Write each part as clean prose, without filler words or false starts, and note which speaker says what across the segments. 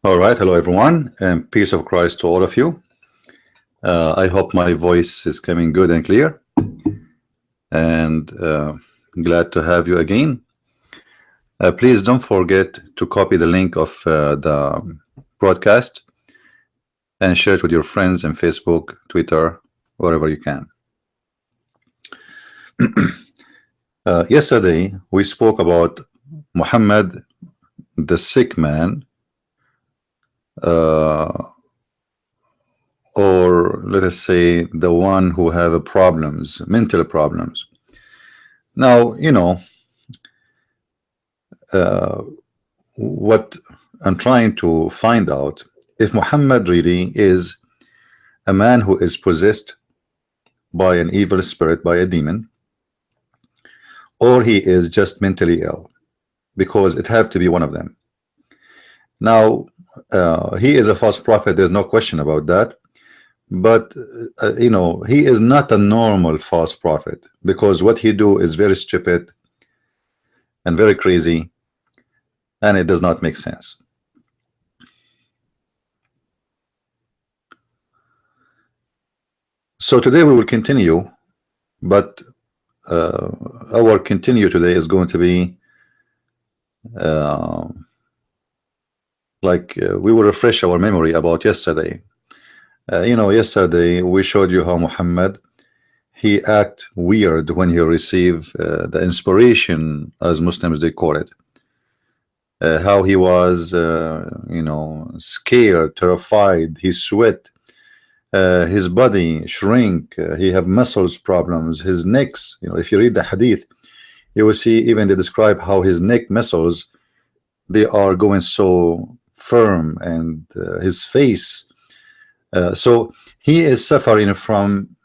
Speaker 1: All right, hello everyone, and peace of Christ to all of you. I hope my voice is coming good and clear, and glad to have you again. Please don't forget to copy the link of the broadcast and share it with your friends on Facebook, Twitter, wherever you can. Yesterday, we spoke about Muhammad, the sick man, or let us say the one who have problems, mental problems. Now, what I'm trying to find out, if Muhammad really is a man who is possessed by an evil spirit, by a demon, or he is just mentally ill, because it have to be one of them. Now, he is a false prophet, there's no question about that. But he is not a normal false prophet, because what he do is very stupid and very crazy, and it does not make sense. So today we will continue, but our continue today is going to be we will refresh our memory about yesterday. Yesterday we showed you how Muhammad, he act weird when he received the inspiration, as Muslims they call it. How he was, scared, terrified, he sweat, his body shrink, he have muscles problems, his necks. If you read the hadith, you will see even they describe how his neck muscles, they are going so firm, and his face. So he is suffering from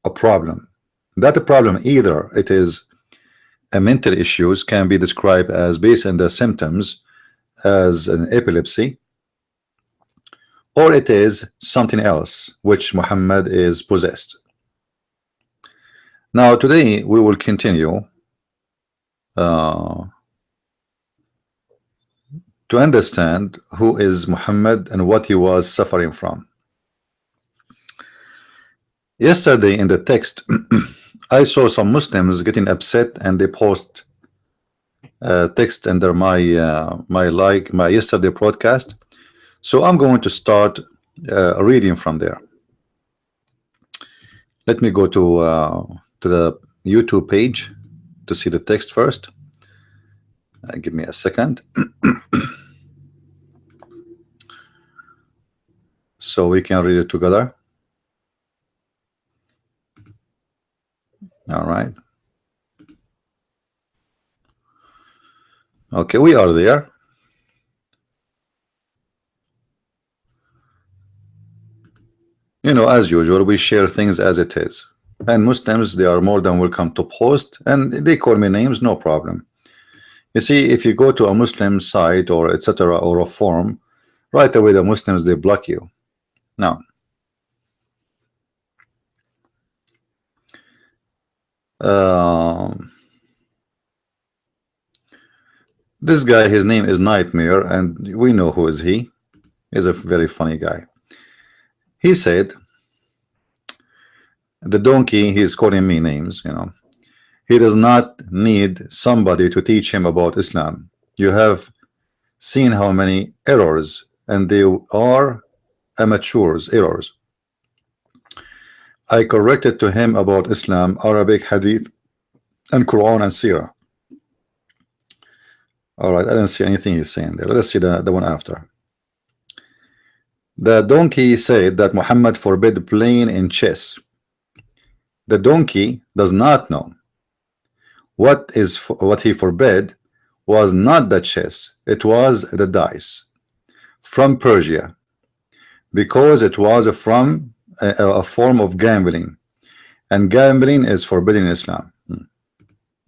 Speaker 1: a problem. That problem, either it is a mental issues, can be described as, based on the symptoms, as an epilepsy, or it is something else which Muhammad is possessed. Now today we will continue to understand who is Muhammad and what he was suffering from. Yesterday in the text, I saw some Muslims getting upset, and they post text under my yesterday broadcast. So I'm going to start reading from there. Let me go to the YouTube page to see the text first. Give me a second. So we can read it together. All right. Okay, we are there. As usual, we share things as it is. And Muslims, they are more than welcome to post, and they call me names, no problem. You see, if you go to a Muslim site or etc., or a forum, right away the Muslims, they block you. Now, this guy, his name is Nightmare, and we know who is he. He's a very funny guy. He said, the donkey, he's calling me names, he does not need somebody to teach him about Islam. You have seen how many errors, and they are amateurs errors. I corrected to him about Islam, Arabic, Hadith, and Quran and Sirah. All right, I don't see anything he's saying there. Let's see the one after. The donkey said that Muhammad forbid playing in chess. The donkey does not know. What he forbade was not the chess, it was the dice from Persia, because it was from a form of gambling, and gambling is forbidden in Islam.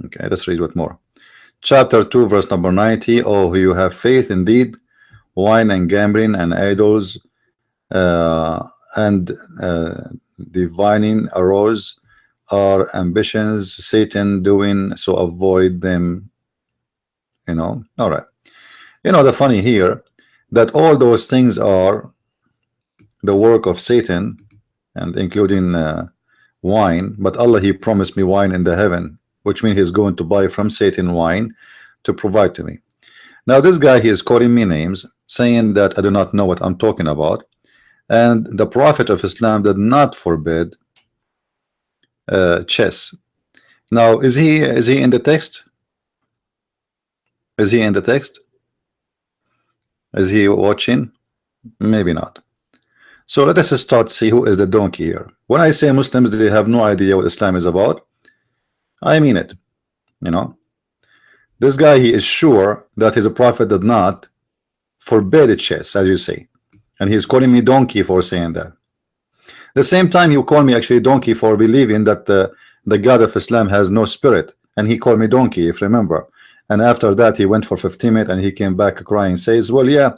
Speaker 1: Okay, let's read what more. Chapter 2, verse number 90. Oh, you have faith indeed, wine and gambling and idols and divining arose are ambitions, Satan doing, so avoid them. All right. The funny here, that all those things are the work of Satan, and including wine, but Allah, He promised me wine in the heaven, which means He's going to buy from Satan wine to provide to me. Now this guy, he is calling me names, saying that I do not know what I'm talking about, and the Prophet of Islam did not forbid chess. Now is he in the text? Is he in the text? Is he watching? Maybe not. So let us start see who is the donkey here. When I say Muslims, they have no idea what Islam is about, I mean it. You know, this guy, he is sure that his prophet did not forbid chess, as you say, and he's calling me donkey for saying that. The same time, he called me actually donkey for believing that the God of Islam has no spirit, and he called me donkey, if you remember. And after that, he went for 15 minutes and he came back crying, says, well, yeah,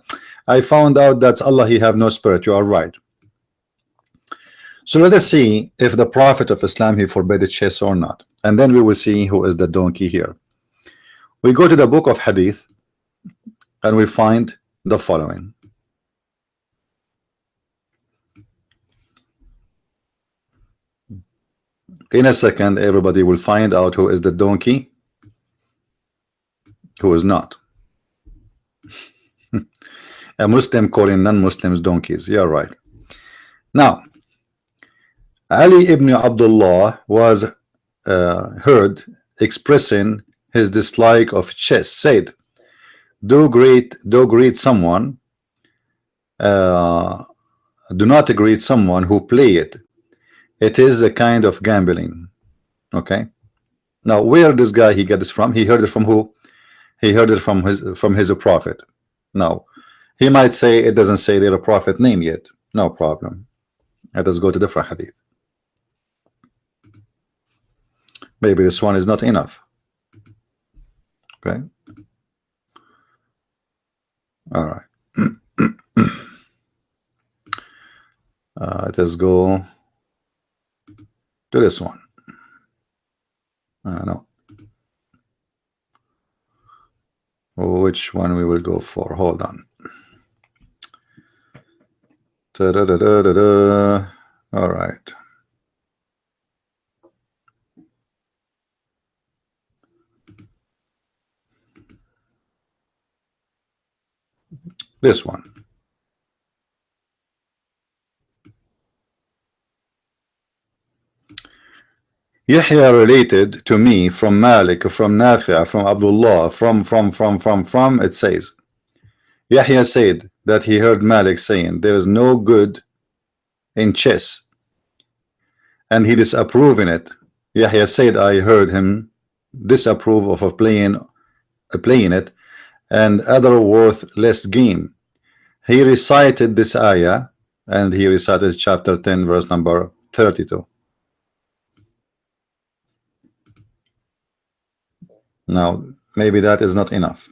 Speaker 1: I found out that Allah, He have no spirit. You are right. So let us see if the Prophet of Islam, he forbade chess or not, and then we will see who is the donkey here. We go to the book of Hadith and we find the following. In a second, everybody will find out who is the donkey, who is not. A Muslim calling non-Muslims donkeys. Yeah, right. Now, Ali ibn Abdullah was heard expressing his dislike of chess. Said, do greet someone. Do not greet someone who play it. It is a kind of gambling. Okay. Now, where this guy he got this from? He heard it from who? He heard it from his prophet. Now, he might say it doesn't say their prophet name yet. No problem. Let us go to different hadith. Maybe this one is not enough. Okay. All right. Let us go to this one. No. Which one we will go for? Hold on. Da, da, da, da, da, da. All right. This one. Yahya related to me from Malik, from Nafi', from Abdullah, from it says, Yahya said that he heard Malik saying there is no good in chess, and he disapproving it. Yahya said I heard him disapprove of playing it and other worthless game. He recited this ayah, and he recited chapter 10 verse number 32. Now maybe that is not enough.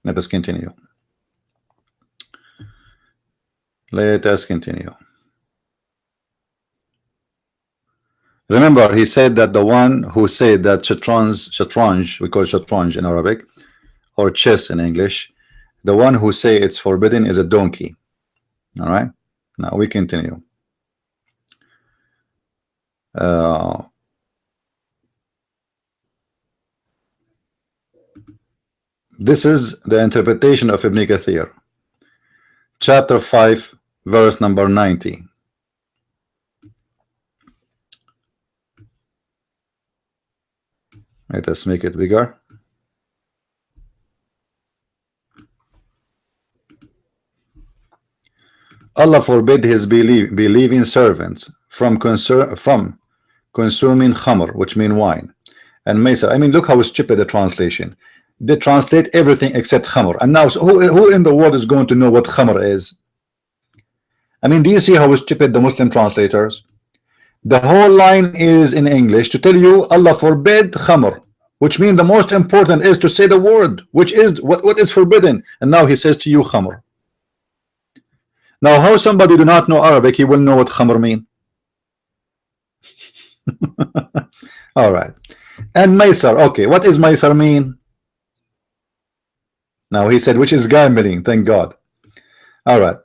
Speaker 1: Let us continue. Let us continue. Remember, he said that the one who said that shatranj, we call shatranj in Arabic, or chess in English, the one who say it's forbidden is a donkey. All right, now we continue. This is the interpretation of Ibn Kathir, chapter 5 verse number 90. Let us make it bigger. Allah forbid his believing servants from consuming khamr, which mean wine, and maysar. I mean, look how stupid the translation. They translate everything except khamr. And now, who in the world is going to know what khamr is? I mean, do you see how stupid the Muslim translators? The whole line is in English to tell you Allah forbid khamr, which means the most important is to say the word, which is what is forbidden. And now he says to you khamr. Now, how somebody do not know Arabic, he will know what khamr mean? All right. And maysar, okay, what is maysar mean? Now he said, which is gambling, thank God. All right.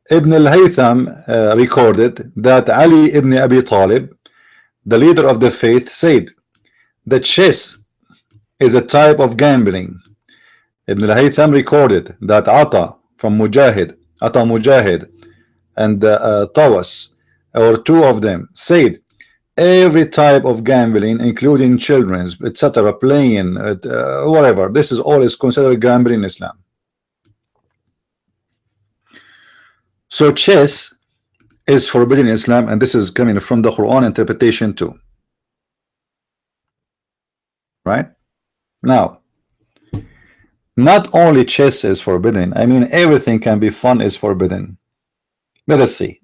Speaker 1: Ibn al-Haytham recorded that Ali ibn Abi Talib, the leader of the faith, said that chess is a type of gambling. Ibn al-Haytham recorded that Ata from Mujahid, and Tawas, or two of them, said every type of gambling, including children's, etc., playing, whatever, this is all is considered gambling in Islam. So chess is forbidden in Islam, and this is coming from the Quran interpretation too. Right? Now, not only chess is forbidden, I mean everything can be fun is forbidden. Let us see.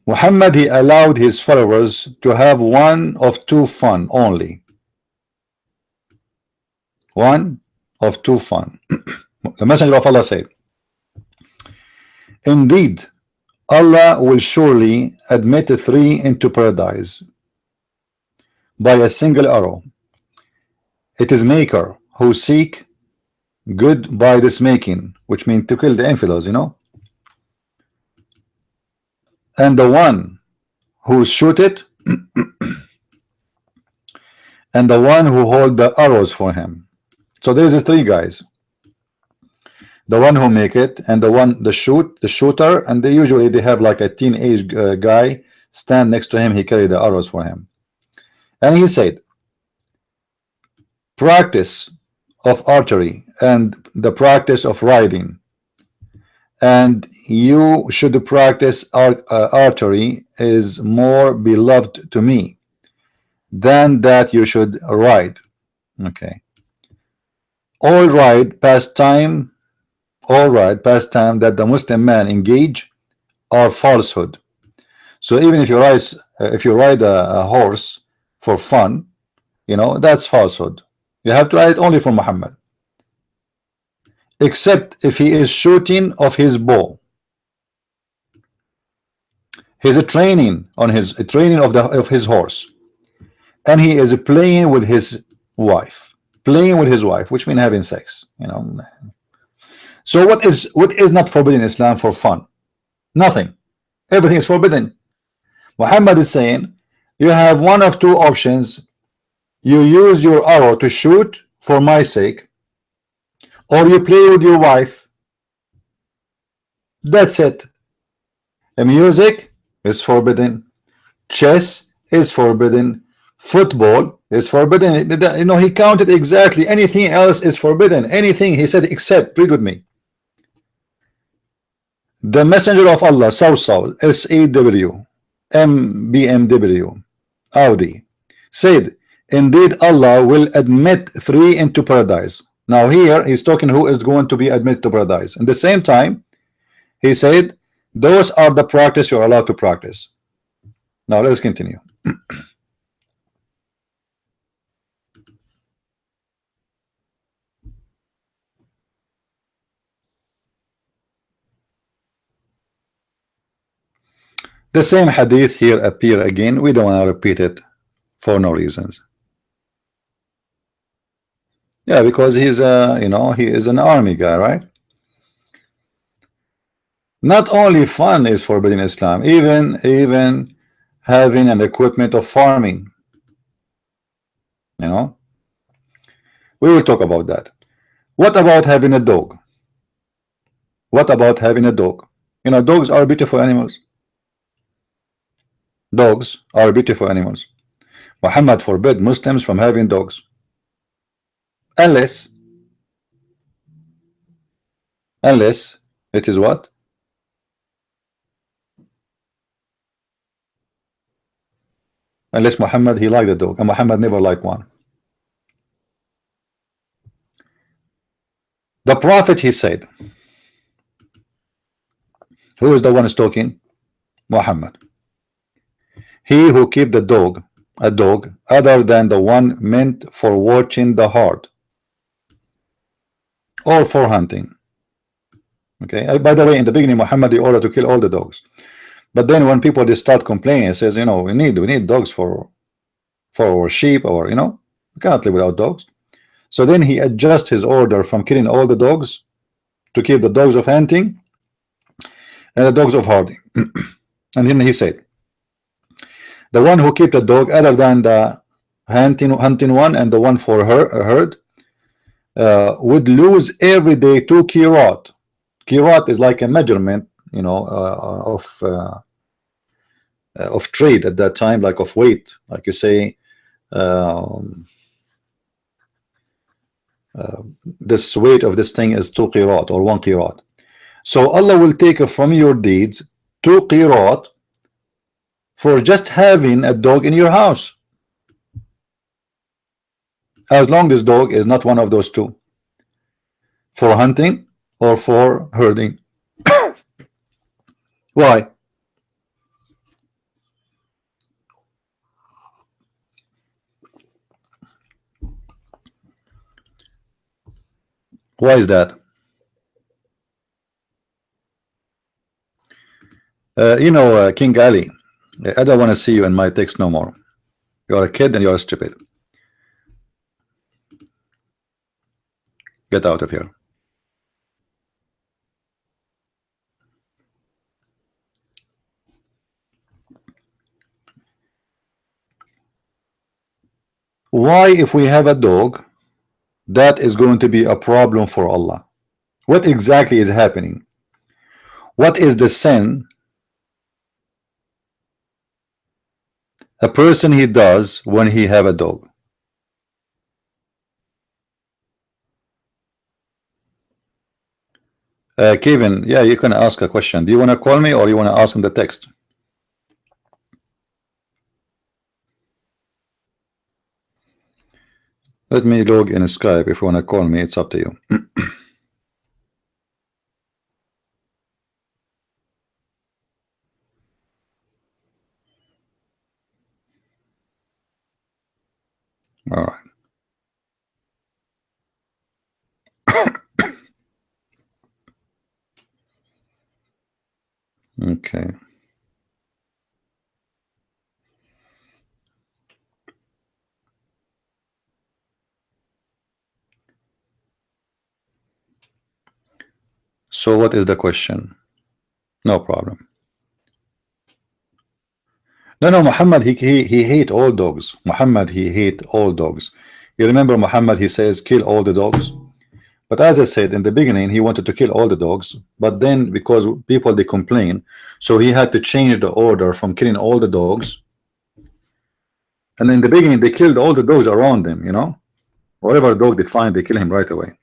Speaker 1: Muhammad, he allowed his followers to have one of two fun only. One of two fun. The Messenger of Allah said, indeed, Allah will surely admit three into paradise by a single arrow. It is maker who seek good by this making, which means to kill the infidels, you know, and the one who shoot it, and the one who hold the arrows for him. So there's the three guys: the one who make it, and the shooter, and they usually have like a teenage guy stand next to him. He carry the arrows for him. And he said, practice of archery and the practice of riding, and you should practice archery is more beloved to me than that you should ride. Okay. All right pastime that the Muslim man engage are falsehood. So even if you ride a horse for fun, you know, that's falsehood. You have to ride only for Muhammad, except if he is shooting of his bow. He's a training on his of his horse, and he is playing with his wife, which means having sex, you know. So what is not forbidden in Islam for fun? Nothing. Everything is forbidden. Muhammad is saying you have one of two options: you use your arrow to shoot for my sake, or you play with your wife. That's it. And music is forbidden, chess is forbidden, football is forbidden. You know, he counted exactly. Anything else is forbidden. Anything, he said, except, read with me. The Messenger of Allah, SAW, SAW, BMW, Audi, said, indeed Allah will admit three into paradise. Now here he's talking who is going to be admitted to paradise. At the same time, he said, those are the practice you're allowed to practice. Now let's continue. The same hadith here appear again. We don't want to repeat it for no reasons. Yeah, because he's you know, he is an army guy, right? Not only fun is forbidden in Islam, even having an equipment of farming. You know, we will talk about that. What about having a dog? What about having a dog? You know, dogs are beautiful animals. Dogs are beautiful animals. Muhammad forbid Muslims from having dogs, unless it is what? Unless Muhammad, he liked the dog, and Muhammad never liked one. The Prophet, he said, who is the one who's talking? Muhammad. He who keep a dog other than the one meant for watching the herd or for hunting. Okay. By the way, in the beginning, Muhammad, he ordered to kill all the dogs, but then when people they start complaining, it says, you know, we need dogs for our sheep, or you know, we cannot live without dogs. So then he adjusts his order from killing all the dogs to keep the dogs of hunting and the dogs of herding. And then he said, the one who keep the dog other than the hunting one and the one for herd would lose every day 2 kirat. Kirat is like a measurement, you know, of trade at that time, like of weight, like you say, this weight of this thing is 2 qirat or 1 qirat. So Allah will take from your deeds 2 qirat for just having a dog in your house, as long as this dog is not one of those two, for hunting or for herding. Why? Why is that? King Ali, I don't want to see you in my text no more. You're a kid and you're stupid. Get out of here. Why, if we have a dog, that is going to be a problem for Allah? What exactly is happening? What is the sin a person he does when he have a dog? Kevin, yeah, you can ask a question. Do you want to call me or you want to ask in the text? Let me log in Skype. If you want to call me, it's up to you. All right. Okay. So what is the question? No problem. No, Muhammad, he hate all dogs. Muhammad, he hate all dogs. You remember Muhammad, he says kill all the dogs. But as I said in the beginning, he wanted to kill all the dogs, but then because people they complain, so he had to change the order from killing all the dogs. And in the beginning, they killed all the dogs around them, you know, whatever dog they find, they kill him right away.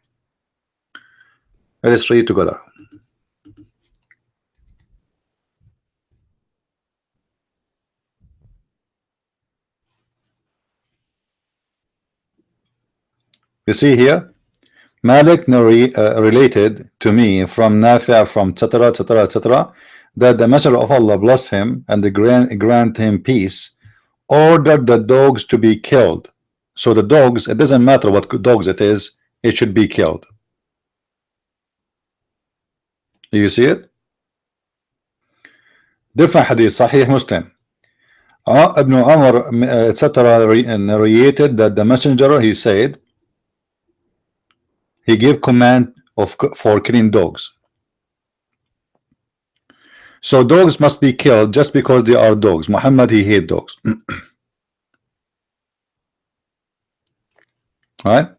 Speaker 1: Let us read together. You see here, Malik related to me from Nafi' from etc. that the Messenger of Allah bless him and grant him peace, ordered the dogs to be killed. So the dogs, it doesn't matter what dogs it is, it should be killed. You see it? Different hadith, Sahih Muslim. Ibn Umar etc. narrated that the messenger, he said, he gave command for killing dogs. So dogs must be killed just because they are dogs. Muhammad, he hate dogs. Right?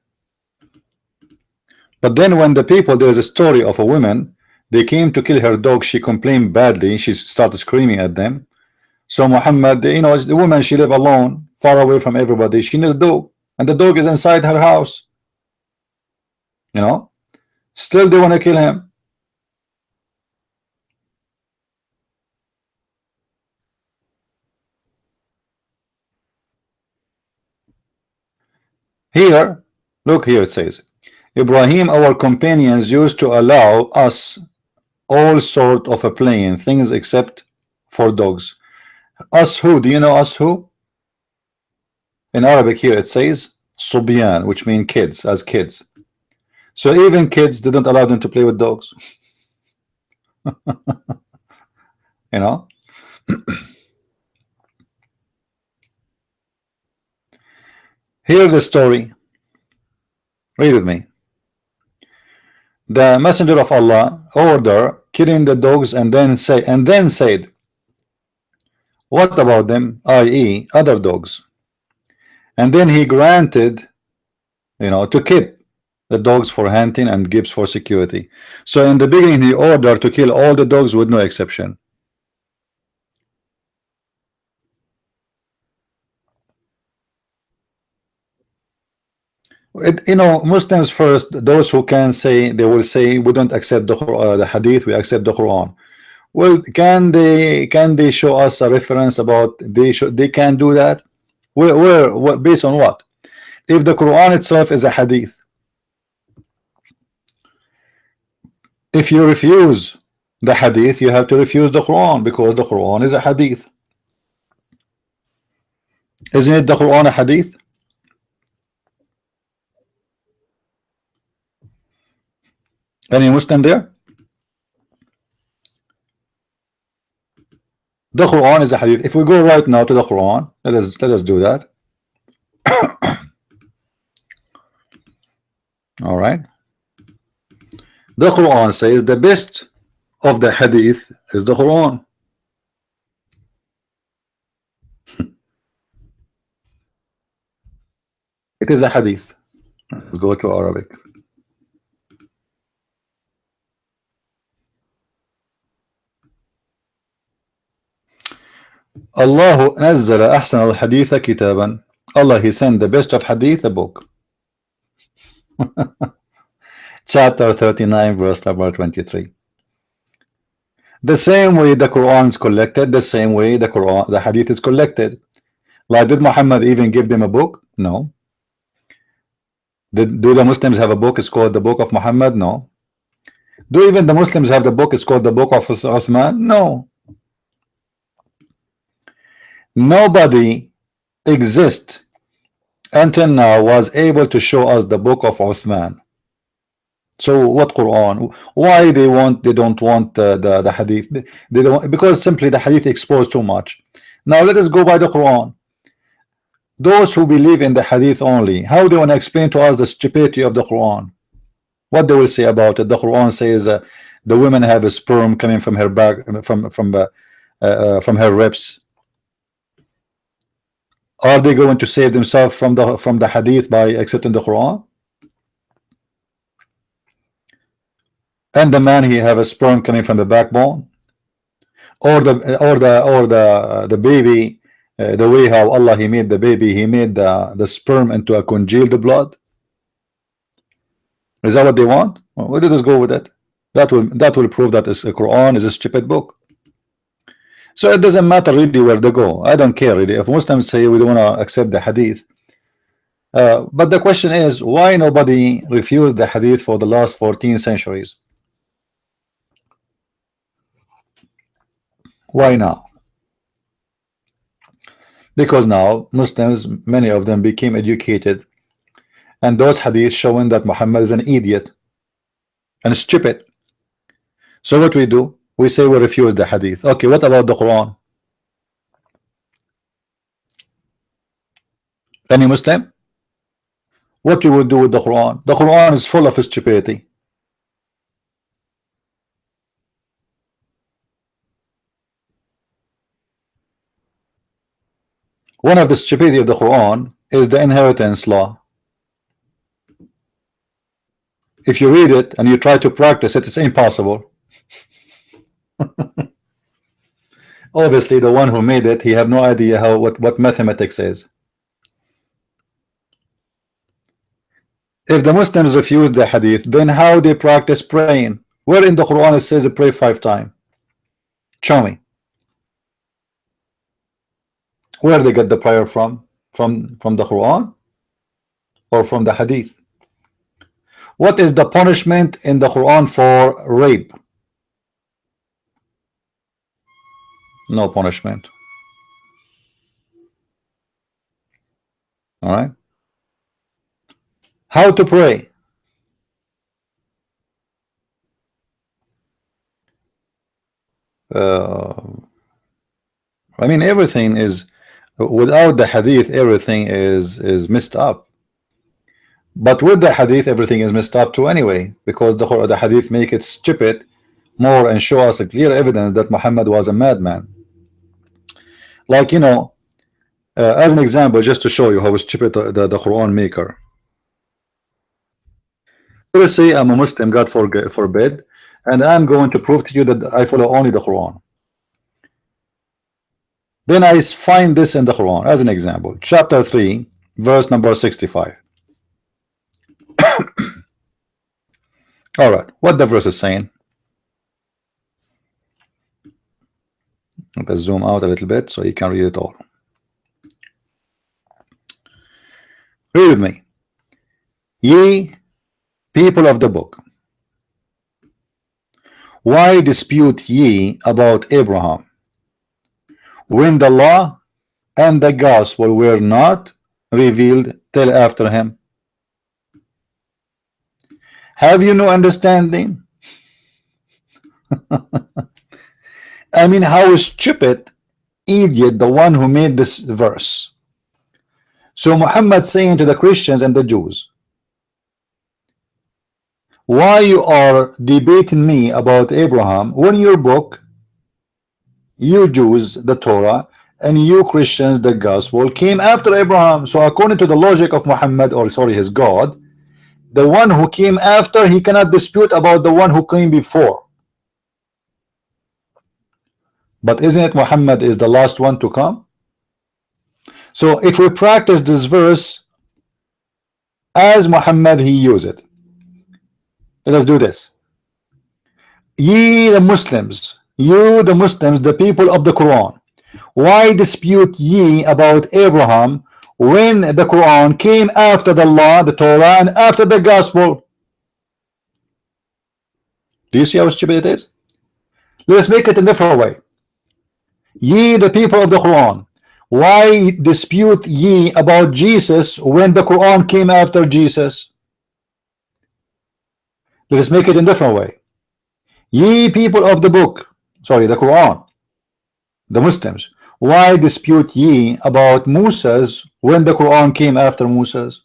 Speaker 1: But then when the people, there's a story of a woman, they came to kill her dog, she complained badly, she started screaming at them. So Muhammad, you know, the woman, she live alone, far away from everybody, she need a dog, and the dog is inside her house. You know, still they want to kill him. Here, look here, it says, Ibrahim, our companions used to allow us all sort of a playing things except for dogs. Us who? Do you know us who? In Arabic here it says Subyan, which means kids, as kids. So even kids didn't allow them to play with dogs. You know. Here the story. Read with me. The messenger of Allah order killing the dogs and then said, what about them, i.e. other dogs? And then he granted, to keep the dogs for hunting and gibbs for security. So in the beginning he ordered to kill all the dogs with no exception. Muslims first, those who can say, they will say we don't accept the hadith, we accept the Quran. Well, can they show us a reference about they can do that? Where based on what? If the Quran itself is a hadith, if you refuse the hadith, you have to refuse the Quran, because the Quran is a hadith. Isn't it the Quran a hadith? Any Muslim there? The Quran is a hadith. If we go right now to the Quran, let us do that. All right. The Quran says the best of the hadith is the Quran. It is a hadith. Let's go to Arabic. Allah نزل أحسن الحديث كتابا. Allah, he sent the best of hadith, a book. Chapter 39 verse number 23. The same way the Quran is collected, the same way the hadith is collected. Like, did Muhammad even give them a book? No. Do the Muslims have a book? It's called the Book of Muhammad? No. Do even the Muslims have the book? It's called the Book of Uthman? No. Nobody exists until now was able to show us the book of Uthman. So what Quran? Why they don't want the hadith? They don't, because simply the hadith exposed too much. Now let us go by the Quran. Those who believe in the hadith only, how they want to explain to us the stupidity of the Quran? What they will say about it? The Quran says the women have a sperm coming from her back, from her ribs. Are they going to save themselves from the hadith by accepting the Quran? And the man, he have a sperm coming from the backbone, or the baby, the way how Allah he made the baby, he made the sperm into a congealed blood. Is that what they want? Well, let us go with it. That will prove that the Quran is a stupid book. So it doesn't matter really where they go. I don't care really if Muslims say we don't want to accept the hadith. But the question is, why nobody refused the hadith for the last 14 centuries? Why now? Because now Muslims, many of them became educated, and those hadiths showing that Muhammad is an idiot and stupid. So what we do? We say we refuse the hadith. Okay, what about the Quran? Any Muslim? What you will do with the Quran? The Quran is full of stupidity. One of the stupidity of the Quran is the inheritance law. If you read it and you try to practice it, it's impossible. Obviously the one who made it, he have no idea what mathematics is. If the Muslims refuse the hadith, then how they practice praying? Where in the Quran it says pray 5 times? Show me. Where they get the prayer from? From the Quran or from the hadith? What is the punishment in the Quran for rape? No punishment. All right. How to pray? I mean, everything is, without the hadith, everything is messed up. But with the hadith, everything is messed up too anyway, because the hadith make it stupid more and show us a clear evidence that Muhammad was a madman. Like, you know, as an example, just to show you how stupid the Quran maker. Let's say I'm a Muslim, God forbid, and I'm going to prove to you that I follow only the Quran. Then I find this in the Quran as an example, chapter 3, verse number 65. All right, what the verse is saying. Let's zoom out a little bit so you can read it all. Read with me. Ye people of the book, why dispute ye about Abraham, when the law and the gospel were not revealed till after him? Have you no understanding? I mean, how stupid, idiot, the one who made this verse. So Muhammad saying to the Christians and the Jews, why you are debating me about Abraham when your book, you Jews, the Torah, and you Christians, the gospel, came after Abraham? So according to the logic of Muhammad, or sorry, his God, the one who came after, he cannot dispute about the one who came before. But isn't it Muhammad is the last one to come? So if we practice this verse as Muhammad he used it, let us do this. Ye the Muslims, you the Muslims, the people of the Quran, why dispute ye about Abraham when the Quran came after the law, the Torah, and after the gospel? Do you see how stupid it is? Let's make it a different way. Ye the people of the Quran, why dispute ye about Jesus when the Quran came after Jesus? Let us make it in a different way. Ye people of the book, sorry, the Quran, the Muslims, why dispute ye about Moses when the Quran came after Moses?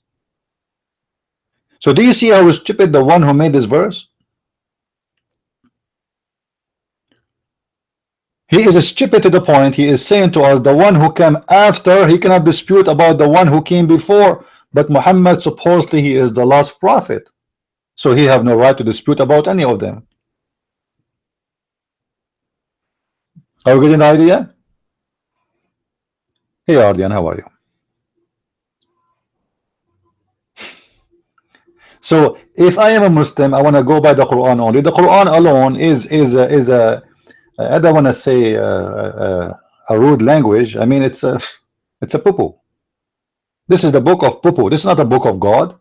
Speaker 1: So do you see how stupid the one who made this verse? He is stupid to the point he is saying to us the one who came after, he cannot dispute about the one who came before, but Muhammad supposedly he is the last prophet, so he have no right to dispute about any of them. Are you getting the idea? Hey Ardian, how are you? So if I am a Muslim, I want to go by the Quran only. The Quran alone is a I don't want to say a rude language. I mean, it's a poo-poo. This is the book of poo-poo. This is not a book of God.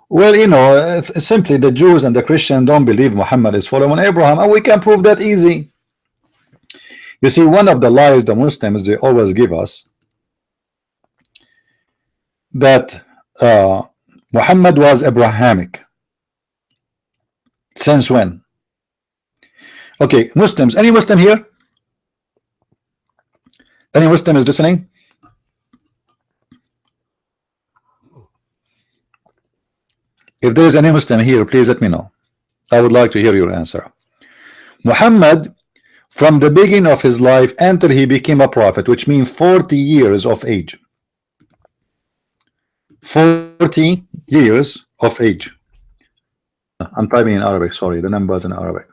Speaker 1: Well, you know, simply the Jews and the Christians don't believe Muhammad is following Abraham, and we can prove that easy. You see, one of the lies the Muslims they always give us, that Muhammad was Abrahamic. Since when? Okay, Muslims, any Muslim here? Any Muslim is listening? If there is any Muslim here, please let me know. I would like to hear your answer. Muhammad, from the beginning of his life until he became a prophet, which means 40 years of age. 40 years of age. I'm typing in Arabic, sorry, the numbers in Arabic.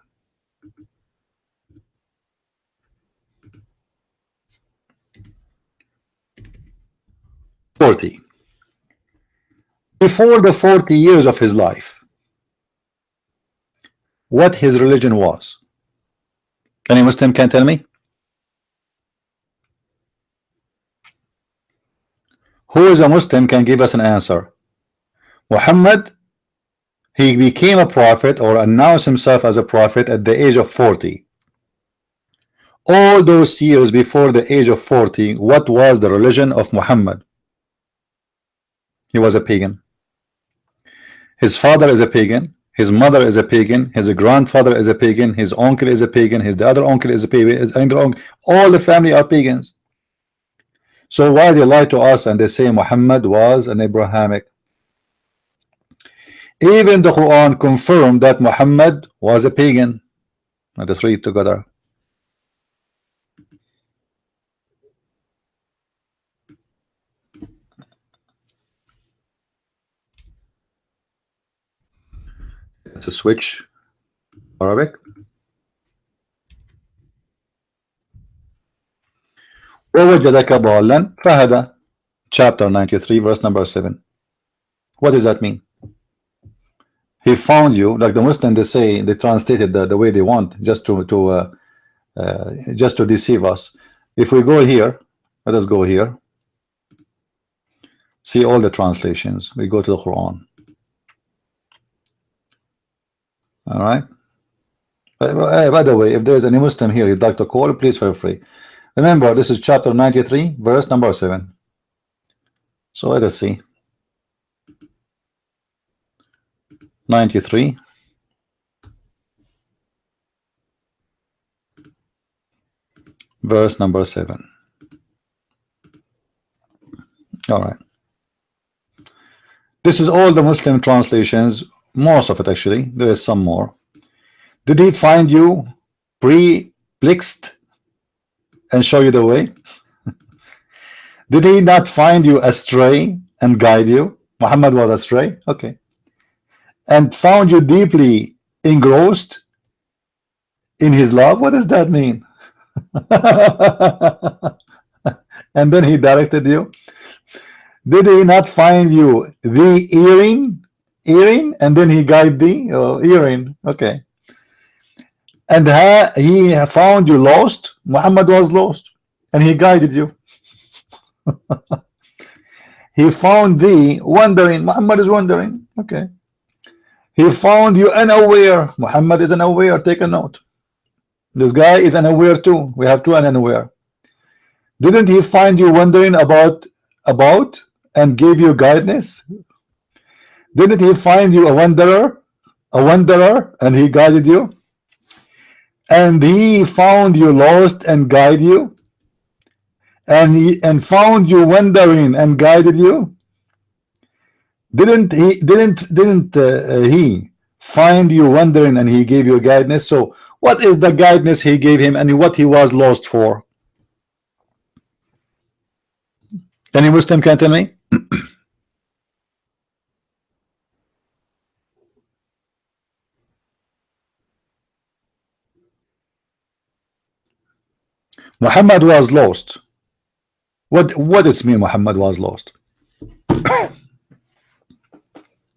Speaker 1: Before the 40 years of his life, what his religion was. Any Muslim can tell me? Who is a Muslim can give us an answer? Muhammad, he became a prophet or announced himself as a prophet at the age of 40. All those years before the age of 40, what was the religion of Muhammad? He was a pagan. His father is a pagan. his mother is a pagan, his grandfather is a pagan, his uncle is a pagan, his other uncle is a pagan, all the family are pagans. So why they lie to us and they say Muhammad was an Abrahamic? Even the Quran confirmed that Muhammad was a pagan. Let us read together. Let's switch Arabic. وَوَجَدَكَ ضَالًّا فَهَدَى, chapter 93 verse number 7. What does that mean? He found you, like the Muslims, they say, they translated the way they want, just to deceive us. If we go here, let us go here, see all the translations. We go to the Quran. All right. By the way, if there is any Muslim here you'd like to call, please feel free. Remember, this is chapter 93 verse number 7. So let us see. 93 verse number 7. All right, this is all the Muslim translations, most of it actually. There is some more. Did he find you perplexed and show you the way? Did he not find you astray and guide you? Muhammad was astray, okay, and found you deeply engrossed in his love. What does that mean? And then he directed you. Did he not find you the earring, and then he guided thee? Oh, earring, okay. And he found you lost. Muhammad was lost and he guided you. He found thee wandering. Muhammad is wandering, okay. He found you unaware. Muhammad is unaware. Take a note. This guy is unaware too. We have two unaware. Didn't he find you wondering about and gave you guidance? Didn't he find you a wanderer, and he guided you? And he found you lost and guided you, and found you wandering and guided you? Didn't he find you wandering and he gave you guidance? So what is the guidance he gave him and what he was lost for? Any Muslim can tell me? Muhammad was lost. What does it mean Muhammad was lost?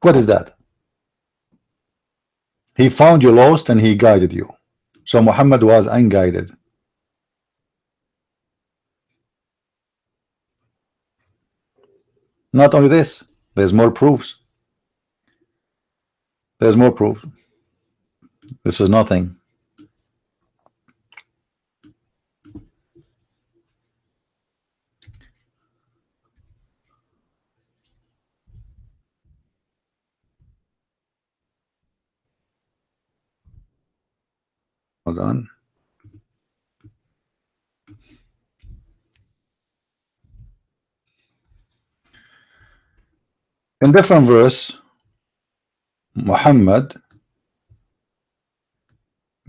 Speaker 1: What is that? He found you lost and he guided you. So Muhammad was unguided. Not only this, there's more proofs. There's more proof. This is nothing. Hold on. In different verse, Muhammad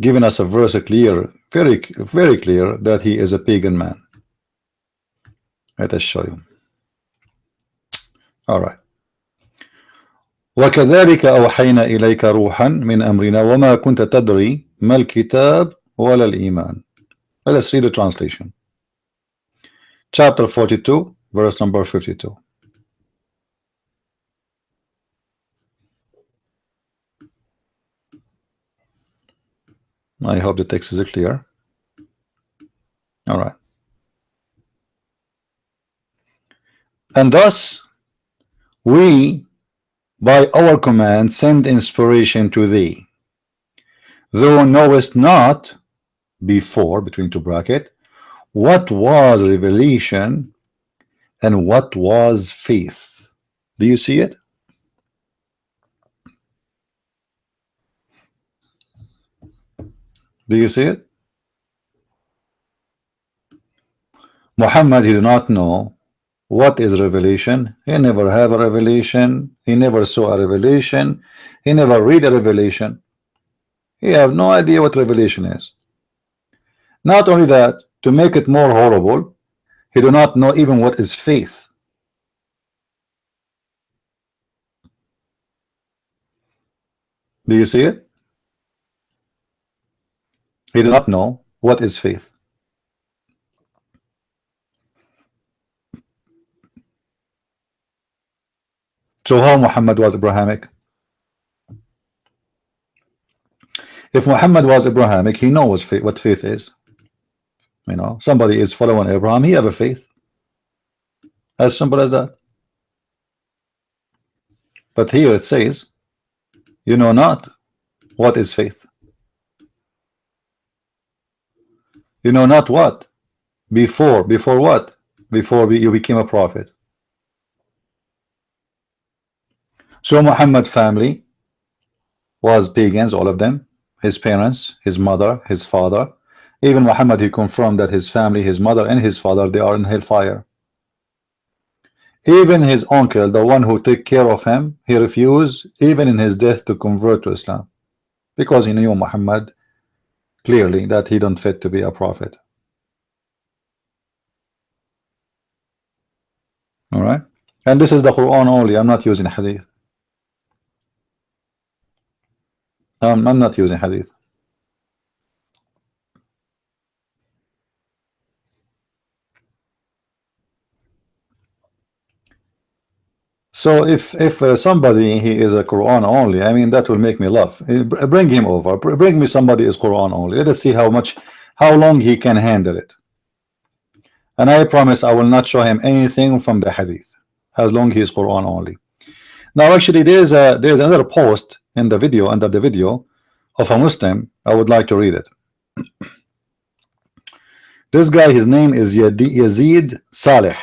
Speaker 1: giving us a verse clear, very clear, that he is a pagan man. Let us show you. All right. وكذلك أوحينا إليك روحا من أمرنا وما كنت تدري ما الكتاب ولا الإيمان. Let us read the translation. Chapter 42, verse number 52. I hope the text is clear. All right. And thus we by our command send inspiration to thee, thou knowest not before, between two brackets, what was revelation and what was faith. Do you see it? Do you see it? Muhammad, he did not know what is revelation. He never have a revelation. He never saw a revelation. He never read a revelation. He have no idea what revelation is. Not only that, to make it more horrible, he do not know even what is faith. Do you see it? He did not know what is faith. So how Muhammad was Abrahamic? If Muhammad was Abrahamic, he knows what faith is. You know, somebody is following Abraham, he have a faith. As simple as that. But here it says, you know not what is faith. You know not what? Before what? Before you became a prophet. So Muhammad family was pagans, all of them. His parents, his mother, his father. Even Muhammad, he confirmed that his family, his mother and his father, they are in hellfire. Even his uncle, the one who took care of him, he refused even in his death to convert to Islam, because he knew Muhammad clearly that he don't fit to be a prophet. All right, and this is the Quran only. I'm not using hadith. I'm not using hadith. So if somebody he is a Quran only, I mean that will make me laugh. Bring him over. Bring me somebody is Quran only. Let us see how long he can handle it. And I promise I will not show him anything from the hadith as long he is Quran only. Now actually there's another post in the video, under the video, of a Muslim. I would like to read it. This guy, his name is Yazid Saleh.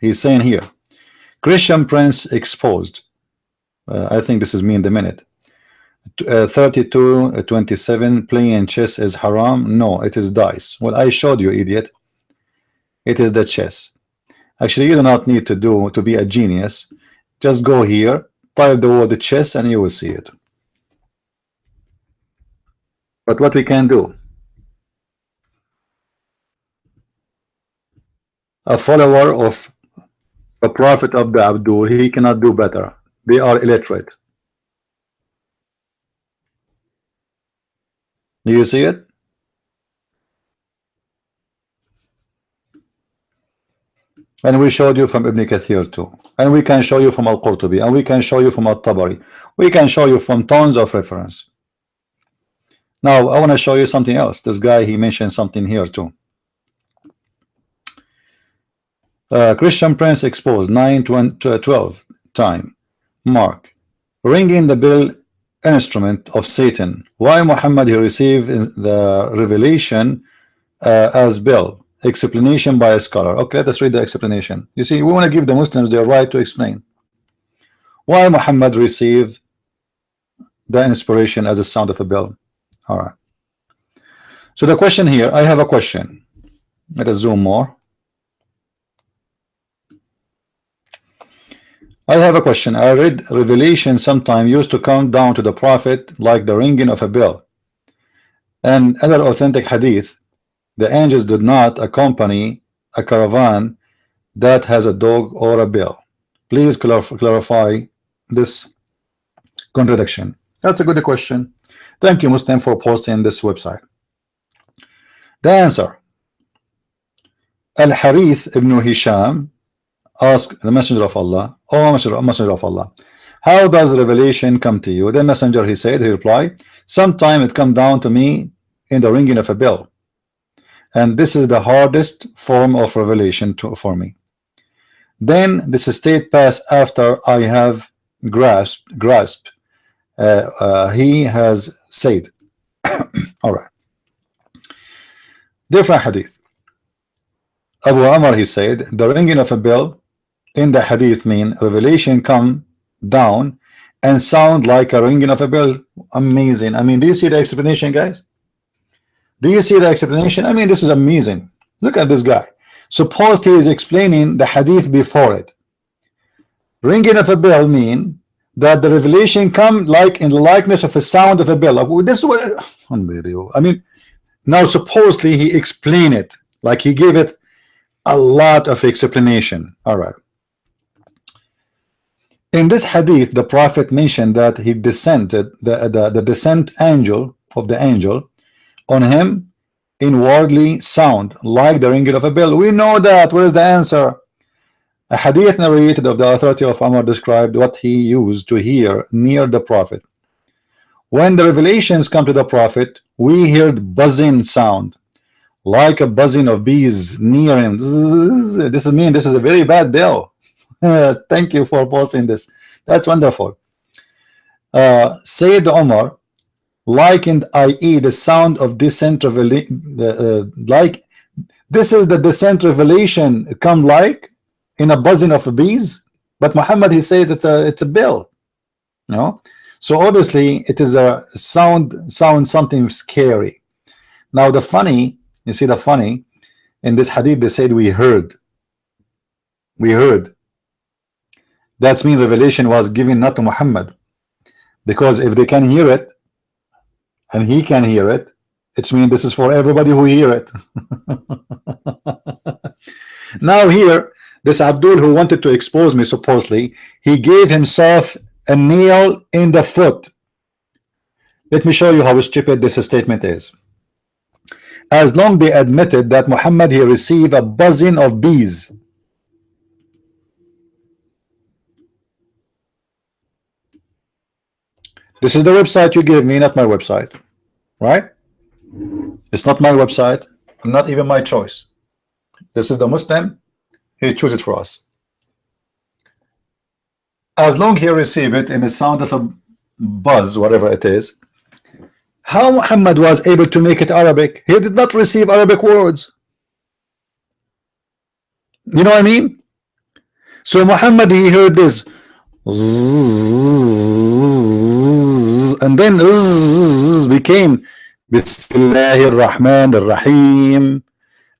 Speaker 1: He's saying here, Christian Prince exposed. I think this is me in the minute. 32:27 playing chess is haram. No, it is dice. Well, I showed you, idiot. It is the chess. Actually, you do not need to be a genius. Just go here, type the word chess, and you will see it. But what we can do, a follower of the Prophet of the Abdul, he cannot do better. They are illiterate. Do you see it? And we showed you from Ibn Kathir too. And we can show you from Al-Qurtubi. And we can show you from Al-Tabari. We can show you from tons of reference. Now, I want to show you something else. This guy, he mentioned something here too. Christian Prince exposed 9:12 time mark ringing the bell instrument of Satan. Why Muhammad he received the revelation as bell? Explanation by a scholar. Okay, let us read the explanation. You see, we want to give the Muslims their right to explain why Muhammad received the inspiration as a sound of a bell. All right. So the question here, I have a question. Let us zoom more. I have a question. I read Revelation sometime used to count down to the prophet like the ringing of a bell. And other authentic hadith, the angels did not accompany a caravan that has a dog or a bell. Please clarify this contradiction. That's a good question. Thank you, Muslim, for posting this website. The answer: Al-Harith ibn Hisham asked the Messenger of Allah, "Oh Messenger of Allah, how does revelation come to you?" The Messenger, he replied, "Sometime it come down to me in the ringing of a bell, and this is the hardest form of revelation for me. Then this state pass after I have grasped. He has said." All right. Different hadith. Abu Amr, he said, the ringing of a bell in the hadith mean revelation come down and sound like a ringing of a bell. Amazing. I mean, do you see the explanation, guys? Do you see the explanation? I mean, this is amazing. Look at this guy. Suppose he is explaining the hadith before it. Ringing of a bell mean that the revelation come like in the likeness of a sound of a bell. Like, this is what unbelievable. I mean, now supposedly he explained it, like he gave it a lot of explanation. All right. In this hadith, the Prophet mentioned that he descended the descent angel of the angel on him inwardly sound like the ringing of a bell. We know that. Where is the answer? A hadith narrated of the authority of Umar described what he used to hear near the Prophet. When the revelations come to the Prophet, we heard buzzing sound like a buzzing of bees near him. This is a very bad bell. Thank you for posting this. That's wonderful. Sayyid Umar likened, i.e., the sound of descent like this is the descent revelation come like in a buzzing of bees, but Muhammad he said that it's a bell, you know. So obviously it is a sound something scary. Now the funny, you see the funny in this hadith, they said we heard. That's mean revelation was given not to Muhammad, because if they can hear it and he can hear it, it means this is for everybody who hear it. Now here, this Abdul who wanted to expose me, supposedly he gave himself a nail in the foot. Let me show you how stupid this statement is. As long they admitted that Muhammad he received a buzzing of bees. This is the website you gave me, not my website, right? It's not my website, not even my choice. This is the Muslim, he chose it for us. As long he receive it in the sound of a buzz, whatever it is. How Muhammad was able to make it Arabic? He did not receive Arabic words. You know what I mean? So Muhammad he heard this, and then became Bismillahir Rahmanir Rahim,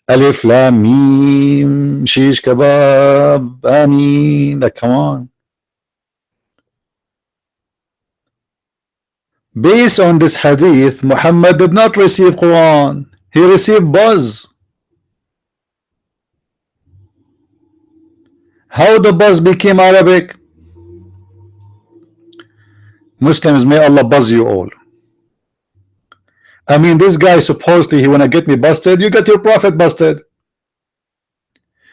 Speaker 1: Alif Lam Mim, Shish Kebab, Amin. Like, come on. Based on this hadith, Muhammad did not receive Quran, he received buzz. How the buzz became Arabic? Muslims, may Allah buzz you all. I mean, this guy supposedly he wanna get me busted. You get your prophet busted.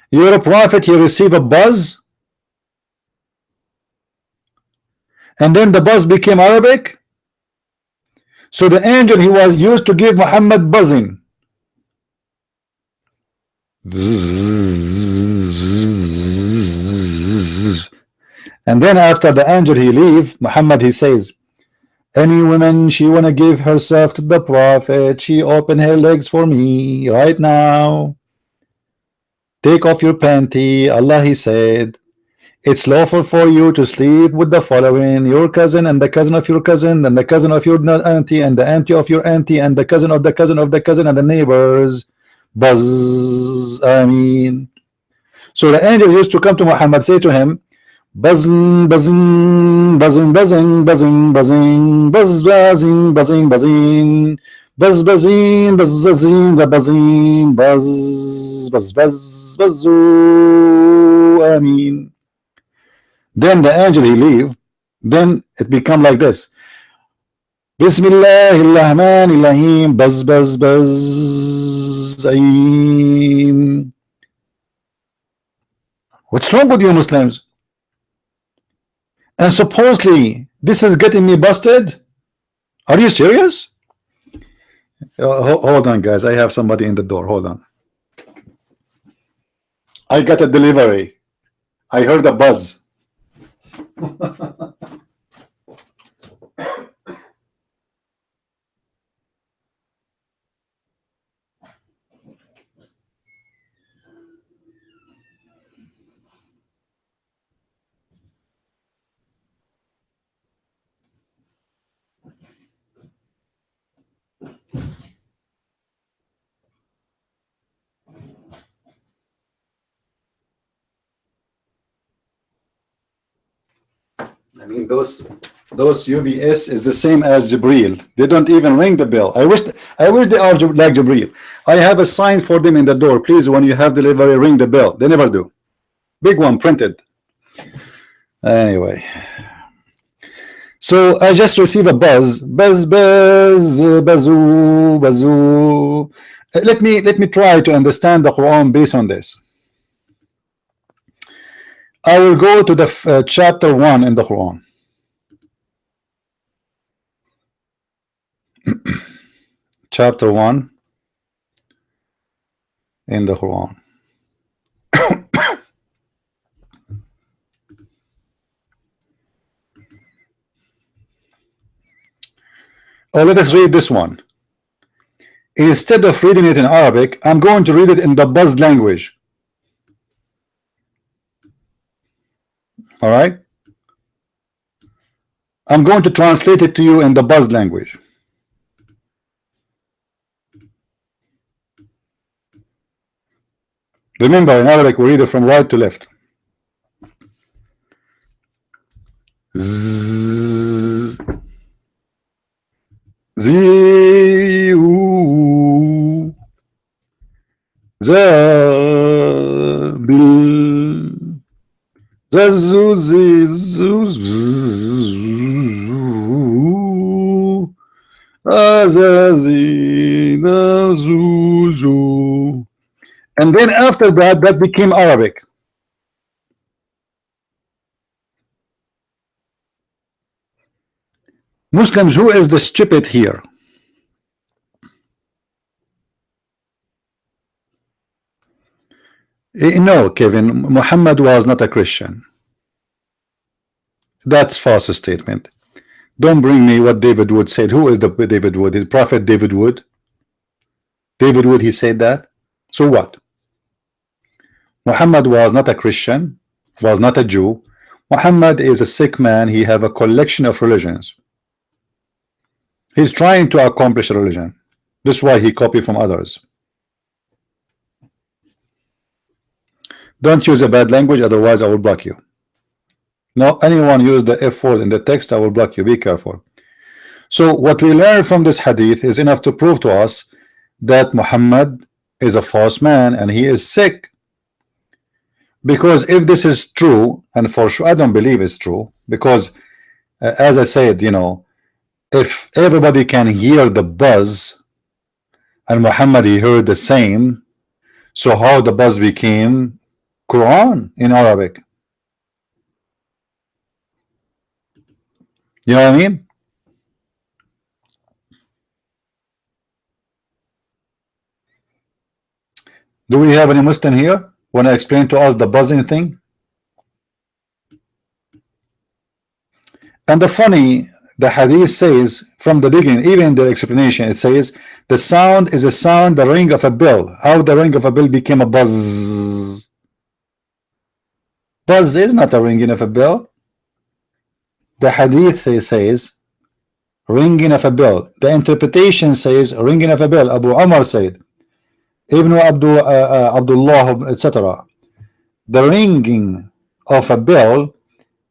Speaker 1: You're a prophet, you receive a buzz, and then the buzz became Arabic. So the angel he was used to give Muhammad buzzing. And then after the angel he leave, Muhammad he says, any woman she wanna give herself to the prophet, she open her legs for me right now. Take off your panty. Allah he said, it's lawful for you to sleep with the following: your cousin and the cousin of your cousin and the cousin of your auntie and the auntie of your auntie and the cousin of the cousin of the cousin and the neighbors. Buzz, I mean. So the angel used to come to Muhammad, say to him, buzzing, buzzing, buzzing, buzzing, buzzing, buzzing, buzz, buzzing, buzzing, buzzing, buzz, buzzing, buzz, buzzing, the buzzing, buzz, buzz, buzz, buzz, I mean. Then the angel he leave, then it become like this. Bismillahirrahmanirrahim, buzz, buzz, buzz, aim. What's wrong with you Muslims? And supposedly this is getting me busted? Are you serious? Hold on guys, I have somebody in the door. Hold on. I got a delivery. I heard a buzz. I mean, those UBS is the same as Jibril. They don't even ring the bell. I wish they are like Jibril. I have a sign for them in the door. Please, when you have delivery, ring the bell. They never do. Big one printed. Anyway, so I just received a buzz, bazoo. Let me try to understand the Quran based on this. I will go to the chapter 1 in the Quran. Chapter 1 in the Quran. Oh, let us read this one. Instead of reading it in Arabic, I'm going to read it in the Buzz language. All right? I'm going to translate it to you in the Buzz language. Remember, in Arabic, we read it from right to left. Zzz. Ziu Zabil Zazuz Azazina Zuzu. And then after that became Arabic. Muslims, who is the stupid here? No, Kevin, Muhammad was not a Christian. That's false statement. Don't bring me what David Wood said. Who is the David Wood? Is Prophet David Wood? David Wood, he said that. So what? Muhammad was not a Christian, was not a Jew. Muhammad is a sick man. He have a collection of religions. He's trying to accomplish a religion. This is why he copied from others. Don't use a bad language, otherwise I will block you. No, anyone use the F word in the text, I will block you. Be careful. So what we learn from this hadith is enough to prove to us that Muhammad is a false man and he is sick. Because if this is true, and for sure I don't believe it's true, because as I said, you know, if everybody can hear the buzz and Muhammad he heard the same, so how the buzz became Quran in Arabic? You know what I mean? Do we have any Muslim here? Want to explain to us the buzzing thing? And the hadith says from the beginning, even in the explanation, it says the sound is a sound, the ring of a bell. How the ring of a bell became a buzz? Buzz is not a ringing of a bell. The hadith says ringing of a bell. The interpretation says ringing of a bell. Abu Umar said, Ibn Abdullah, etc. The ringing of a bell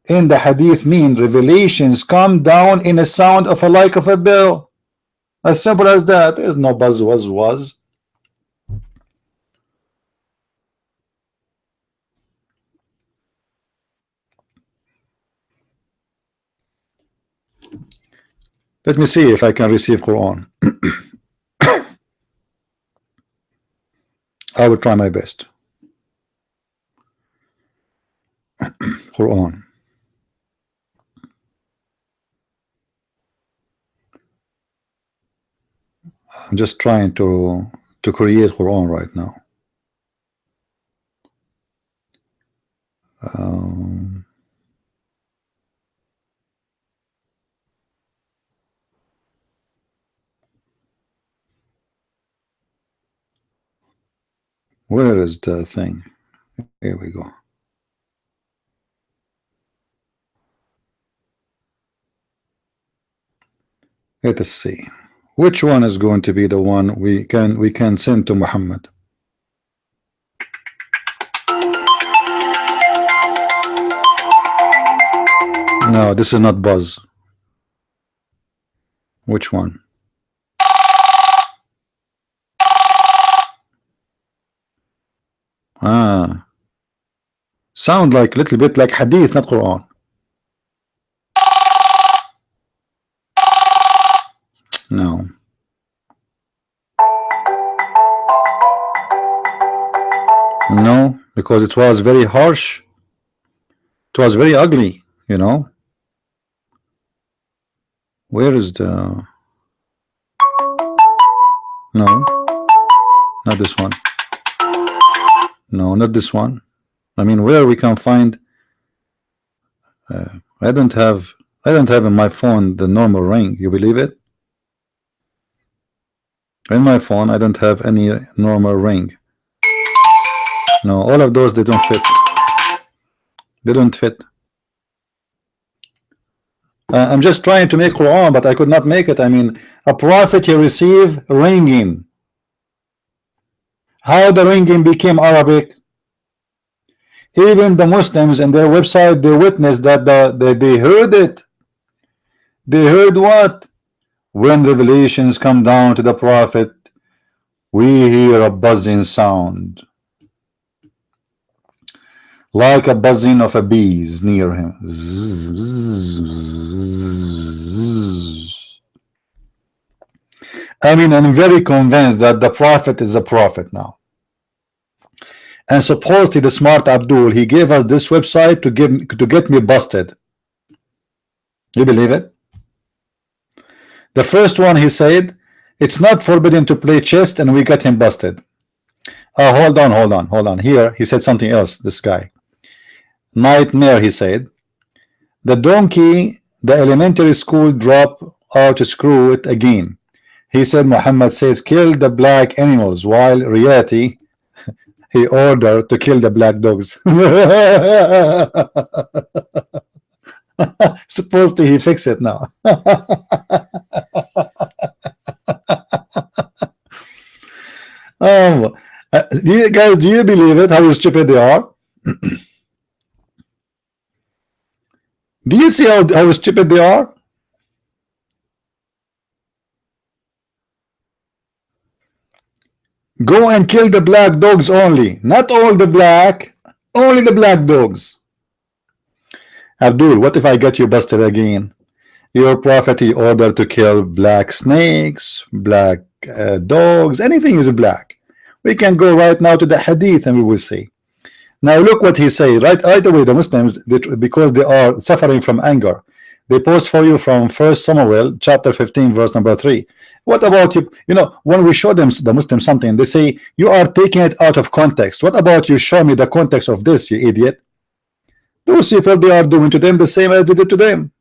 Speaker 1: in the hadith mean revelations come down in a sound of a like of a bell. As simple as that. There's no buzz was. Let me see if I can receive Quran. I will try my best. Quran. I'm just trying to create Quran right now. Where is the thing? Here we go. Let us see. Which one is going to be the one we can send to Muhammad? No, this is not Buzz. Which one? Ah, sound like a little bit like Hadith, not Quran. No. No, because it was very harsh. It was very ugly, you know. Where is the... No, not this one. No, not this one. I mean, where we can find... I don't have in my phone the normal ring. You believe it? In my phone, I don't have any normal ring. No, all of those, they don't fit. They don't fit. I'm just trying to make Quran, but I could not make it. I mean, a prophet, he received ringing. How the ringing became Arabic? Even the Muslims in their website, they witnessed that they heard it. They heard what? When revelations come down to the prophet, we hear a buzzing sound, like a buzzing of a bees near him. I mean, I'm very convinced that the prophet is a prophet now. And supposedly the smart Abdul, he gave us this website to get me busted. You believe it? The first one, he said it's not forbidden to play chess, and we got him busted. Hold on. Here he said something else. This guy, Nightmare, he said the donkey, the elementary school drop out to screw it again. He said Muhammad says kill the black animals, while reality he ordered to kill the black dogs. Supposedly he fixed it now. You guys, do you believe it? How stupid they are? Do you see how stupid they are? Go and kill the black dogs only, not all the black, only the black dogs. Abdul, what if I get you busted again? Your prophet, he ordered to kill black snakes, black dogs, anything is black. We can go right now to the hadith and we will see. Now look what he say. Right away, the Muslims, because they are suffering from anger, they post for you from 1 Samuel chapter 15 verse number 3. What about you? You know, when we show them, the Muslims, something, they say you are taking it out of context. What about you show me the context of this, you idiot? Those people, they are doing to them the same as they did to them.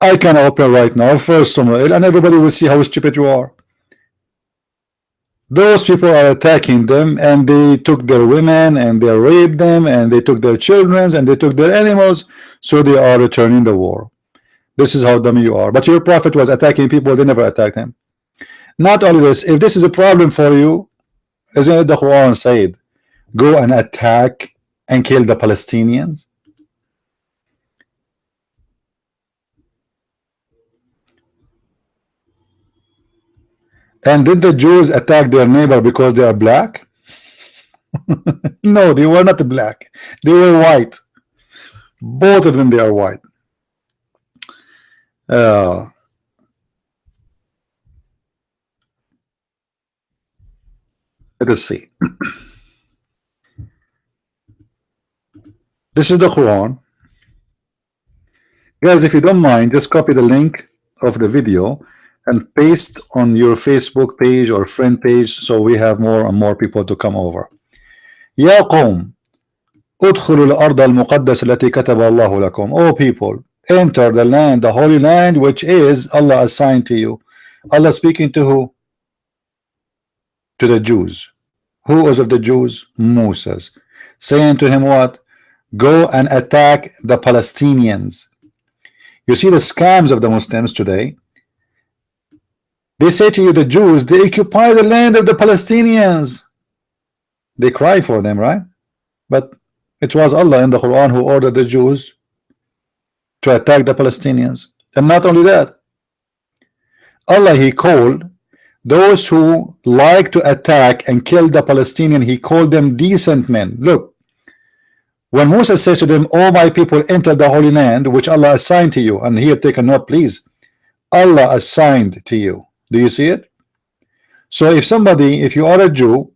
Speaker 1: I can open right now 1 Samuel and everybody will see how stupid you are. Those people are attacking them, and they took their women and they raped them, and they took their children and they took their animals, so they are returning the war. This is how dumb you are. But your prophet was attacking people, they never attacked him. Not only this, if this is a problem for you, isn't it the Quran said go and attack and kill the Palestinians? And did the Jews attack their neighbor because they are black? No, they were not black. They were white. Both of them, they are white. Let us see. This is the Quran. Guys, if you don't mind, just copy the link of the video and paste on your Facebook page or friend page, so we have more and more people to come over. يا قوم ادخلوا الأرض المقدسة التي كتب الله لكم. Oh people, enter the land, the holy land, which is Allah assigned to you. Allah speaking to who? To the Jews. Who was of the Jews? Moses. Saying to him what? Go and attack the Palestinians. You see the scams of the Muslims today. They say to you, the Jews, they occupy the land of the Palestinians. They cry for them, right? But It was Allah in the Quran who ordered the Jews to attack the Palestinians. And not only that, Allah, He called those who like to attack and kill the Palestinian, He called them decent men. Look, when Moses says to them, "Oh my people, enter the Holy Land which Allah assigned to you," and here take a note please, Allah assigned to you. Do you see it? So if somebody, if you are a Jew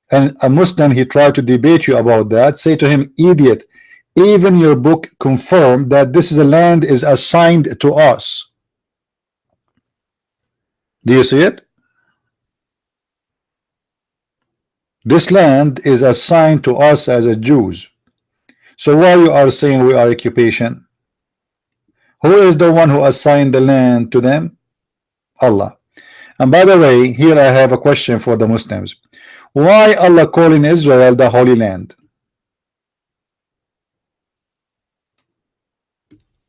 Speaker 1: and a Muslim, he tried to debate you about that, say to him, "Idiot, even your book confirmed that this is a land is assigned to us." Do you see it? This land is assigned to us as a Jews. So why you are saying we are occupation? Who is the one who assigned the land to them? Allah. And by the way, here I have a question for the Muslims. Why Allah calling Israel the Holy Land?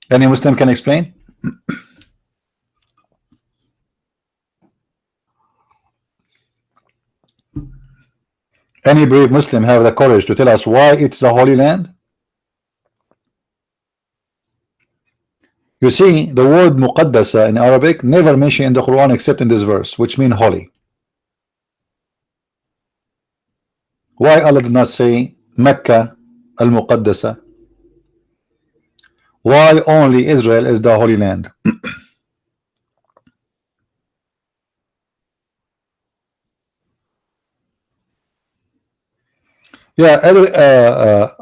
Speaker 1: Any Muslim can explain? Any brave Muslim have the courage to tell us why it's the Holy Land? You see, the word muqaddasa in Arabic never mentioned in the Quran except in this verse, which means holy. Why Allah did not say Mecca al-Muqaddasa? Why only Israel is the Holy Land? Yeah,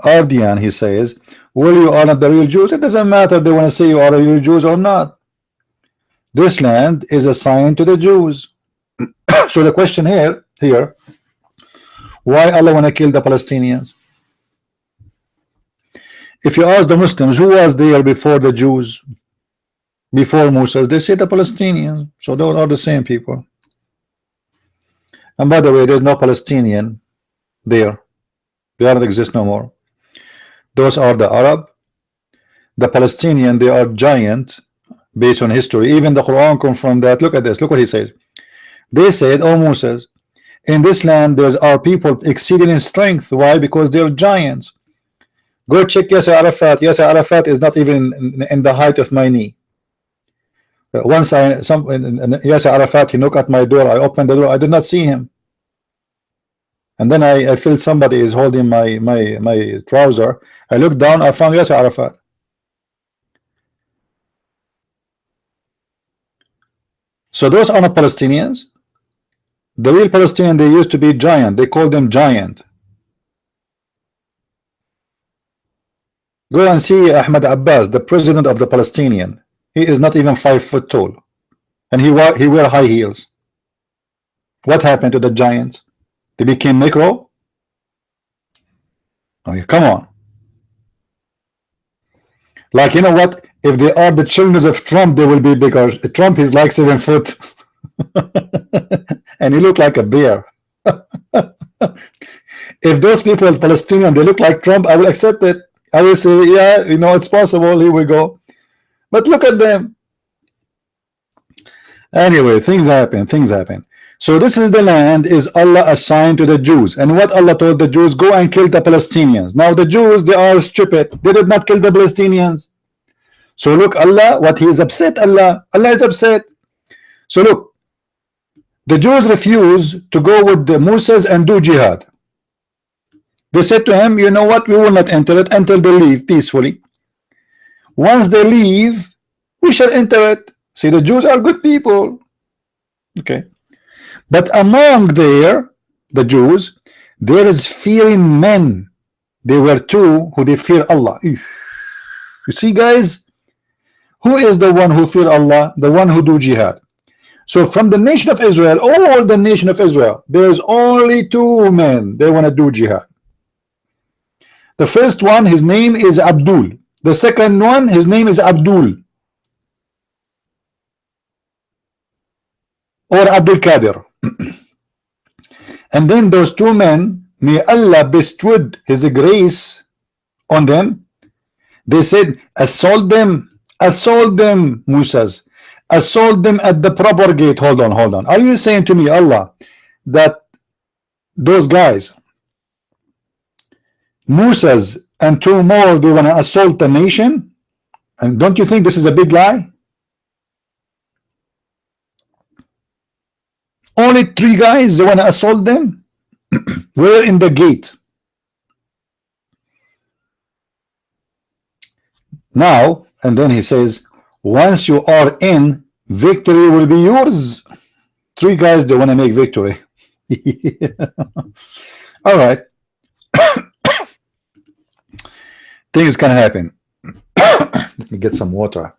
Speaker 1: Ardian, he says, will you honor the real Jews? It doesn't matter if they want to say you are a real Jews or not. This land is assigned to the Jews. So the question here, why Allah want to kill the Palestinians? If you ask the Muslims who was there before the Jews, before Moses, they say the Palestinians. So those are the same people. And by the way, there's no Palestinian there. They don't exist no more. Those are the Arab. The Palestinian, they are giant based on history. Even the Quran confirmed that. Look at this. Look what he says. They said, "Oh Moses, in this land there's our people exceeding in strength." Why? Because they're giants. Go check Yasser Arafat. Yasser Arafat is not even in the height of my knee. Once Yasser Arafat, he knocked at my door. I opened the door. I did not see him. And then I felt somebody is holding my trouser. I looked down, I found Yasser Arafat. So those are not Palestinians. The real Palestinian, they used to be giant. They called them giant. Go and see Ahmed Abbas, the president of the Palestinian. He is not even 5 foot tall, and he wear high heels. What happened to the giants? They became micro. Oh, come on. Like, you know what? If they are the children of Trump, they will be bigger. Trump is like 7 foot. And he look like a bear. If those people are Palestinian, they look like Trump, I will accept it. I will say, yeah, you know, it's possible. Here we go. But look at them. Anyway, things happen. Things happen. So this is the land is Allah assigned to the Jews. And what Allah told the Jews, go and kill the Palestinians. Now the Jews, they are stupid. They did not kill the Palestinians. So look, Allah, what he is upset, Allah is upset. So look, the Jews refused to go with the Moses and do jihad. They said to him, you know what, we will not enter it until they leave peacefully. Once they leave, we shall enter it. See, the Jews are good people. Okay. But among the Jews, there is fearing men. There were two who they fear Allah. You see, guys, who is the one who fear Allah? The one who do jihad. So from the nation of Israel, all the nation of Israel, there is only two men. They want to do jihad. The first one, his name is Abdul. The second one, his name is Abdul. Or Abdul Kadir. And then those two men, may Allah bestowed his grace on them. They said, assault them, Moses, assault them at the proper gate. Hold on. Are you saying to me, Allah, that those guys, Musa's and two more, they want to assault the nation. And don't you think this is a big lie? Only three guys, they want to assault them. We're in the gate. Now, and then he says, once you are in, victory will be yours. Three guys, they want to make victory. All right. Things can happen. Let me get some water.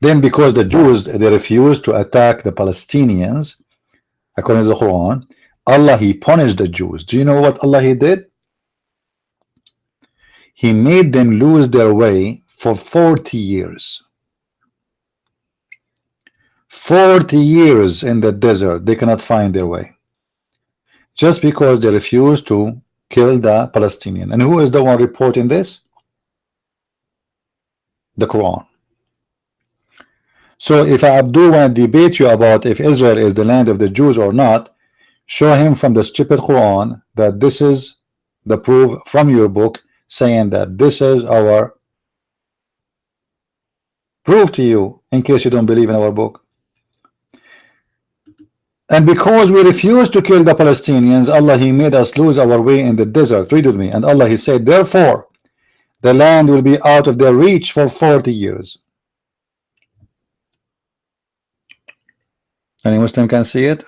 Speaker 1: Then because the Jews, they refused to attack the Palestinians, according to the Quran, Allah, he punished the Jews. Do you know what Allah he did? He made them lose their way for 40 years. 40 years in the desert, they cannot find their way. Just because they refused to kill the Palestinian. And who is the one reporting this? The Quran. So if Abdul want to debate you about if Israel is the land of the Jews or not, show him from the stupid Quran that this is the proof from your book saying that this is our proof to you, in case you don't believe in our book. And because we refused to kill the Palestinians, Allah he made us lose our way in the desert. Read with me. And Allah he said, therefore the land will be out of their reach for 40 years. Any Muslim can see it?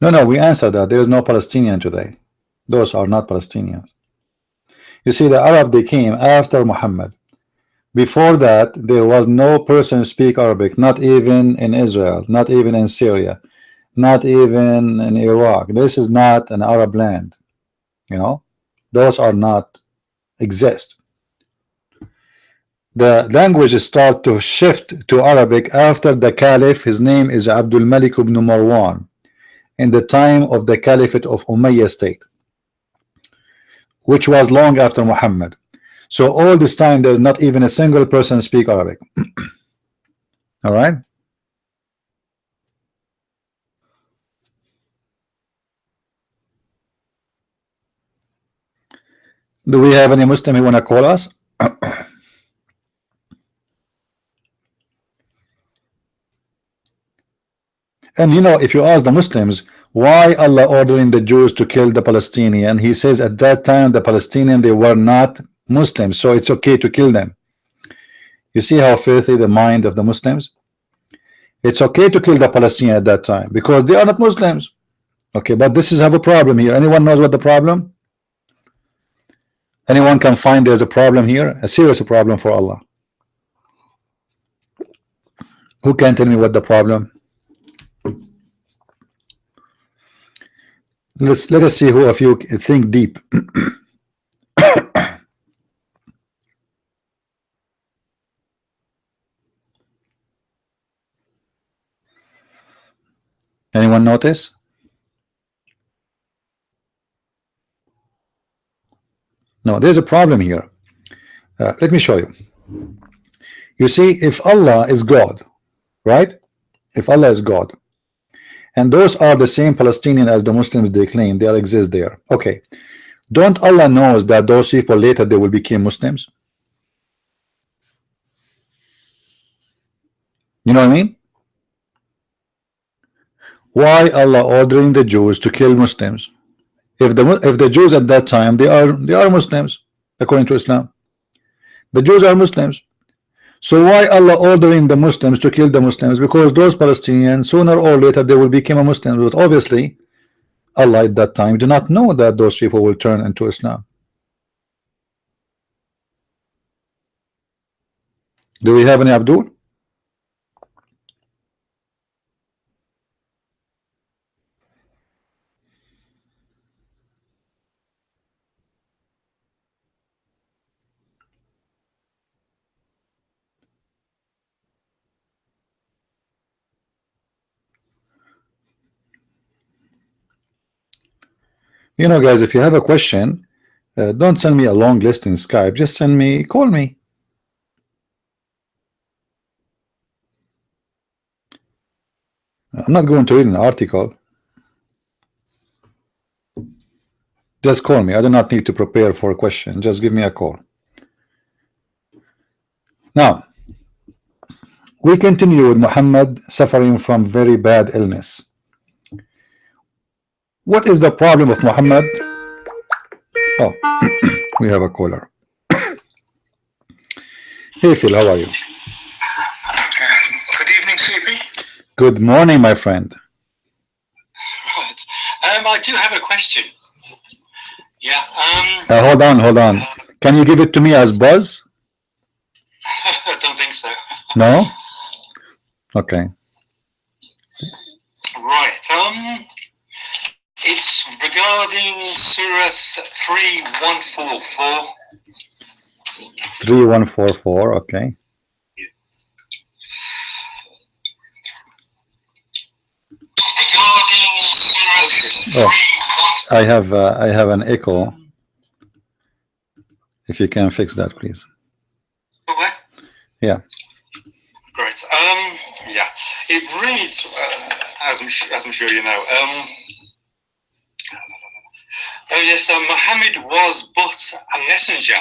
Speaker 1: No, we answered that there is no Palestinian today. Those are not Palestinians. You see, the Arab, they came after Muhammad. Before that, there was no person speak Arabic, not even in Israel, not even in Syria, not even in Iraq. This is not an Arab land. You know, those are not exist. The languages start to shift to Arabic after the Caliph. His name is Abdul Malik ibn Marwan, in the time of the Caliphate of Umayyah state, which was long after Muhammad. So all this time there's not even a single person speak Arabic. All right. Do we have any Muslim who want to call us? And you know, if you ask the Muslims why Allah ordering the Jews to kill the Palestinian, he says at that time the Palestinian, they were not Muslims, so it's okay to kill them. You see how filthy the mind of the Muslims? It's okay to kill the Palestinian at that time because they are not Muslims. Okay, but this is have a problem here. Anyone knows what the problem? Anyone can find there's a problem here, a serious problem for Allah. Who can tell me what the problem? Let us see who of you think deep. Anyone notice? No, there's a problem here. Let me show you. You see, if Allah is God, right? If Allah is God, and those are the same Palestinian as the Muslims they claim, they exist there. Okay, don't Allah knows that those people later they will become Muslims? You know what I mean? Why Allah ordering the Jews to kill Muslims? If the Jews at that time they are Muslims according to Islam, the Jews are Muslims. So why Allah ordering the Muslims to kill the Muslims? Because those Palestinians sooner or later they will become a Muslim. But obviously Allah at that time do not know that those people will turn into Islam. Do we have any Abdul? You know, guys, if you have a question, don't send me a long list in Skype. Just call me. I'm not going to read an article. Just call me. I do not need to prepare for a question. Just give me a call. Now, we continue with Muhammad suffering from very bad illness. What is the problem of Muhammad? Oh, we have a caller. Hey Phil, how are you?
Speaker 2: Good evening, CP.
Speaker 1: Good morning, my friend.
Speaker 2: Right. I do have a question. Yeah.
Speaker 1: Hold on. Can you give it to me as Buzz?
Speaker 2: I don't think so.
Speaker 1: No? Okay.
Speaker 2: Right. It's regarding Surah 3144.
Speaker 1: 3144, okay.
Speaker 2: Regarding Surah 3144.
Speaker 1: I have an echo. If you can fix that, please.
Speaker 2: Where?
Speaker 1: Yeah.
Speaker 2: Great. Yeah. It reads, as I'm sure you know. Yes. Muhammad was but a messenger.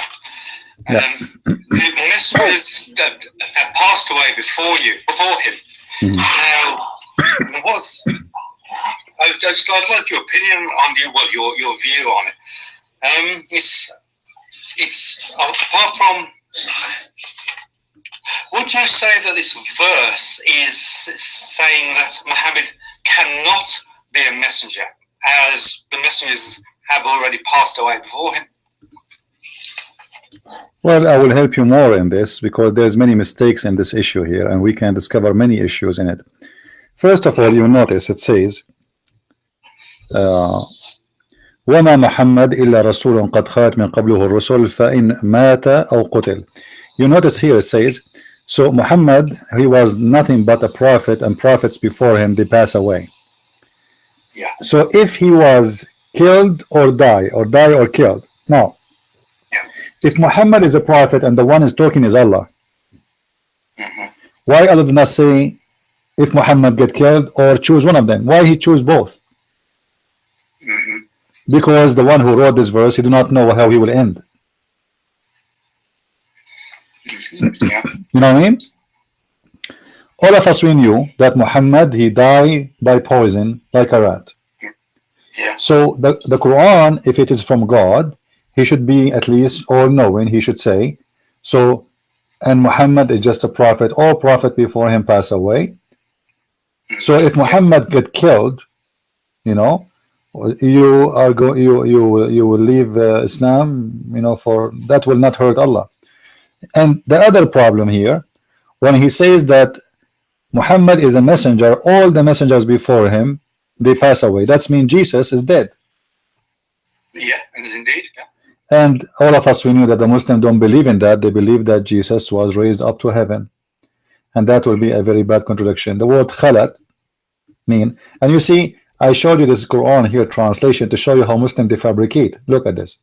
Speaker 1: Yeah.
Speaker 2: The messengers that had passed away before him. Now, I'd like your opinion on your view on it. It's apart from. Would you say that this verse is saying that Muhammad cannot be a messenger, as the messengers have already passed away before him?
Speaker 1: Well, I will help you more in this because there's many mistakes in this issue here, and we can discover many issues in it. First of all, you notice it says, وما محمد إلا رسول قد خلت من قبله الرسل فإن مات أو قتل. You notice here it says, so Muhammad, he was nothing but a prophet, and prophets before him, they pass away.
Speaker 2: Yeah.
Speaker 1: So if he was killed or die or killed, now, if Muhammad is a prophet and the one is talking is Allah, why Allah did not say if Muhammad get killed or choose one of them? Why he choose both? Because the one who wrote this verse, he do not know how he will end.
Speaker 2: Yeah.
Speaker 1: You know what I mean? All of us, we knew that Muhammad, he died by poison like a rat.
Speaker 2: Yeah.
Speaker 1: So the Quran, if it is from God, he should be at least all-knowing. He should say, so, and Muhammad is just a prophet. All prophet before him pass away. So if Muhammad get killed, you know, you are you will leave Islam, you know, for that will not hurt Allah. And the other problem here, when he says that Muhammad is a messenger, all the messengers before him, they pass away. That means Jesus is dead.
Speaker 2: Yeah, it is indeed. Yeah.
Speaker 1: And all of us, we knew that the Muslims don't believe in that. They believe that Jesus was raised up to heaven. And that will be a very bad contradiction. The word khalat mean, and you see, I showed you this Quran here translation to show you how Muslims they fabricate. Look at this.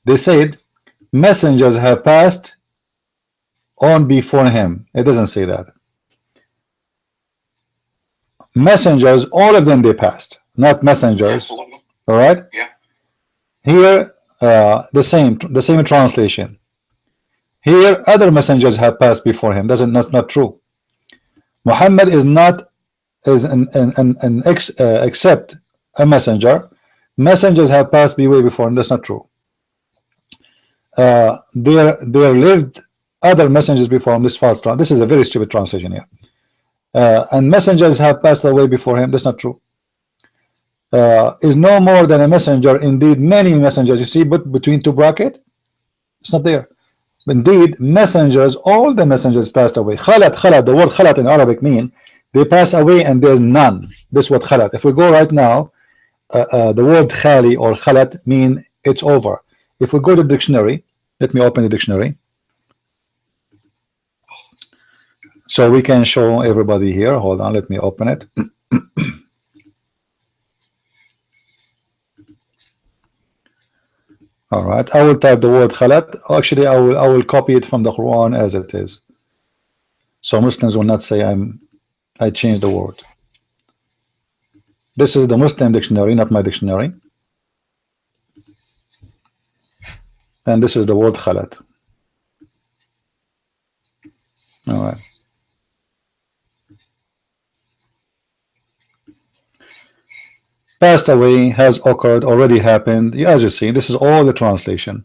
Speaker 1: They said messengers have passed on before him. It doesn't say that. Messengers, all of them they passed, not messengers.
Speaker 2: Yeah.
Speaker 1: All right.
Speaker 2: Yeah.
Speaker 1: Here, the same translation. Here, other messengers have passed before him. That's not true. Muhammad is not except a messenger. Messengers have passed way before him. That's not true. There lived other messengers before him. This is a very stupid translation here. And messengers have passed away before him. That's not true. Is no more than a messenger. Indeed, many messengers. You see, but between two brackets, it's not there. Indeed, messengers, all the messengers passed away. Khalat, the word khalat in Arabic mean they pass away and there's none. This word khalat. If we go right now, the word khali or khalat mean it's over. If we go to the dictionary, let me open the dictionary so we can show everybody here. Hold on, let me open it. All right, I will type the word khalat. Actually, I will copy it from the Quran as it is. So Muslims will not say I changed the word. This is the Muslim dictionary, not my dictionary. And this is the word khalat. All right. Passed away, has occurred, already happened. As you see, this is all the translation.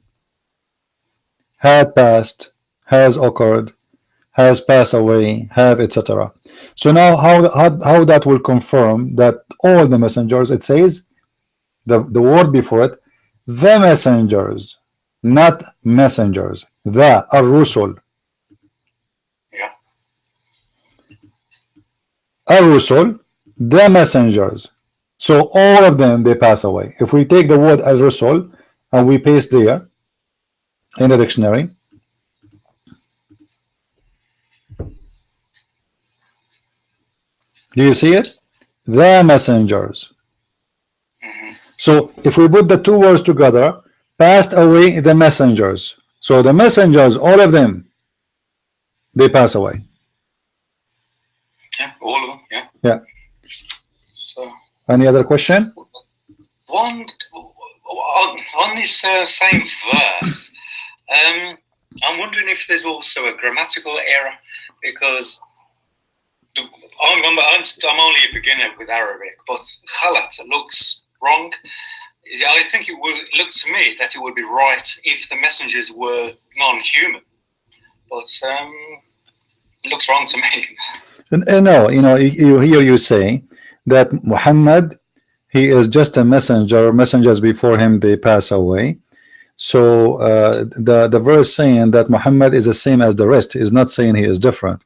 Speaker 1: Had passed, has occurred, has passed away, have, etc. So now how that will confirm that all the messengers, it says the word before it, the messengers, not messengers, the ar-rusul.
Speaker 2: Yeah.
Speaker 1: Ar-rusul, the messengers. So all of them, they pass away. If we take the word ar-rusul and we paste there in the dictionary, do you see it? The messengers. So if we put the two words together, passed away the messengers. So the messengers, all of them, they pass away.
Speaker 2: Yeah, all of them. Yeah.
Speaker 1: Yeah.
Speaker 2: So
Speaker 1: Any other question?
Speaker 2: one on this same verse, I'm wondering if there's also a grammatical error, because I remember I'm only a beginner with Arabic, but khalat looks wrong. I think it would look to me that it would be right if the messengers were non-human, but it looks wrong to me.
Speaker 1: No, you know, you hear you say that Muhammad, he is just a messenger. Messengers before him, they pass away. So the verse saying that Muhammad is the same as the rest is not saying he is different.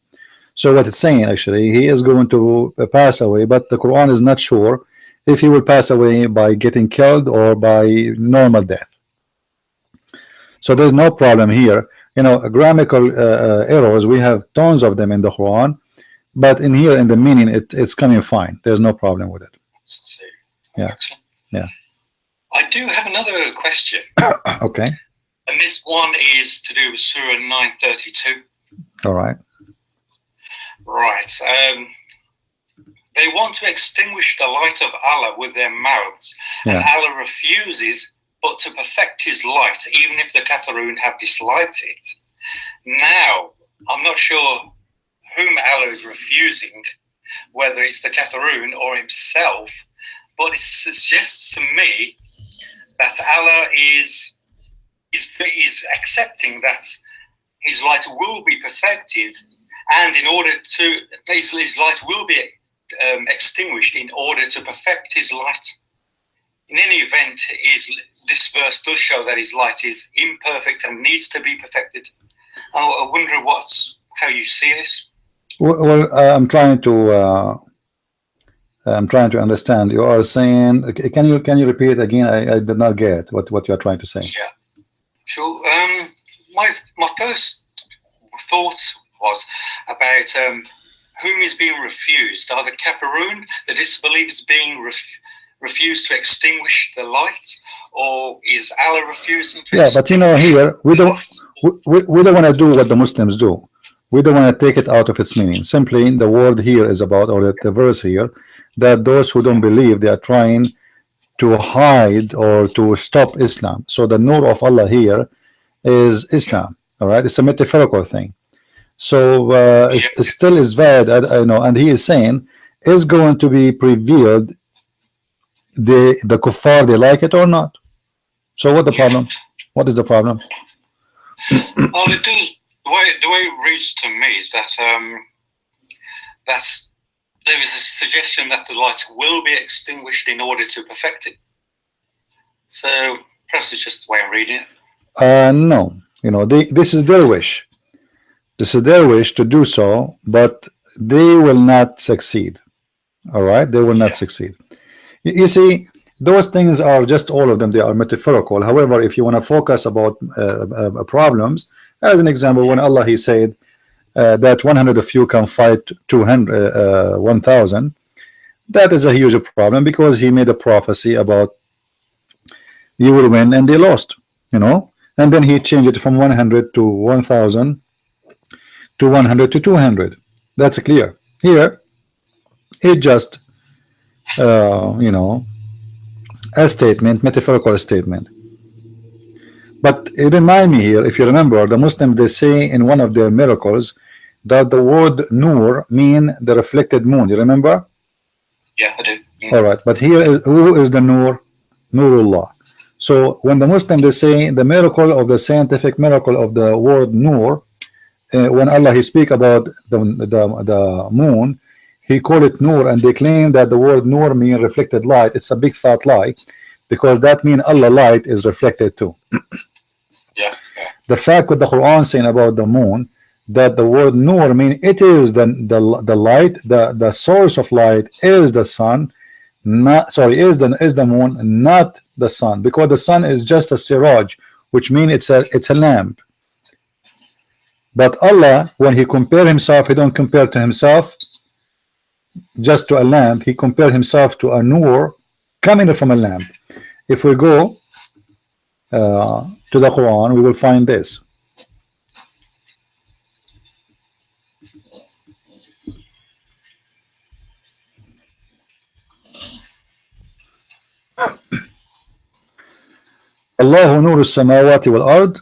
Speaker 1: So what it's saying, actually, he is going to pass away, but the Quran is not sure if he will pass away by getting killed or by normal death. So there's no problem here. You know, grammatical errors, we have tons of them in the Quran, but in here, in the meaning, it's coming fine. There's no problem with it. Yeah.
Speaker 2: Excellent.
Speaker 1: Yeah.
Speaker 2: I do have another question.
Speaker 1: Okay.
Speaker 2: And this one is to do with Surah 932.
Speaker 1: All right.
Speaker 2: Right. They want to extinguish the light of Allah with their mouths, and Allah refuses but to perfect his light, even if the Kafirun have disliked it. Now, I'm not sure whom Allah is refusing, whether it's the Kafirun or himself, but it suggests to me that Allah is accepting that his light will be perfected, and in order to his light will be extinguished in order to perfect his light. In any event, this verse does show that his light is imperfect and needs to be perfected. I wonder how you see this.
Speaker 1: Well, I'm trying to understand. You are saying, can you repeat it again? I did not get what you are trying to say.
Speaker 2: Yeah, sure. My first thought was about whom is being refused. Are the Kafirun, the disbelievers, being refused to extinguish the light, or is Allah refusing to?
Speaker 1: Yeah, but you know, here we don't want to do what the Muslims do. We don't want to take it out of its meaning. Simply, the word here is about, or the verse here, that those who don't believe, they are trying to hide or to stop Islam. So the nur of Allah here is Islam. All right, it's a metaphorical thing. So it still is valid, I know, and he is saying is going to be revealed. The kuffar, they like it or not. So what the problem? What is the problem?
Speaker 2: Well, it does. The way it reads to me is that there is a suggestion that the light will be extinguished in order to perfect it. So perhaps it's just the way I'm reading it.
Speaker 1: No, you know, this is their wish. This is their wish to do so, but they will not succeed. All right, they will not succeed. You see, those things are just, all of them, they are metaphorical. However, if you want to focus about problems, as an example, when Allah, he said that 100 of you can fight 1,000, that is a huge problem, because he made a prophecy about you will win, and they lost, you know, and then he changed it from 100 to 1,000 to 100 to 200. That's clear. Here, it just you know, a statement, metaphorical statement. But it remind me here, if you remember, the Muslims, they say in one of their miracles that the word Nur mean the reflected moon. You remember?
Speaker 2: Yeah, I do. Yeah.
Speaker 1: All right, but here who is the Nur? Nurullah. So when the Muslims, they say the miracle of the scientific miracle of the word Nur, when Allah he speak about the moon, he call it Nur, and they claim that the word Nur mean reflected light. It's a big fat lie, because that mean Allah light is reflected too.
Speaker 2: Yeah.
Speaker 1: The fact with the Quran saying about the moon, that the word Nur mean it is the light, the source of light is the sun, not is the moon, not the sun, because the sun is just a siraj, which means it's a lamp. But Allah, when he compare himself, he don't compare to himself just to a lamp, he compared himself to a nur coming from a lamp. If we go to the Quran, we will find this. Allahu nuru samawati wal ard.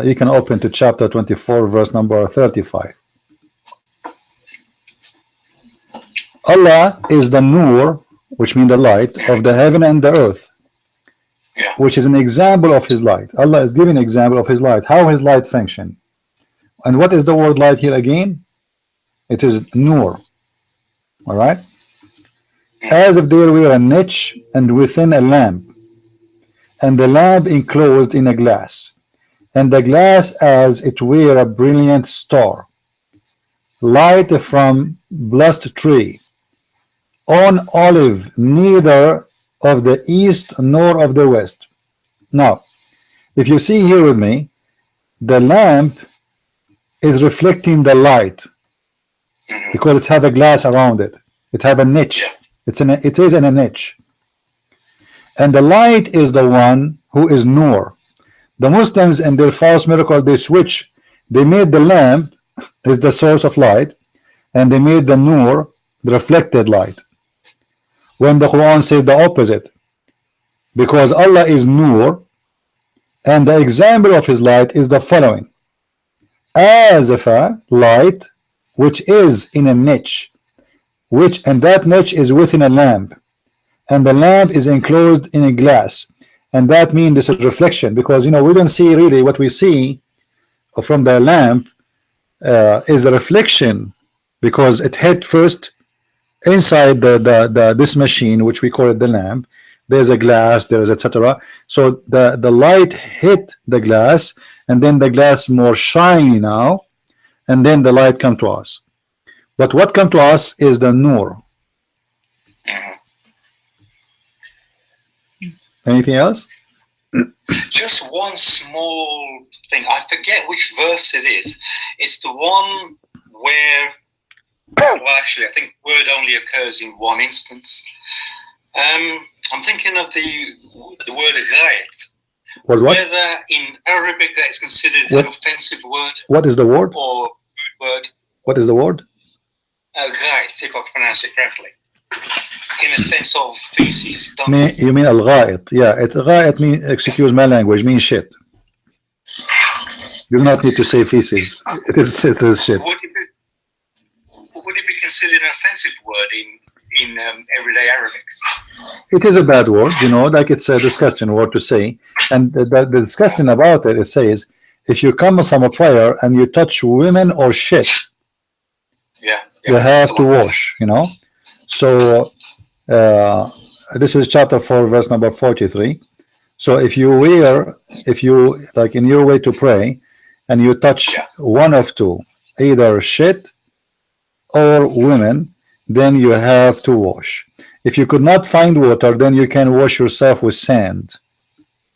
Speaker 1: You can open to chapter 24, verse number 35. Allah is the nur, which means the light of the heaven and the earth, which is an example of his light. Allah is giving an example of his light, how his light function. And what is the word light here again? It is nur. All right, as if there were a niche and within a lamp, and the lamp enclosed in a glass, and the glass as it were a brilliant star, light from blessed tree, on olive, neither of the east nor of the west. Now, if you see here with me, the lamp is reflecting the light because it have a glass around it. It have a niche. It is in a niche. And the light is the one who is Nur. The Muslims in their false miracle, they switch. They made the lamp is the source of light, and they made the Nur the reflected light, when the Quran says the opposite, because Allah is Nur, and the example of his light is the following: as if a light which is in a niche, and that niche is within a lamp, and the lamp is enclosed in a glass, and that means this is reflection, because we don't see really what we see from the lamp is a reflection, because it hit first inside this machine, which we call it the lamp. There's a glass, there's etc. So the light hit the glass, and then the glass more shiny now, and then the light come to us. But what come to us is the nur. Anything else?
Speaker 2: Just one small thing. I forget which verse it is. It's the one where, well, actually, I think word only occurs in one instance. I'm thinking of the word ghayat. Whether in Arabic that is considered an offensive word.
Speaker 1: What is the word?
Speaker 2: Or good word.
Speaker 1: What is the word?
Speaker 2: Ghayat, if I pronounce it correctly. In a sense of feces.
Speaker 1: You mean al-ghayat? Yeah, ghayat means, excuse my language, means shit. You do not need to say feces. It is shit.
Speaker 2: Would it be considered an offensive word in everyday Arabic?
Speaker 1: It is a bad word, like it's a discussion word to say. And the discussion about it says, if you come from a prayer and you touch women or shit, you have to wash, So this is chapter 4, verse number 43. So if you like in your way to pray and you touch one of two, either shit or women, then you have to wash. If you could not find water, then you can wash yourself with sand.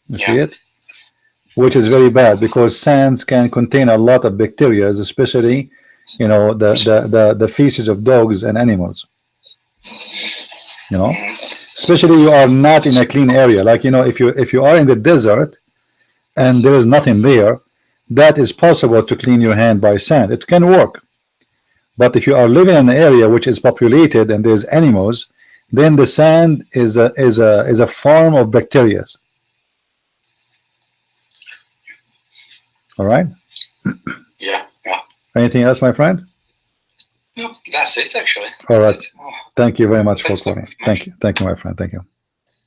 Speaker 1: You see it? Which is very bad, because sands can contain a lot of bacteria, especially the feces of dogs and animals. Especially you are not in a clean area, like if you are in the desert and there is nothing there, that is possible to clean your hand by sand. It can work, But if you are living in an area which is populated and there's animals, then the sand is a farm of bacteria. All right.
Speaker 2: Yeah.
Speaker 1: Anything else, my friend?
Speaker 2: No, that's it actually.
Speaker 1: All right.
Speaker 2: Oh.
Speaker 1: Thank you very much for calling. Thank you, my friend. Thank you.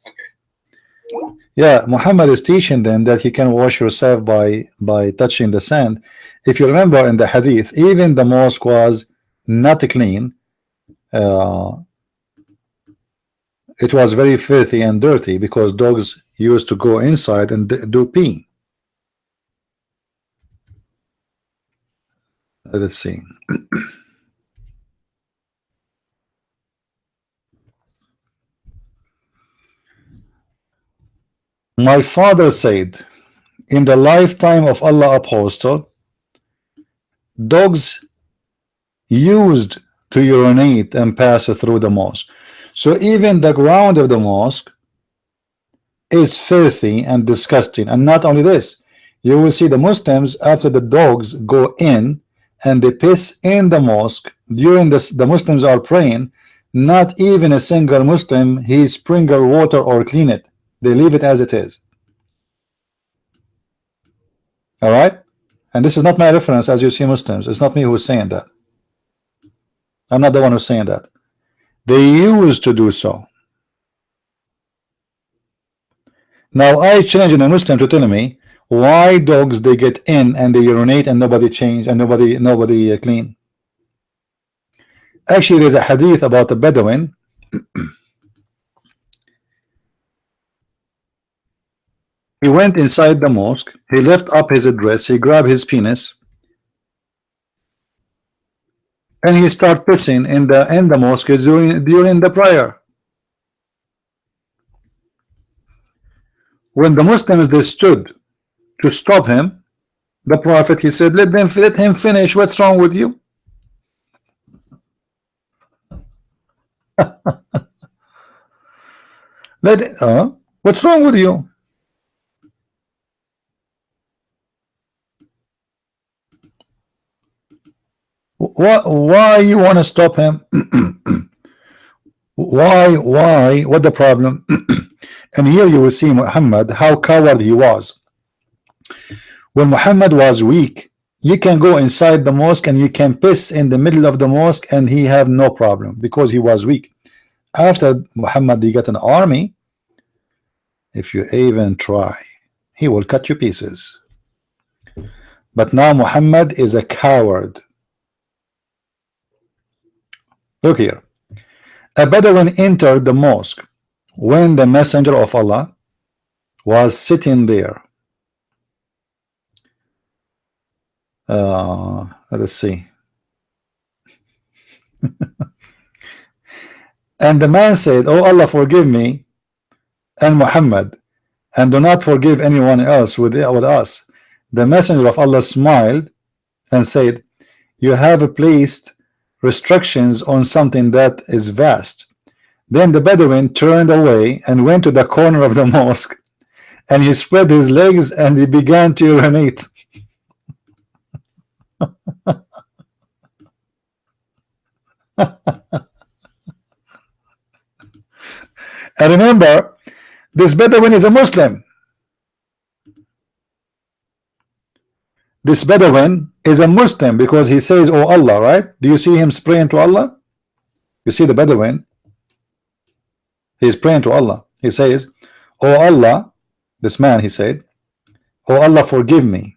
Speaker 2: Okay.
Speaker 1: Yeah, Muhammad is teaching them that you can wash yourself by touching the sand. If you remember in the hadith, even the mosque was not clean. It was very filthy and dirty because dogs used to go inside and do pee. Let us see. My father said, in the lifetime of Allah Apostle, dogs used to urinate and pass through the mosque. So even the ground of the mosque is filthy and disgusting. And not only this, you will see the Muslims, after the dogs go in and they piss in the mosque during this, the Muslims are praying, not even a single Muslim he sprinkle water or clean it. They leave it as it is. All right, and this is not my reference, as you see Muslims. It's not me who's saying that. I'm not the one who's saying that. They used to do so. Now I challenge a Muslim to tell me why dogs they get in and they urinate and nobody change and nobody clean. Actually, there's a hadith about a Bedouin. He went inside the mosque, he left up his dress, he grabbed his penis, and he started pissing in the mosque during the prayer. When the Muslims they stood to stop him, the Prophet he said, let him finish. What's wrong with you? What's wrong with you? Why you want to stop him? Why? What the problem? And here you will see Muhammad, how coward he was. When Muhammad was weak, you can go inside the mosque and you can piss in the middle of the mosque and he have no problem because he was weak. After Muhammad he got an army, if you even try, he will cut you pieces. But now Muhammad is a coward. Look here. A Bedouin entered the mosque when the messenger of Allah was sitting there. Let us see. And the man said, "Oh Allah, forgive me and Muhammad, and do not forgive anyone else with us." The messenger of Allah smiled and said, "You have placed restrictions on something that is vast." Then the Bedouin turned away and went to the corner of the mosque, and he spread his legs and he began to urinate. And remember, this Bedouin is a Muslim. This Bedouin is a Muslim because he says, "Oh Allah," right? Do you see him praying to Allah? You see the Bedouin? He's praying to Allah. He says, "Oh Allah," this man, he said, "Oh Allah, forgive me."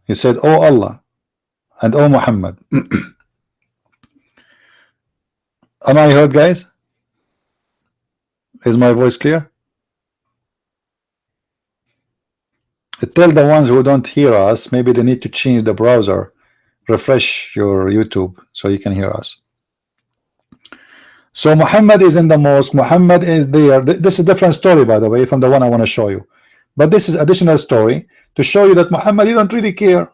Speaker 1: He said, "Oh Allah," and "Oh Muhammad." Am I heard, guys? Is my voice clear? Tell the ones who don't hear us, maybe they need to change the browser, refresh your YouTube so you can hear us. So Muhammad is in the mosque, Muhammad is there. This is a different story, by the way, from the one I want to show you, but this is additional story to show you that Muhammad, you don't really care.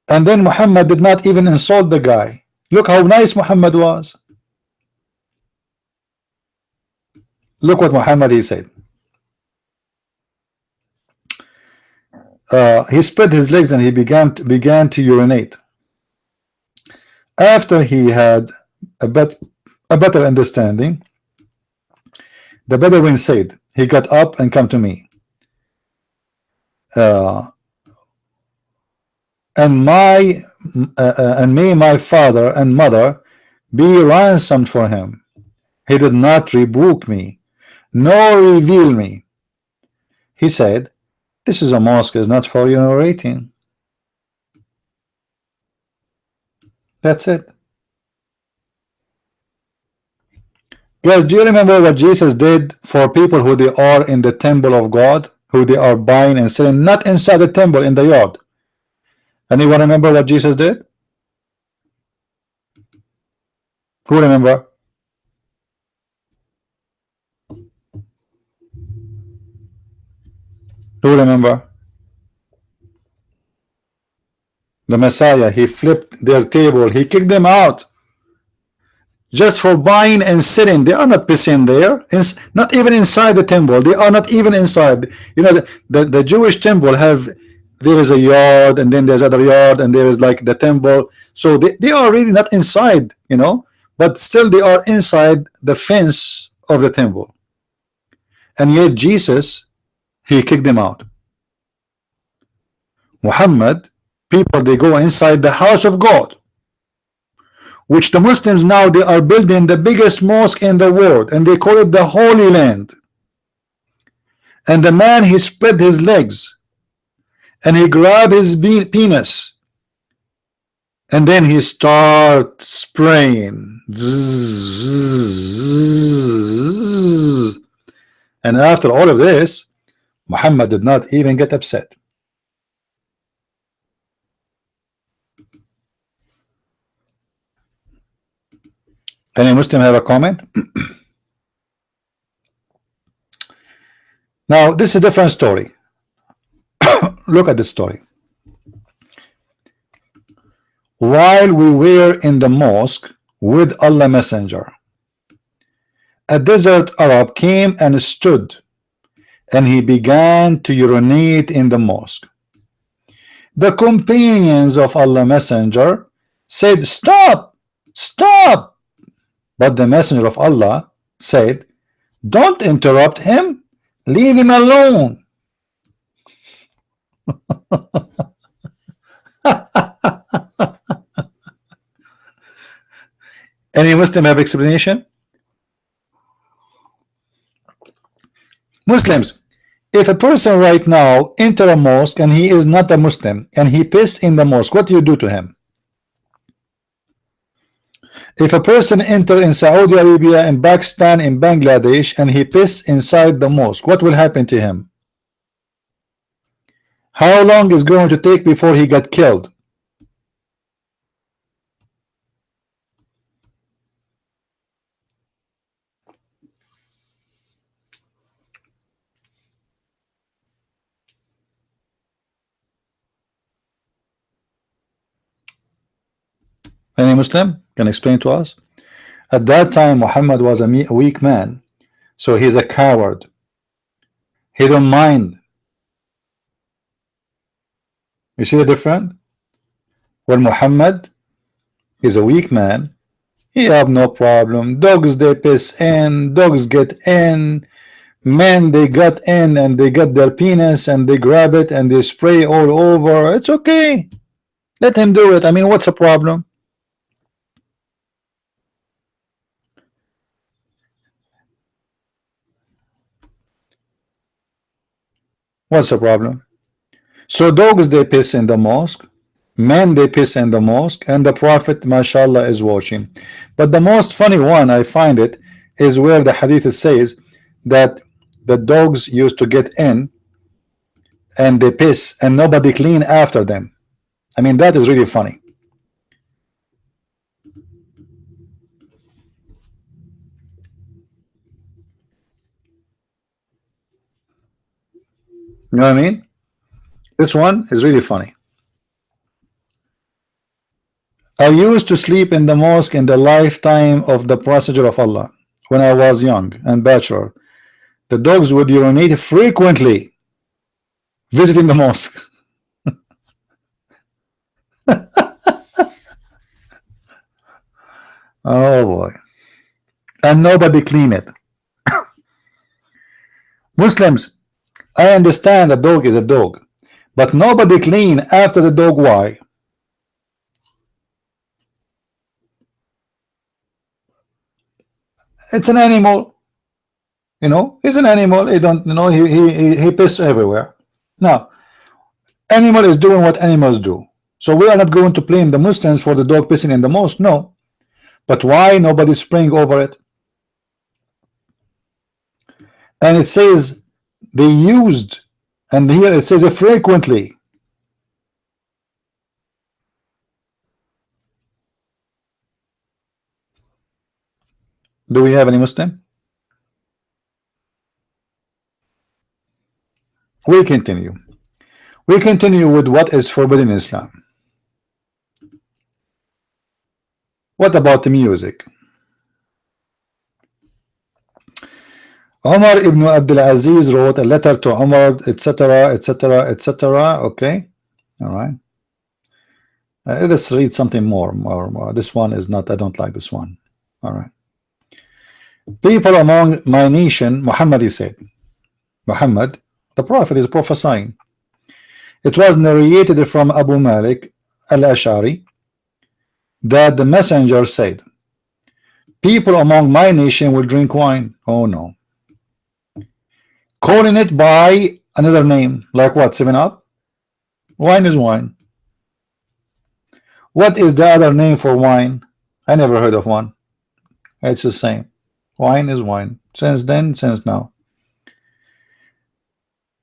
Speaker 1: And then Muhammad did not even insult the guy. Look how nice Muhammad was. Look what Muhammad he said. He spread his legs and he began to urinate. After he had a better understanding, the Bedouin said, he got up and come to me. And may my father and mother be ransomed for him. He did not rebuke me, nor reveal me. He said, this is a mosque, is not for urinating. That's it. Guys, do you remember what Jesus did for people who they are in the temple of God, who they are buying and selling, not inside the temple, in the yard? Anyone remember what Jesus did? Who remember? Who remember? The Messiah, he flipped their table, he kicked them out just for buying and selling. They are not pissing there, not even inside the temple. They are not even inside. You know, the Jewish temple have, there is a yard, and then there's other yard, and there is like the temple. So they are really not inside, you know, but still they are inside the fence of the temple. And yet Jesus, he kicked them out. Muhammad, people, they go inside the house of God, which the Muslims now, they are building the biggest mosque in the world, and they call it the Holy Land. And the man, he spread his legs and he grabbed his penis, and then he start spraying. And after all of this, Muhammad did not even get upset. Any Muslim have a comment? Now this is a different story. Look at this story. While we were in the mosque with Allah Messenger, a desert Arab came and stood, and he began to urinate in the mosque. The companions of Allah Messenger said, stop, stop. But the Messenger of Allah said, don't interrupt him, leave him alone. Any Muslim have explanation? Muslims, if a person right now enter a mosque and he is not a Muslim and he piss in the mosque, what do you do to him? If a person enter in Saudi Arabia, in Pakistan, in Bangladesh, and he piss inside the mosque, what will happen to him? How long is going to take before he got killed? Any Muslim can explain to us? At that time, Muhammad was a weak man, so he's a coward. He don't mind. You see the difference? When Muhammad is a weak man, he have no problem. Dogs, they piss in, dogs get in, men, they got in and they got their penis and they grab it and they spray all over. It's okay. Let him do it. I mean, what's the problem? What's the problem? So dogs, they piss in the mosque, men, they piss in the mosque, and the Prophet, mashallah, is watching. But the most funny one, I find it, is where the hadith says that the dogs used to get in and they piss and nobody clean after them. I mean, that is really funny. You know what I mean? This one is really funny. I used to sleep in the mosque in the lifetime of the Messenger of Allah when I was young and bachelor. The dogs would urinate frequently visiting the mosque. Oh boy. And nobody clean it. Muslims, I understand a dog is a dog, but nobody clean after the dog. Why? It's an animal, you know. He's an animal. He don't, you know, he pisses everywhere. Now, animal is doing what animals do. So we are not going to blame the Muslims for the dog pissing in the mosque. No, but why nobody spring over it? And it says they used, and here it says frequently. Do we have any Muslim? We continue. We continue with what is forbidden in Islam. What about the music? Umar ibn Abdul Aziz wrote a letter to Umar, etc., etc., etc. Okay, all right. Let's read something more. This one is not. I don't like this one. All right. People among my nation, Muhammad, he said. Muhammad, the prophet, is prophesying. It was narrated from Abu Malik al-Ash'ari that the messenger said, people among my nation will drink wine. Oh no. Calling it by another name, like what? 7-Up? Wine is wine. What is the other name for wine? I never heard of one. It's the same. Wine is wine. Since then, since now.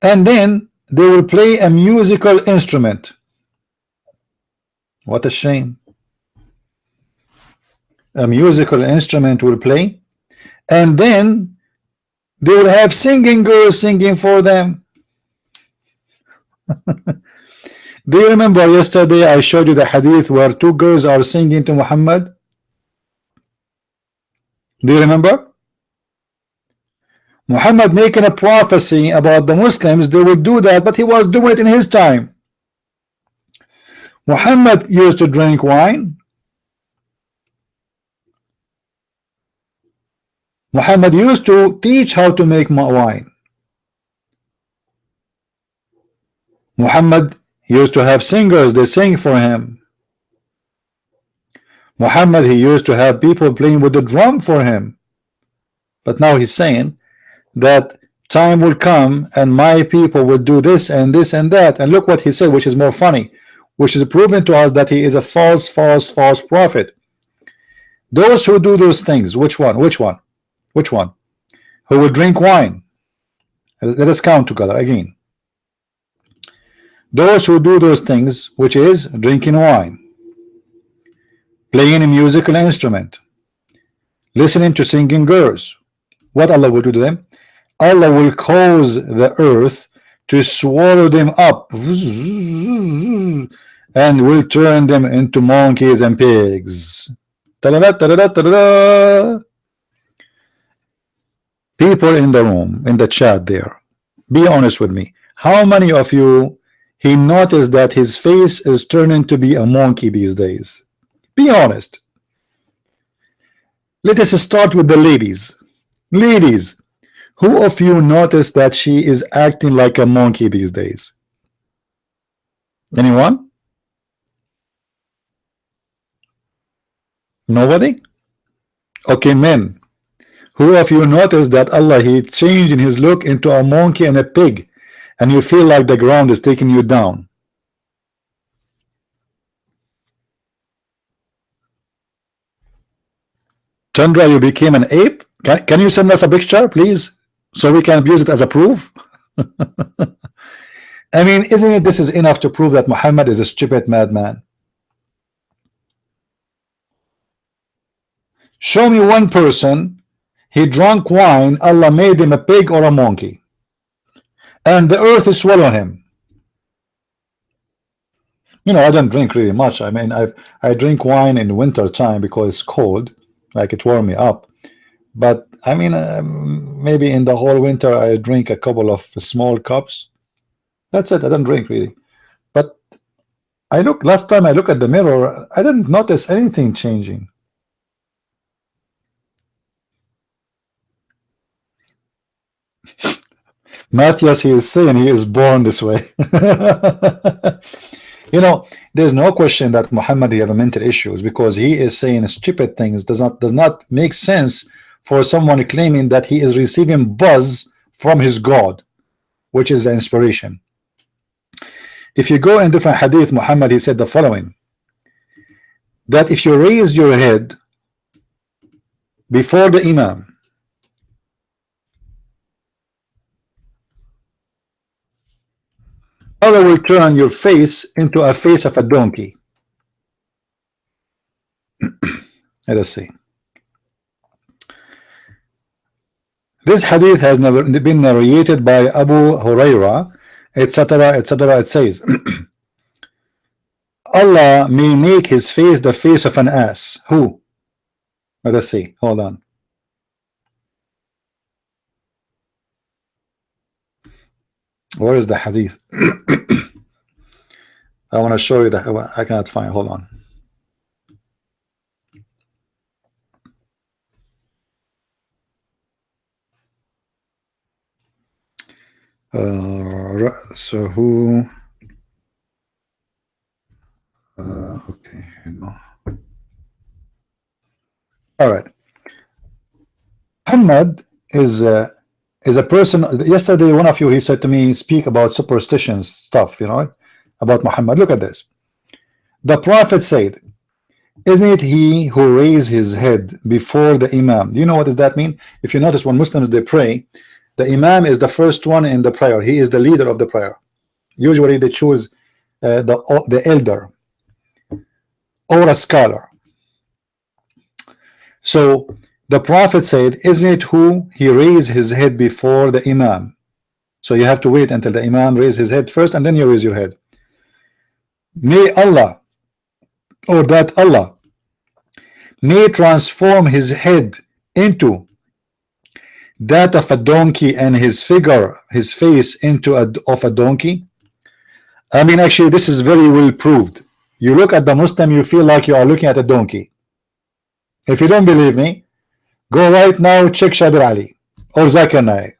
Speaker 1: And then they will play a musical instrument. What a shame. A musical instrument will play, and then they will have singing girls singing for them. Do you remember yesterday I showed you the hadith where 2 girls are singing to Muhammad? Do you remember? Muhammad making a prophecy about the Muslims, they would do that, but he was doing it in his time. Muhammad used to drink wine. Muhammad used to teach how to make wine. Muhammad used to have singers, they sing for him. Muhammad, he used to have people playing with the drum for him. But now he's saying that time will come and my people will do this and this and that. And look what he said, which is more funny, which is proven to us that he is a false prophet. Those who do those things, which one? Who will drink wine? Let us count together again. Those who do those things, which is drinking wine, playing a musical instrument, listening to singing girls, what Allah will do to them? Allah will cause the earth to swallow them up and will turn them into monkeys and pigs. People in the room, in the chat there, be honest with me. How many of you he noticed that his face is turning to be a monkey these days? Be honest. Let us start with the ladies. Ladies, who of you noticed that she is acting like a monkey these days? Anyone? Nobody? Okay, men. Who of you noticed that Allah, he changed in his look into a monkey and a pig, and you feel like the ground is taking you down? Chandra, you became an ape? Can you send us a picture, please, so we can use it as a proof? I mean, isn't it this is enough to prove that Muhammad is a stupid madman? Show me one person, he drank wine, Allah made him a pig or a monkey, and the earth is swallowing him. You know, I don't drink really much. I mean, I drink wine in winter time because it's cold, like it warm me up. But I mean, maybe in the whole winter I drink a couple of small cups. That's it. I don't drink really. But I look, last time I look at the mirror, I didn't notice anything changing. Matthias, he is saying he is born this way. You know, there's no question that Muhammad he have mental issues, because he is saying stupid things. Does not make sense for someone claiming that he is receiving buzz from his God, which is the inspiration. If you go in different hadith, Muhammad he said the following, that if you raise your head before the Imam, Allah will turn your face into a face of a donkey. Let us see. This hadith has never been narrated by Abu Huraira, etc., etc. It says, Allah may make his face the face of an ass. Who? Let us see. Hold on. Where is the hadith? I want to show you that. I cannot find. Hold on. So who? Okay. No. All right. Muhammad is a person. Yesterday, one of you he said to me, speak about superstitions stuff. You know, about Muhammad. Look at this. The Prophet said, "Isn't it he who raised his head before the Imam?" Do you know what does that mean? If you notice, when Muslims they pray, the Imam is the first one in the prayer. He is the leader of the prayer. Usually they choose the elder or a scholar. So the Prophet said, "Isn't it who he raised his head before the Imam?" So you have to wait until the Imam raise his head first, and then you raise your head. May Allah, or that Allah may transform his head into that of a donkey, and his figure, his face, into of a donkey. I mean, actually, this is very well proved. You look at the Muslim, you feel like you are looking at a donkey. If you don't believe me, go right now, check Shabir Ali or Zakir Naik.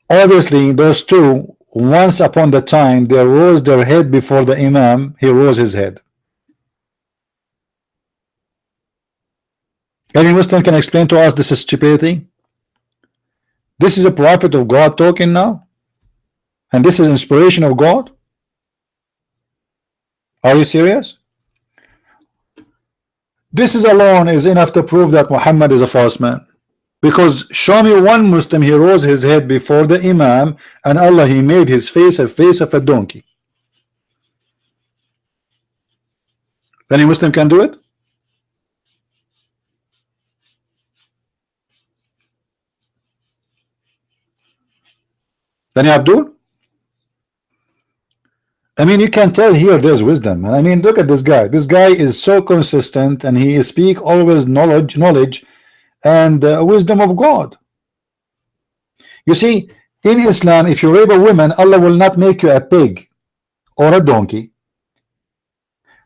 Speaker 1: Obviously, those two, once upon the time, they rose their head before the Imam. He rose his head. Any Muslim can explain to us this is stupidity? This is a prophet of God talking now, and this is inspiration of God. Are you serious? This is alone is enough to prove that Muhammad is a false man. Because show me one Muslim he rose his head before the Imam, and Allah he made his face of a donkey. Any Muslim can do it? Bani Abdul? I mean, you can tell here there's wisdom. And I mean, look at this guy. This guy is so consistent, and he speak always knowledge and wisdom of God. You see, in Islam, if you rape a woman, Allah will not make you a pig or a donkey.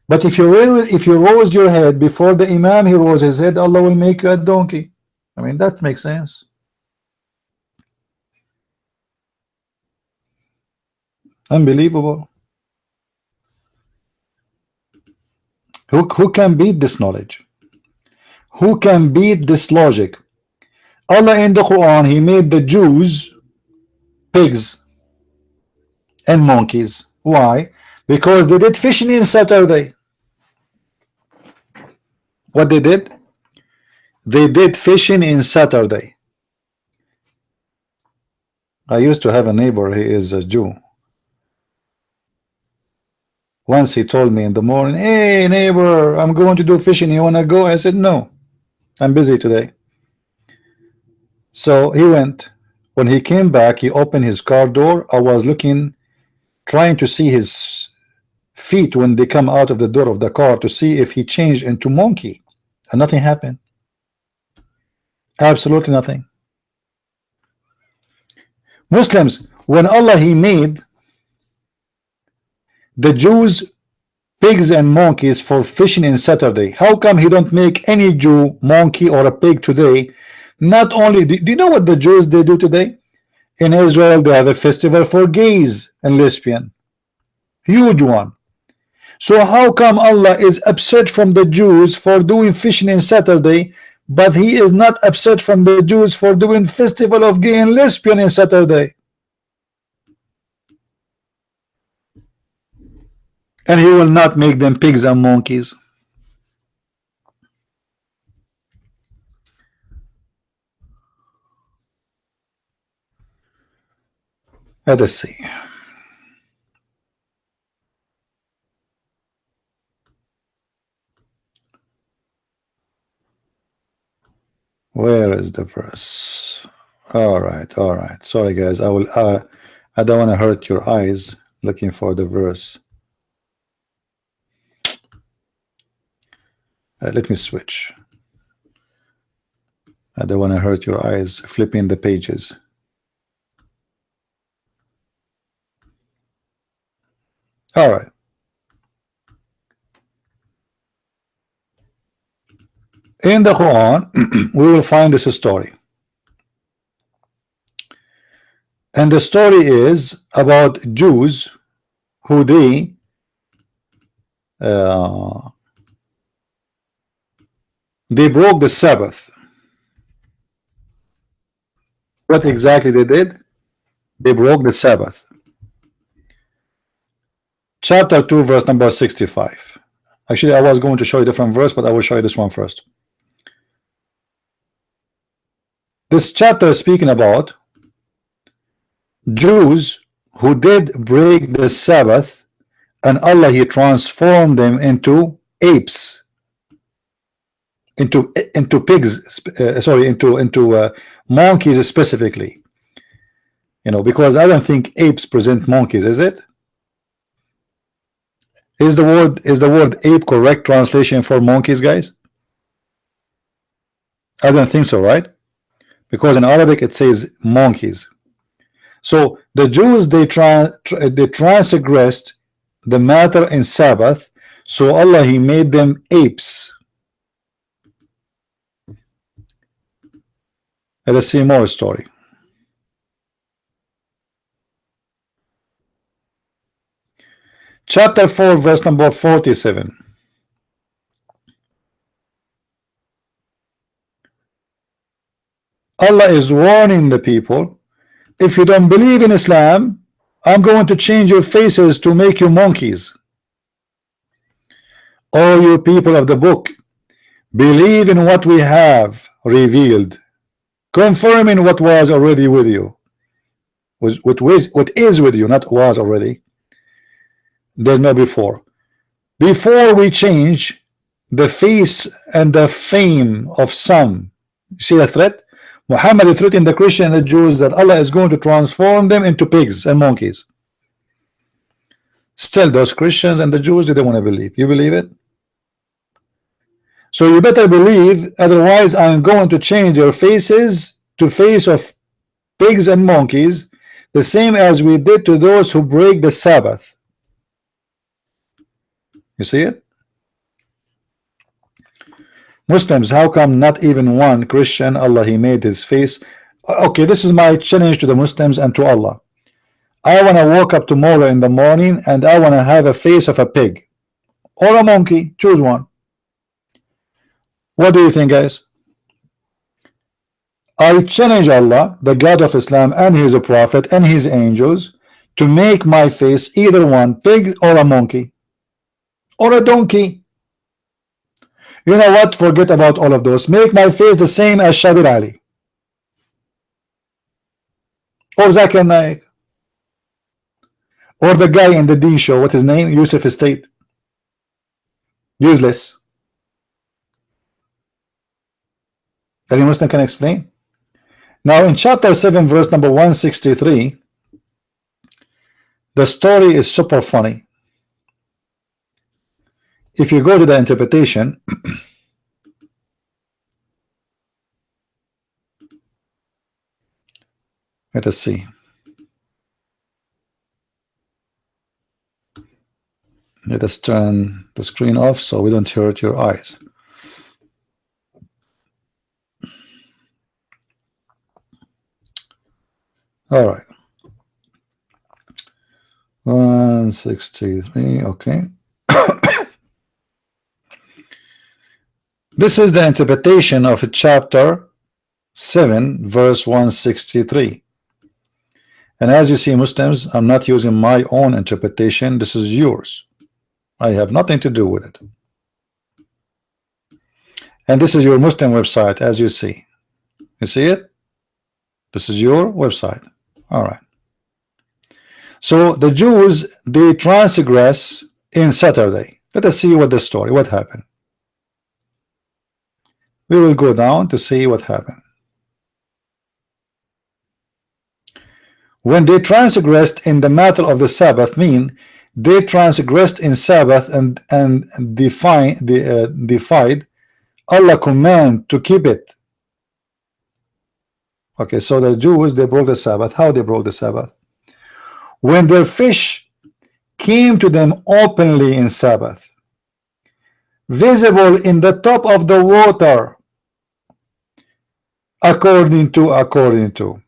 Speaker 1: But if you rose your head before the Imam, he rose his head, Allah will make you a donkey. I mean, that makes sense. Unbelievable. Who can beat this knowledge? Who can beat this logic? Allah in the Quran, he made the Jews pigs and monkeys. Why? Because they did fishing in Saturday. What they did? They did fishing in Saturday. I used to have a neighbor, he is a Jew. Once he told me in the morning, "Hey neighbor, I'm going to do fishing, you wanna go?" I said, "No, I'm busy today." So he went. When he came back, he opened his car door. I was looking, trying to see his feet when they come out of the door of the car, to see if he changed into monkey. and nothing happened. Absolutely nothing. Muslims, when Allah He made the Jews pigs and monkeys for fishing in Saturday, how come He don't make any Jew monkey or a pig today? Not only do you know what the Jews they do today in Israel? They have a festival for gays and lesbian, huge one. So how come Allah is upset from the Jews for doing fishing in Saturday, but He is not upset from the Jews for doing festival of gay and lesbian in Saturday? And He will not make them pigs and monkeys. Let us see. Where is the verse? All right. Sorry guys, I will I don't want to hurt your eyes looking for the verse. Let me switch. I don't want to hurt your eyes flipping the pages. All right. In the Quran, we will find this story. And the story is about Jews who they broke the Sabbath. What exactly they did? They broke the Sabbath. Chapter 2, verse number 65. Actually, I was going to show you a different verse, but I will show you this one first. This chapter is speaking about Jews who did break the Sabbath, and Allah He transformed them into apes, into pigs, into monkeys specifically. You know, because I don't think apes present monkeys, is it? Is the word ape correct translation for monkeys, guys? I don't think so, right? Because in Arabic it says monkeys. So the Jews they transgressed the matter in Sabbath, so Allah He made them apes. Let's see more story. Chapter 4, verse number 47. Allah is warning the people, if you don't believe in Islam, I'm going to change your faces to make you monkeys. All you people of the book, believe in what we have revealed, confirming what was already with you. What is with you, not was already. There's no before. Before we change the face and the fame of some. You see the threat? Muhammad is threatening the Christian and the Jews that Allah is going to transform them into pigs and monkeys. Still, those Christians and the Jews, they don't want to believe. You believe it? So you better believe, otherwise I'm going to change your faces to face of pigs and monkeys, the same as we did to those who break the Sabbath. You see it? Muslims, how come not even one Christian Allah He made his face? Okay, this is my challenge to the Muslims and to Allah. I want to wake up tomorrow in the morning and I want to have a face of a pig or a monkey. Choose one. What do you think, guys? I challenge Allah, the God of Islam and His Prophet and His angels, to make my face either one, pig or a monkey or a donkey. You know what? Forget about all of those. Make my face the same as Shabir Ali or Zakir Naik or the guy in the D show. What his name? Yusuf Estate. Useless. Any Muslim can explain? Now in chapter 7 verse number 163, the story is super funny. If you go to the interpretation, Let us see. Let us turn the screen off so we don't hurt your eyes. All right. 163. Okay. This is the interpretation of chapter 7, verse 163. And as you see, Muslims, I'm not using my own interpretation. This is yours. I have nothing to do with it. And this is your Muslim website, as you see. You see it? This is your website. All right. So the Jews, they transgress in Saturday. Let us see what the story, what happened. We will go down to see what happened. When they transgressed in the matter of the Sabbath, mean they transgressed in Sabbath and defied Allah command to keep it. Okay, so the Jews, they broke the Sabbath. How they broke the Sabbath? When their fish came to them openly in Sabbath, visible in the top of the water, according to,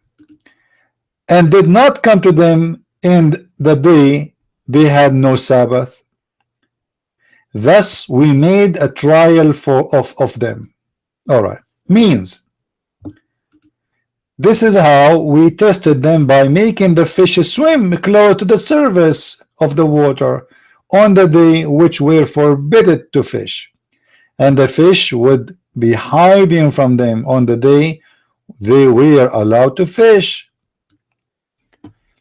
Speaker 1: and did not come to them in the day they had no Sabbath. Thus we made a trial of them. All right, means this is how we tested them, by making the fish swim close to the surface of the water on the day which were forbidden to fish, and the fish would be hiding from them on the day they were allowed to fish.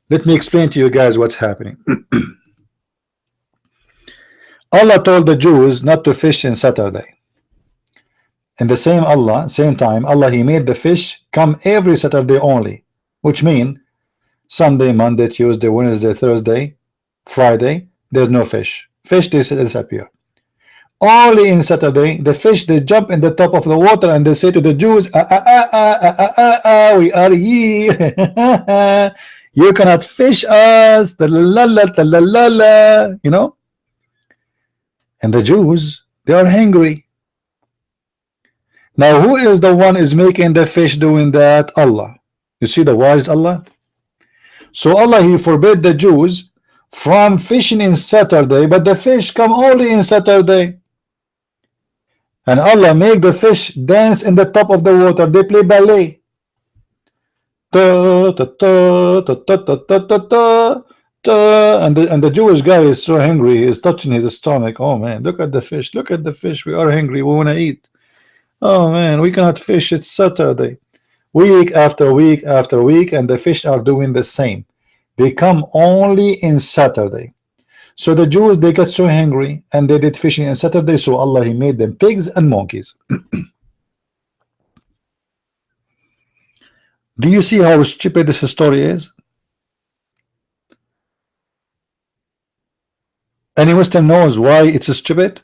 Speaker 1: Let me explain to you guys what's happening. Allah told the Jews not to fish in Saturday. In the same time, Allah, he made the fish come every Saturday only, which mean Sunday, Monday, Tuesday, Wednesday, Thursday, Friday, there's no fish. Fish disappear. Only in Saturday, the fish, they jump in the top of the water and they say to the Jews, we are here. You cannot fish us, you know. And the Jews, they are hungry. Now who is the one is making the fish doing that? Allah. You see the wise Allah. So Allah, he forbid the Jews from fishing in Saturday, but the fish come only in Saturday. And Allah make the fish dance in the top of the water. They play ballet. Ta, ta, ta, ta, ta, ta, ta, ta, ta. And the Jewish guy is so hungry, he's touching his stomach. Oh man, look at the fish, look at the fish. We are hungry, we want to eat. Oh man, we cannot fish, it's Saturday. Week after week after week, and the fish are doing the same. They come only in Saturday. So the Jews, they got so hungry and they did fishing on Saturday, so Allah, he made them pigs and monkeys. Do you see how stupid this story is? Any Muslim knows why it's stupid?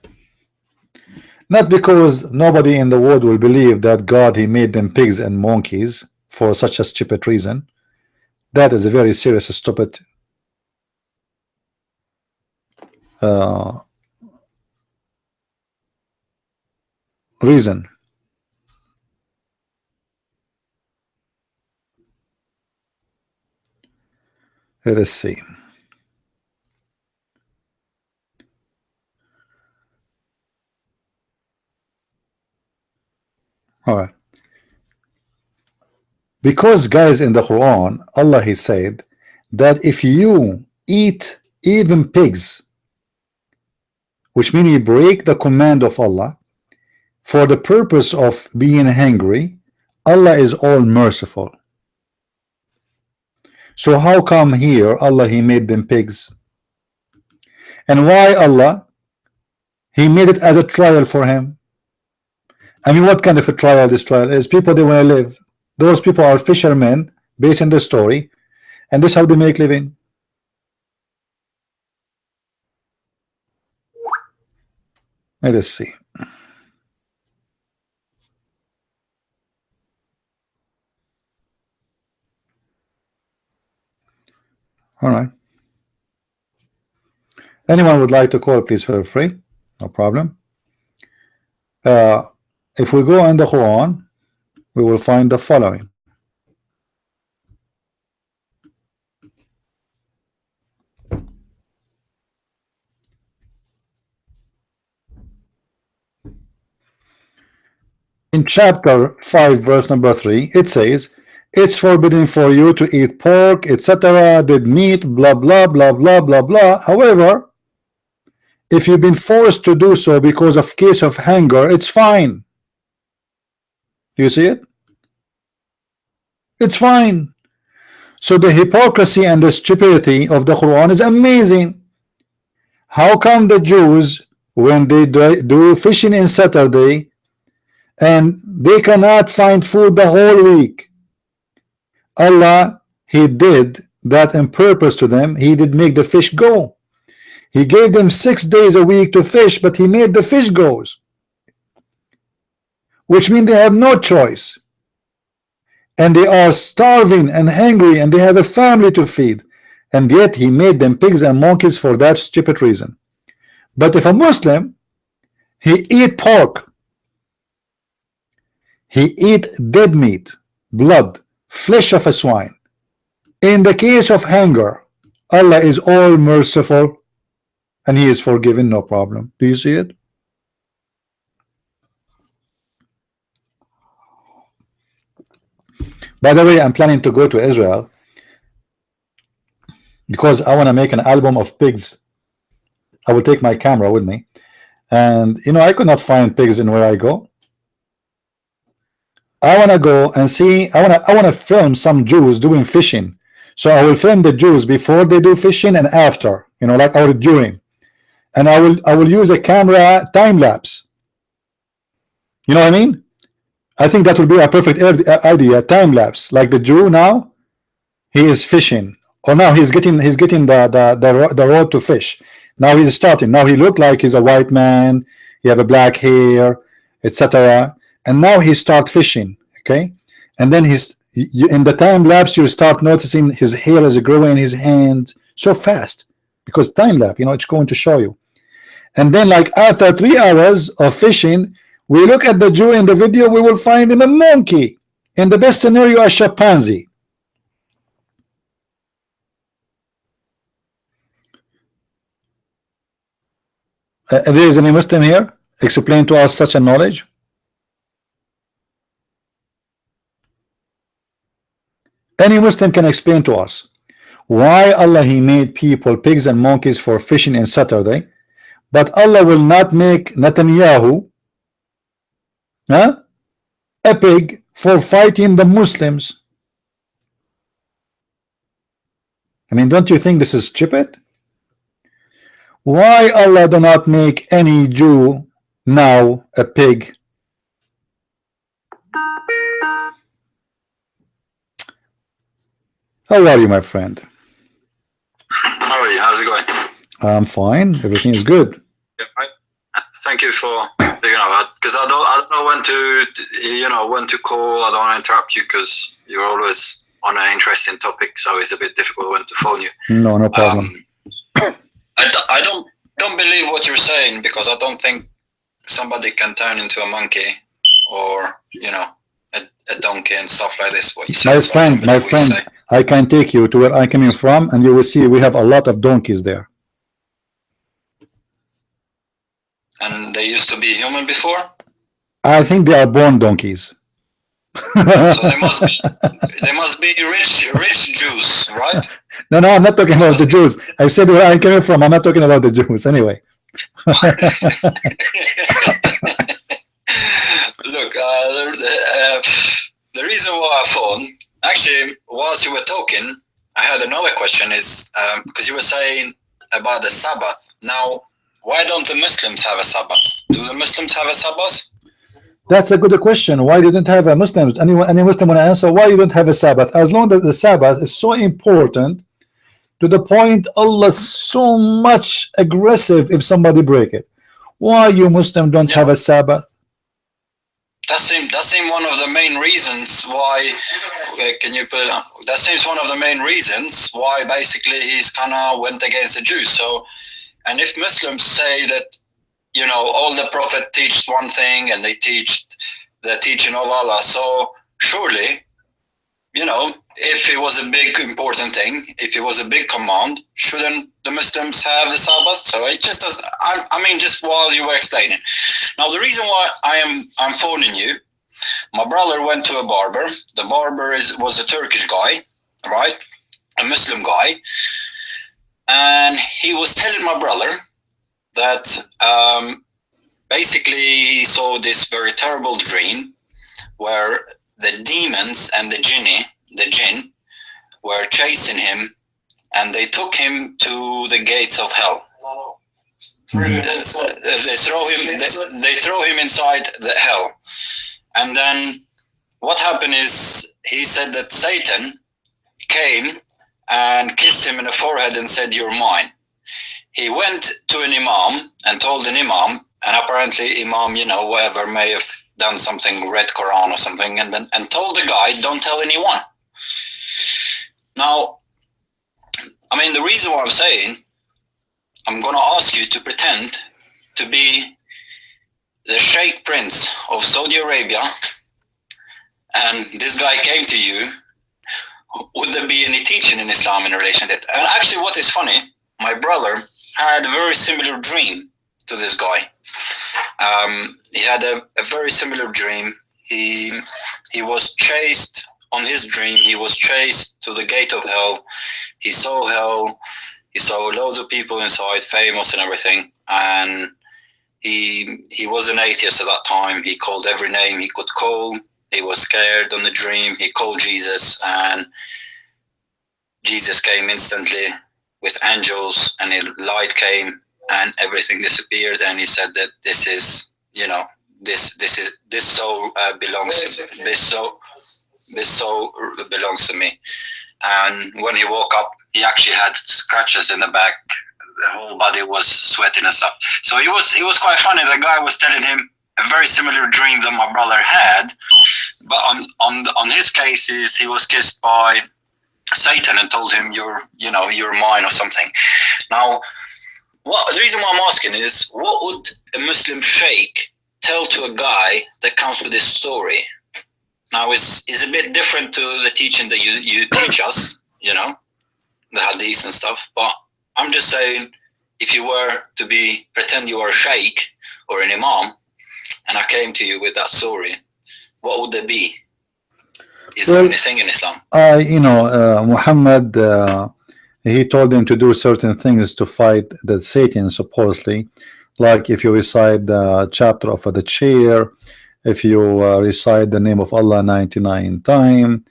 Speaker 1: Not because nobody in the world will believe that God, he made them pigs and monkeys for such a stupid reason. That is a very serious stupid reason. Let us see. All right. Because guys, in the Quran, Allah, he said that if you eat even pigs, which means you break the command of Allah for the purpose of being hungry, Allah is all merciful. So how come here Allah, he made them pigs? And why Allah, he made it as a trial for him? I mean, what kind of a trial this trial is? People, they want to live. Those people are fishermen based on the story, and this is how they make living. Let us see. All right. Anyone would like to call, please feel free. No problem. If we go in the Quran, we will find the following. In chapter 5, verse number 3, it says, it's forbidden for you to eat pork, etc., dead meat, blah, blah, blah, blah, blah, blah. However, if you've been forced to do so because of case of hunger, it's fine. Do you see it? It's fine. So the hypocrisy and the stupidity of the Quran is amazing. How come the Jews, when they do fishing in Saturday, and they cannot find food the whole week? Allah, He did that on purpose to them. He did make the fish go. He gave them 6 days a week to fish, but He made the fish goes, which means they have no choice, and they are starving and hungry, and they have a family to feed, and yet He made them pigs and monkeys for that stupid reason. But if a Muslim, he eat pork, he eat dead meat, blood, flesh of a swine, in the case of hunger, Allah is all merciful and He is forgiving, no problem. Do you see it? By the way, I'm planning to go to Israel because I want to make an album of pigs. I will take my camera with me, and you know, I could not find pigs in where I go. I want to go and see. I want to film some Jews doing fishing. So I will film the Jews before they do fishing and after, you know, like, or during, and I will use a camera time lapse. You know what I mean? I think that would be a perfect idea. Time lapse, like the Jew now, he is fishing, or now he's getting the rod to fish. Now he's starting. Now he look like he's a white man. He have a black hair, etc. And now he start fishing. Okay, and then in the time lapse you start noticing his hair is growing in his hand so fast, because time lapse, you know, it's going to show you. And then, like, after 3 hours of fishing, we look at the Jew in the video, we will find him a monkey. In the best scenario, a chimpanzee. There is any Muslim here? Explain to us such a knowledge. Any Muslim can explain to us why Allah He made people pigs and monkeys for fishing in Saturday, but Allah will not make Netanyahu a pig for fighting the Muslims. I mean, don't you think this is stupid? Why Allah do not make any Jew now a pig? How are you, my friend?
Speaker 3: How are you? How's it going?
Speaker 1: I'm fine. Everything is good.
Speaker 3: Yeah, thank you for figuring out, because I don't know when to, when to call. I don't want to interrupt you because you're always on an interesting topic, so it's a bit difficult when to phone you.
Speaker 1: No problem.
Speaker 3: I don't believe what you're saying, because I don't think somebody can turn into a monkey or a donkey and stuff like this. What you say,
Speaker 1: my friend, I can take you to where I'm coming from, and you will see we have a lot of donkeys there.
Speaker 3: And they used to be human before?
Speaker 1: I think they are born donkeys.
Speaker 3: So they must be rich Jews, right?
Speaker 1: No, I'm not talking about the Jews. I said where I'm coming from. I'm not talking about the Jews anyway.
Speaker 3: Look, the reason why I phoned, actually, whilst you were talking, I had another question, is because you were saying about the Sabbath. Now, why don't the Muslims have a Sabbath? Do the Muslims have a Sabbath?
Speaker 1: That's a good question. Why didn't have a Muslims? Any Muslim want to answer why you don't have a Sabbath? As long as the Sabbath is so important, to the point Allah is so much aggressive if somebody break it. Why you Muslim don't have a Sabbath?
Speaker 3: that seems one of the main reasons why. Can you put? That seems one of the main reasons why basically he's kind of went against the Jews. So, and if Muslims say that, you know, all the prophet teached one thing and they teach the teaching of Allah, so surely, you know, if it was a big important thing, if it was a big command, shouldn't the Muslims have the Sabbath? So it just does. I mean, just while you were explaining. Now, the reason why I'm phoning you, my brother went to a barber. The barber was a Turkish guy, right? A Muslim guy, and he was telling my brother that basically he saw this very terrible dream where the demons and the jinn were chasing him, and they took him to the gates of hell. They throw him inside the hell. And then what happened is, he said that Satan came and kissed him in the forehead and said, "You're mine." He went to an imam and told an imam, and apparently imam, you know, whatever, may have done something, read Quran or something, and told the guy, "Don't tell anyone." Now, I mean, the reason why I'm saying, I'm going to ask you to pretend to be the Sheikh Prince of Saudi Arabia, and this guy came to you. Would there be any teaching in Islam in relation to it? And actually, what is funny, my brother had a very similar dream to this guy. He had a very similar dream. He was chased on his dream. He was chased to the gate of hell. He saw hell. He saw loads of people inside, famous and everything. And he was an atheist at that time. He called every name he could call. He was scared on the dream. He called Jesus, and Jesus came instantly with angels, and a light came, and everything disappeared. And he said that this is, you know, this soul belongs to me. This soul belongs to me. And when he woke up, he actually had scratches in the back. The whole body was sweating and stuff. So it was quite funny. The guy was telling him a very similar dream that my brother had, but on his cases, he was kissed by Satan and told him, "You're mine" or something. Now, the reason why I'm asking is, what would a Muslim sheikh tell to a guy that comes with this story? Now, it's a bit different to the teaching that you teach us, you know, the hadith and stuff. But I'm just saying, if you were to pretend you are a sheikh or an imam, and I came to you with that story, what would there be? Is there anything in Islam?
Speaker 1: Muhammad, he told him to do certain things to fight the Satan, supposedly. Like if you recite the chapter of the chair, if you recite the name of Allah 99 times,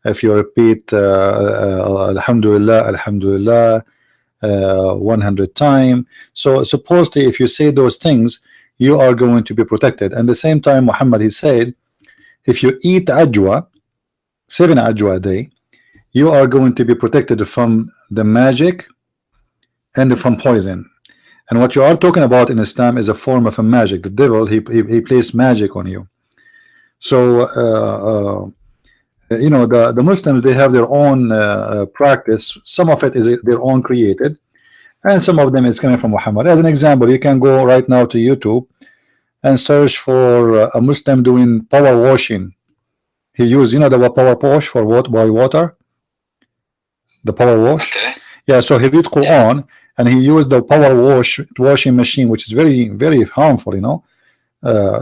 Speaker 1: if you repeat Alhamdulillah, Alhamdulillah 100 times. So supposedly, if you say those things, you are going to be protected. And at the same time, Muhammad, he said, if you eat ajwa, 7 ajwa a day, you are going to be protected from the magic and from poison. And what you are talking about in Islam is a form of a magic. The devil, he plays magic on you. So you know, the Muslims, they have their own practice. Some of it is their own created, and some of them is coming from Muhammad. As an example, you can go right now to YouTube and search for a Muslim doing power washing. He used, you know, the power wash for water, the power wash.
Speaker 3: Okay.
Speaker 1: Yeah, so he read Quran and he used the power washing machine, which is very, very harmful, you know.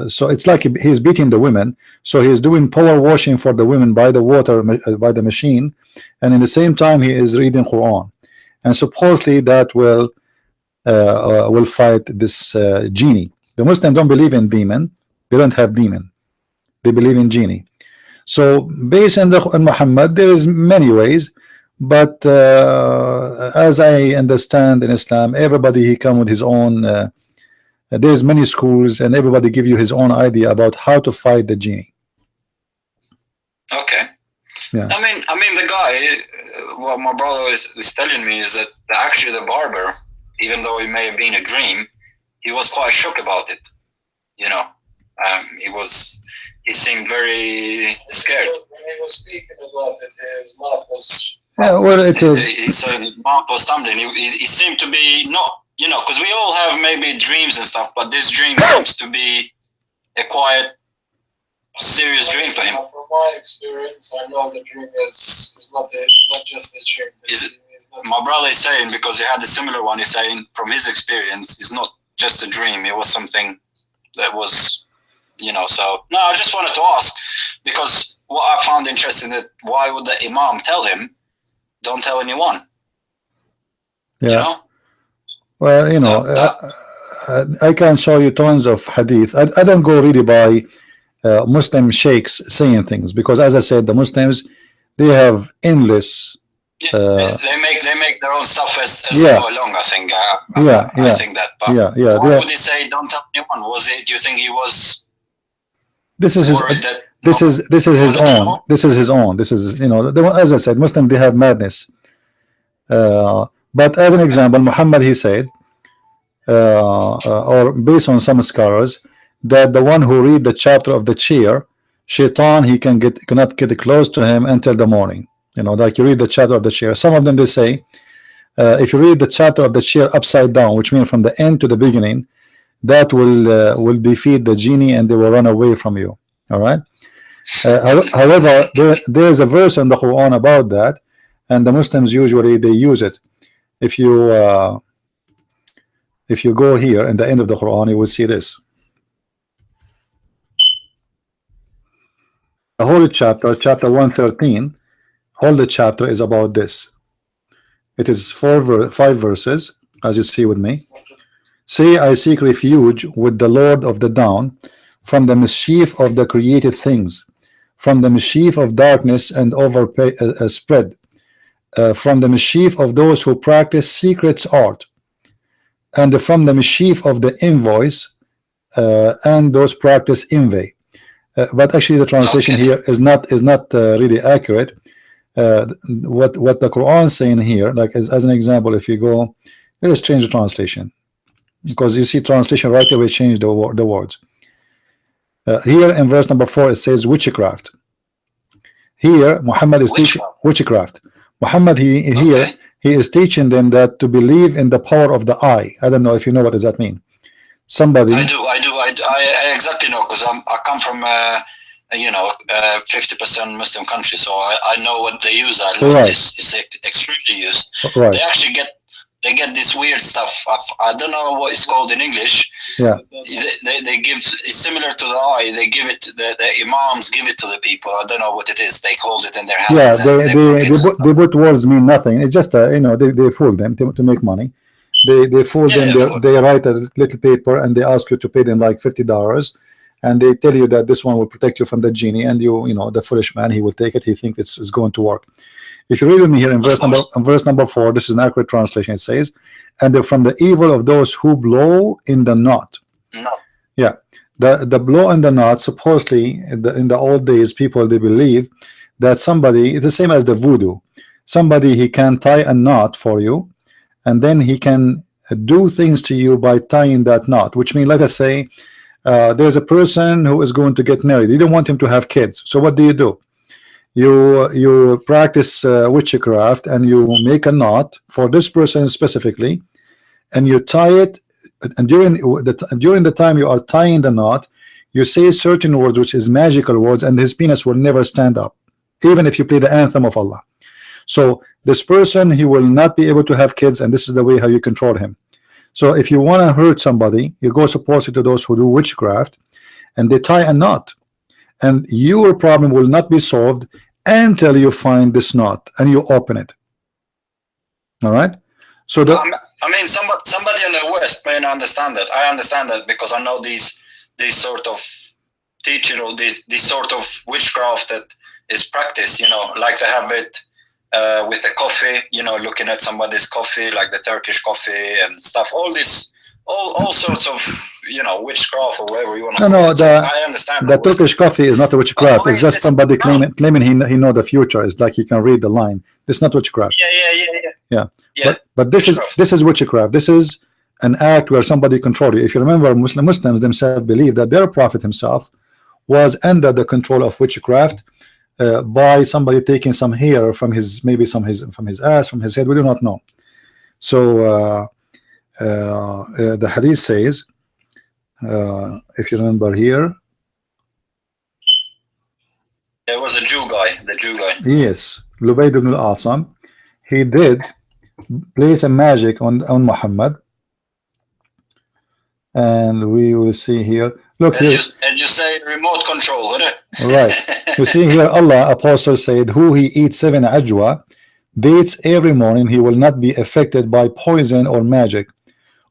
Speaker 1: So it's like he's beating the women. So he's doing power washing for the women by the water, by the machine, and in the same time he is reading Quran. And supposedly that will fight this genie. The Muslims don't believe in demon. They don't have demon. They believe in genie. So based on Muhammad, there is many ways, but as I understand in Islam, everybody he come with his own. There's many schools, and everybody give you his own idea about how to fight the genie.
Speaker 3: Okay.
Speaker 1: Yeah.
Speaker 3: I mean, the guy, what my brother is telling me is that actually the barber, even though it may have been a dream, he was quite shocked about it. You know, he was he seemed very scared.
Speaker 2: When he was speaking about it, his mouth was.
Speaker 1: Well, it is.
Speaker 3: So his mouth was stumbling. He seemed to be not, you know, because we all have maybe dreams and stuff, but this dream seems to be a quiet, serious dream for him.
Speaker 2: From my experience, I know the dream is not just a dream.
Speaker 3: My brother is saying, because he had a similar one, he's saying from his experience, it's not just a dream. It was something that was, you know. So no, I just wanted to ask, because what I found interesting that why would the Imam tell him, don't tell anyone?
Speaker 1: Yeah.
Speaker 3: You know?
Speaker 1: Well, you know, I can show you tons of hadith. I don't go really by Muslim sheikhs saying things, because as I said, the Muslims, they have endless.
Speaker 3: They make their own stuff as they
Speaker 1: yeah.
Speaker 3: go along. I think.
Speaker 1: I
Speaker 3: think that. But
Speaker 1: yeah.
Speaker 3: why would he say don't tell anyone? Was it? Do you think he was?
Speaker 1: This is his. This is his own. This is his own. This is, you know, as I said, Muslim, they have madness. But as an example, Muhammad, he said, or based on some scholars, that the one who read the chapter of the chair, Shaitan, he cannot get close to him until the morning. You know, like you read the chapter of the chair. Some of them, they say, if you read the chapter of the chair upside down, which means from the end to the beginning, that will defeat the genie and they will run away from you. All right. However, there is a verse in the Quran about that, and the Muslims usually they use it. If you go here in the end of the Quran, you will see this. The whole chapter, chapter 113, all the chapter is about this. It is 5 verses, as you see with me. Say, I seek refuge with the Lord of the dawn from the mischief of the created things, from the mischief of darkness and overspread, from the mischief of those who practice secrets art, and from the mischief of the invoice and those practice envy. But actually, the translation here is not really accurate. What the Quran is saying here, like as an example, if you go, let's change the translation, because you see translation right away change the words. Here in verse number 4 it says witchcraft. Here Muhammad is teaching witchcraft. Muhammad he is teaching them that to believe in the power of the eye. I don't know if you know what does that mean. Somebody.
Speaker 3: I do. I exactly know, because I come from 50% Muslim country, so I know what they use. I know it's extremely used.
Speaker 1: Right.
Speaker 3: They actually get this weird stuff. I don't know what it's called in English.
Speaker 1: Yeah.
Speaker 3: They give, it's similar to the eye. They give it, the imams give it to the people. I don't know what it is. They hold it in their hands.
Speaker 1: Yeah, they put words mean nothing. It's just they fool them to make money. They fool them. They write a little paper and they ask you to pay them like $50, and they tell you that this one will protect you from the genie, and you know the foolish man, he will take it. He thinks it's going to work. If you read with me here in verse number 4, this is an accurate translation. It says, and from the evil of those who blow in the knot. Yeah, the blow in the knot, supposedly in the old days, people, they believe that somebody, it's the same as the voodoo, somebody, he can tie a knot for you, and then he can do things to you by tying that knot, which means, let us say, there's a person who is going to get married. You don't want him to have kids, so what do? You practice witchcraft, and you make a knot for this person specifically, and you tie it, and during the time you are tying the knot, you say certain words, which is magical words, and his penis will never stand up, even if you play the anthem of Allah. So this person, he will not be able to have kids, and this is the way how you control him. So if you want to hurt somebody, you go supposedly to those who do witchcraft, and they tie a knot, and your problem will not be solved until you find this knot and you open it. All right. So
Speaker 3: I mean, somebody in the West may not understand that. I understand that because I know these sort of teaching, or this sort of witchcraft that is practiced. You know, like they have it with the coffee. You know, looking at somebody's coffee, like the Turkish coffee and stuff. All this. All sorts of, you know, witchcraft or whatever you want to call it. So I understand.
Speaker 1: The Turkish coffee is not a witchcraft. It's just somebody claiming he know the future. It's like he can read the line. It's not witchcraft. Yeah. But this is witchcraft. This is an act where somebody controls you. If you remember, Muslims themselves believe that their prophet himself was under the control of witchcraft by somebody taking some hair from his, maybe from his ass, from his head, we do not know. So the hadith says, if you remember here,
Speaker 3: there was a Jew guy, the Jew guy.
Speaker 1: Yes, Lubayd ibn al-Asam, he did place a magic on Muhammad, and we will see here. Look here.
Speaker 3: And you say remote control, wouldn't it?
Speaker 1: Right. You see here, Allah, apostle said, who he eats 7 ajwa dates every morning, he will not be affected by poison or magic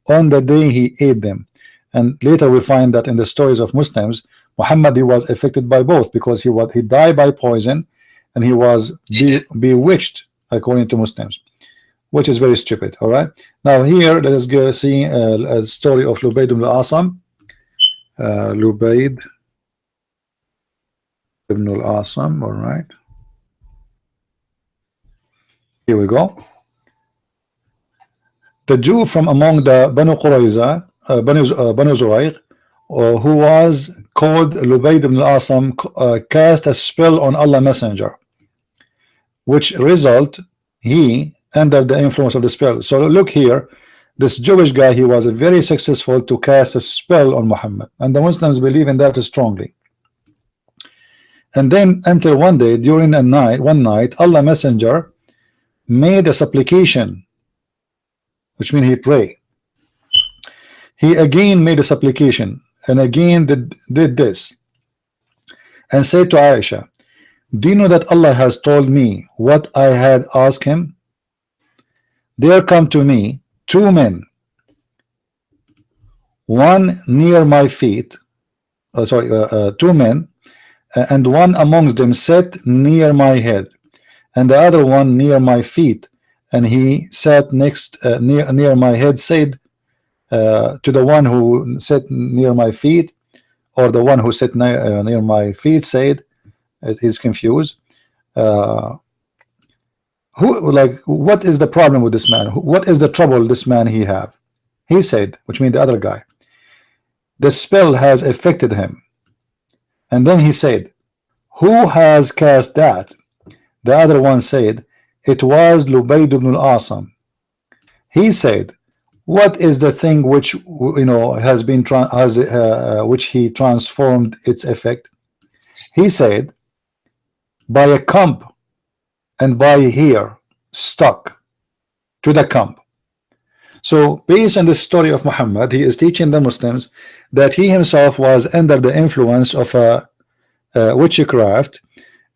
Speaker 1: on the day he ate them. And later we find that in the stories of Muslims, Muhammad, he was affected by both, because he died by poison and he was bewitched, according to Muslims, which is very stupid. All right, now here let us go see a story of Lubayd ibn al-Asam. Lubayd ibn al-Asam. All right, here we go. The Jew from among the Banu Qurayza, Banu Zurayq, who was called Lubayd ibn al-Asam, cast a spell on Allah Messenger, which result he under the influence of the spell. So look here, this Jewish guy, he was very successful to cast a spell on Muhammad, and the Muslims believe in that strongly. And then until one day, during one night, Allah Messenger made a supplication, which means he prayed. He again made a supplication and again did this and said to Aisha, do you know that Allah has told me what I had asked him? There come to me 2 men, one near my feet, 2 men, and one amongst them sat near my head, and the other one near my feet, and he sat next near my head, said to the one who sat near my feet, or the one who sat near my feet, said, he's confused, what is the problem with this man? What is the trouble this man he have? He said, which means the other guy, the spell has affected him. And then he said, who has cast that? The other one said, it was Lubayd ibn al-Asam. He said, what is the thing which has been which he transformed its effect? He said, by a comb and by hair stuck to the comb. So based on the story of Muhammad, he is teaching the Muslims that he himself was under the influence of a witchcraft,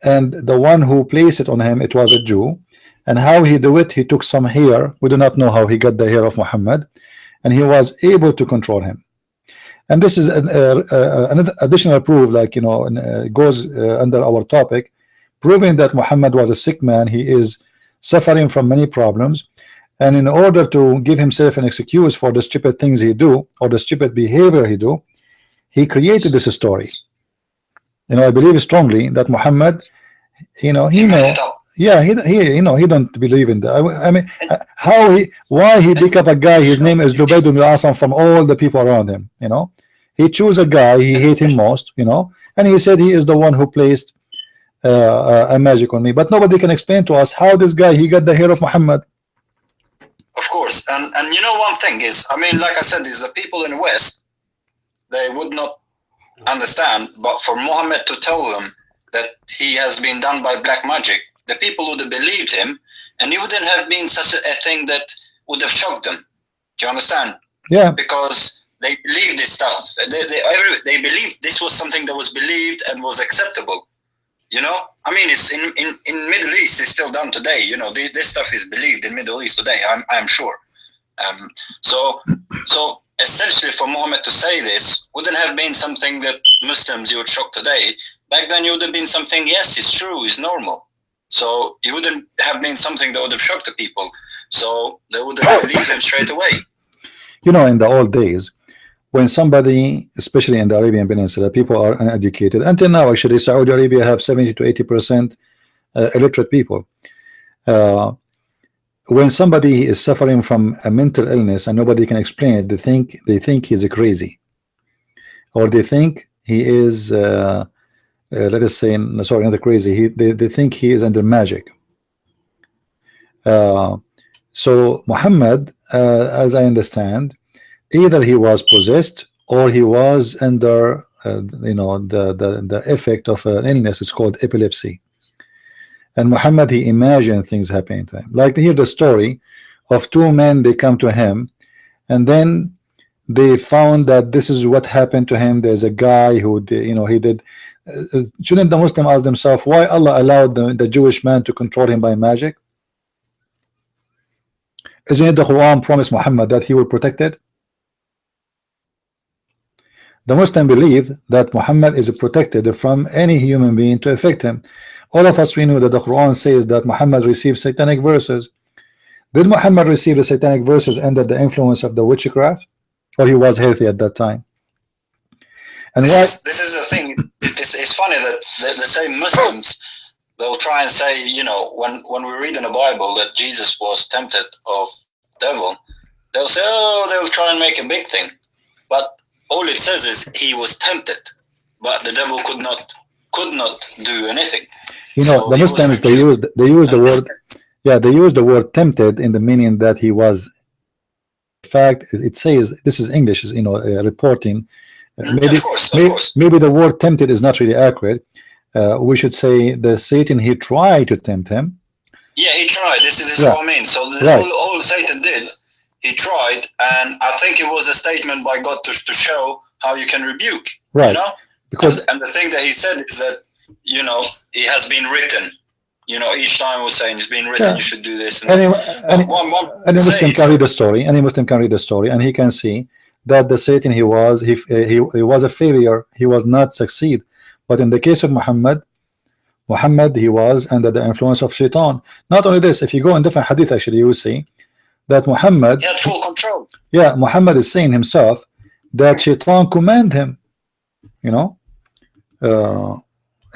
Speaker 1: and the one who placed it on him, it was a Jew. And how he do it, he took some hair, we do not know how he got the hair of Muhammad, and he was able to control him. And this is an additional proof, goes under our topic, proving that Muhammad was a sick man. He is suffering from many problems, and in order to give himself an excuse for the stupid things he do, or the stupid behavior he do, he created this story. I believe strongly that Muhammad, he don't believe in that. I mean, why he pick up a guy, his name is Lubayd ibn al-Asam, from all the people around him, he chose a guy he hate him most, and he said he is the one who placed a magic on me. But nobody can explain to us how this guy, he got the hair of Muhammad.
Speaker 3: Of course, and one thing is, like I said, is the people in the West, they would not understand, but for Muhammad to tell them that he has been done by black magic, the people would have believed him, and it wouldn't have been such a thing that would have shocked them. Do you understand?
Speaker 1: Yeah.
Speaker 3: Because they believed this stuff. They believed this was something that was believed and was acceptable. It's in Middle East, it's still done today. This stuff is believed in Middle East today. I'm sure. So essentially, for Muhammad to say this wouldn't have been something that Muslims you would shock today. Back then, it would have been something. Yes, it's true, it's normal. So it wouldn't have been something that would have shocked the people. So they would have believed him straight away.
Speaker 1: In the old days, when somebody, especially in the Arabian Peninsula, people are uneducated. Until now, actually, Saudi Arabia have 70 to 80% illiterate people. When somebody is suffering from a mental illness and nobody can explain it, they think he's crazy, or they think he is let us say, sorry, not crazy. They think he is under magic. So Muhammad, as I understand, either he was possessed or he was under the effect of an illness. It's called epilepsy. And Muhammad, he imagined things happening to him. Like here the story of two men, they come to him and then they found that this is what happened to him. There's a guy who did, he did. Shouldn't the Muslim ask themselves why Allah allowed the Jewish man to control him by magic? Isn't it the Quran promised Muhammad that he will protect it? The Muslim believe that Muhammad is protected from any human being to affect him. All of us, we know that the Quran says that Muhammad received satanic verses. Did Muhammad receive the satanic verses under the influence of the witchcraft, or he was healthy at that time? And
Speaker 3: this is the thing. It's funny that the same Muslims, they'll try and say, when we read in the Bible that Jesus was tempted of devil, they'll say, they'll try and make a big thing. But all it says is he was tempted, but the devil could not do anything.
Speaker 1: So the Muslims, they use the word, they use the word tempted in the meaning that he was. In fact, it says, this is English, reporting. Maybe the word tempted is not really accurate. We should say the Satan, he tried to tempt him.
Speaker 3: Yeah, he tried. This is what I mean. So all Satan did, he tried, and I think it was a statement by God to show how you can rebuke.
Speaker 1: Right. Because
Speaker 3: and the thing that he said is that it has been written. Each time was saying it's been written. You should do this. And
Speaker 1: any Muslim can read the story. Any Muslim can read the story, and he can see that the Satan he was a failure. He was not succeed. But in the case of Muhammad, he was under the influence of Shaitan. Not only this, if you go in different hadith, actually, you will see that Muhammad,
Speaker 3: he had full control.
Speaker 1: Yeah, Muhammad is saying himself that Shaitan command him.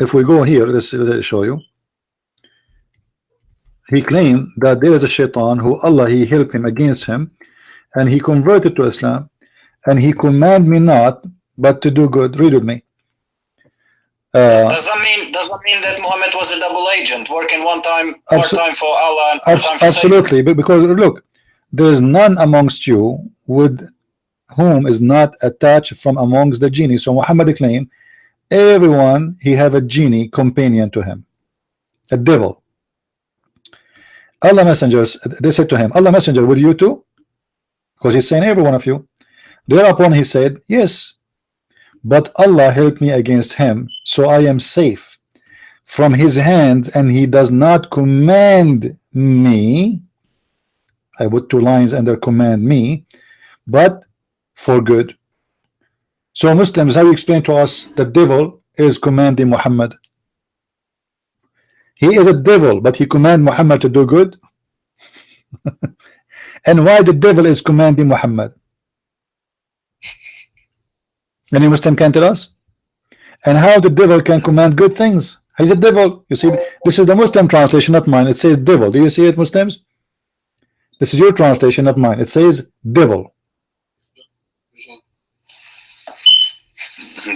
Speaker 1: If we go here, let's show you. He claimed that there is a Shaitan who Allah he helped him against him, and he converted to Islam, and he command me not but to do good. Read with me.
Speaker 3: Does that mean that Muhammad was a double agent, working one time part-time for Allah and part-time for
Speaker 1: absolutely Satan? Because look, there is none amongst you with whom is not attached from amongst the genie. So Muhammad claimed everyone he have a genie companion to him, a devil. Allah messengers, they said to him, Allah messenger, with you too? Because he's saying every one of you. Thereupon he said, yes, but Allah helped me against him, so I am safe from his hands, and he does not command me. I put two lines under command me, but for good. So Muslims, how you explain to us the devil is commanding Muhammad? He is a devil, but he command Muhammad to do good. And why the devil is commanding Muhammad? Any Muslim can tell us? And how the devil can command good things? He's a devil. You see, this is the Muslim translation, not mine. It says devil. Do you see it, Muslims? This is your translation, not mine. It says devil.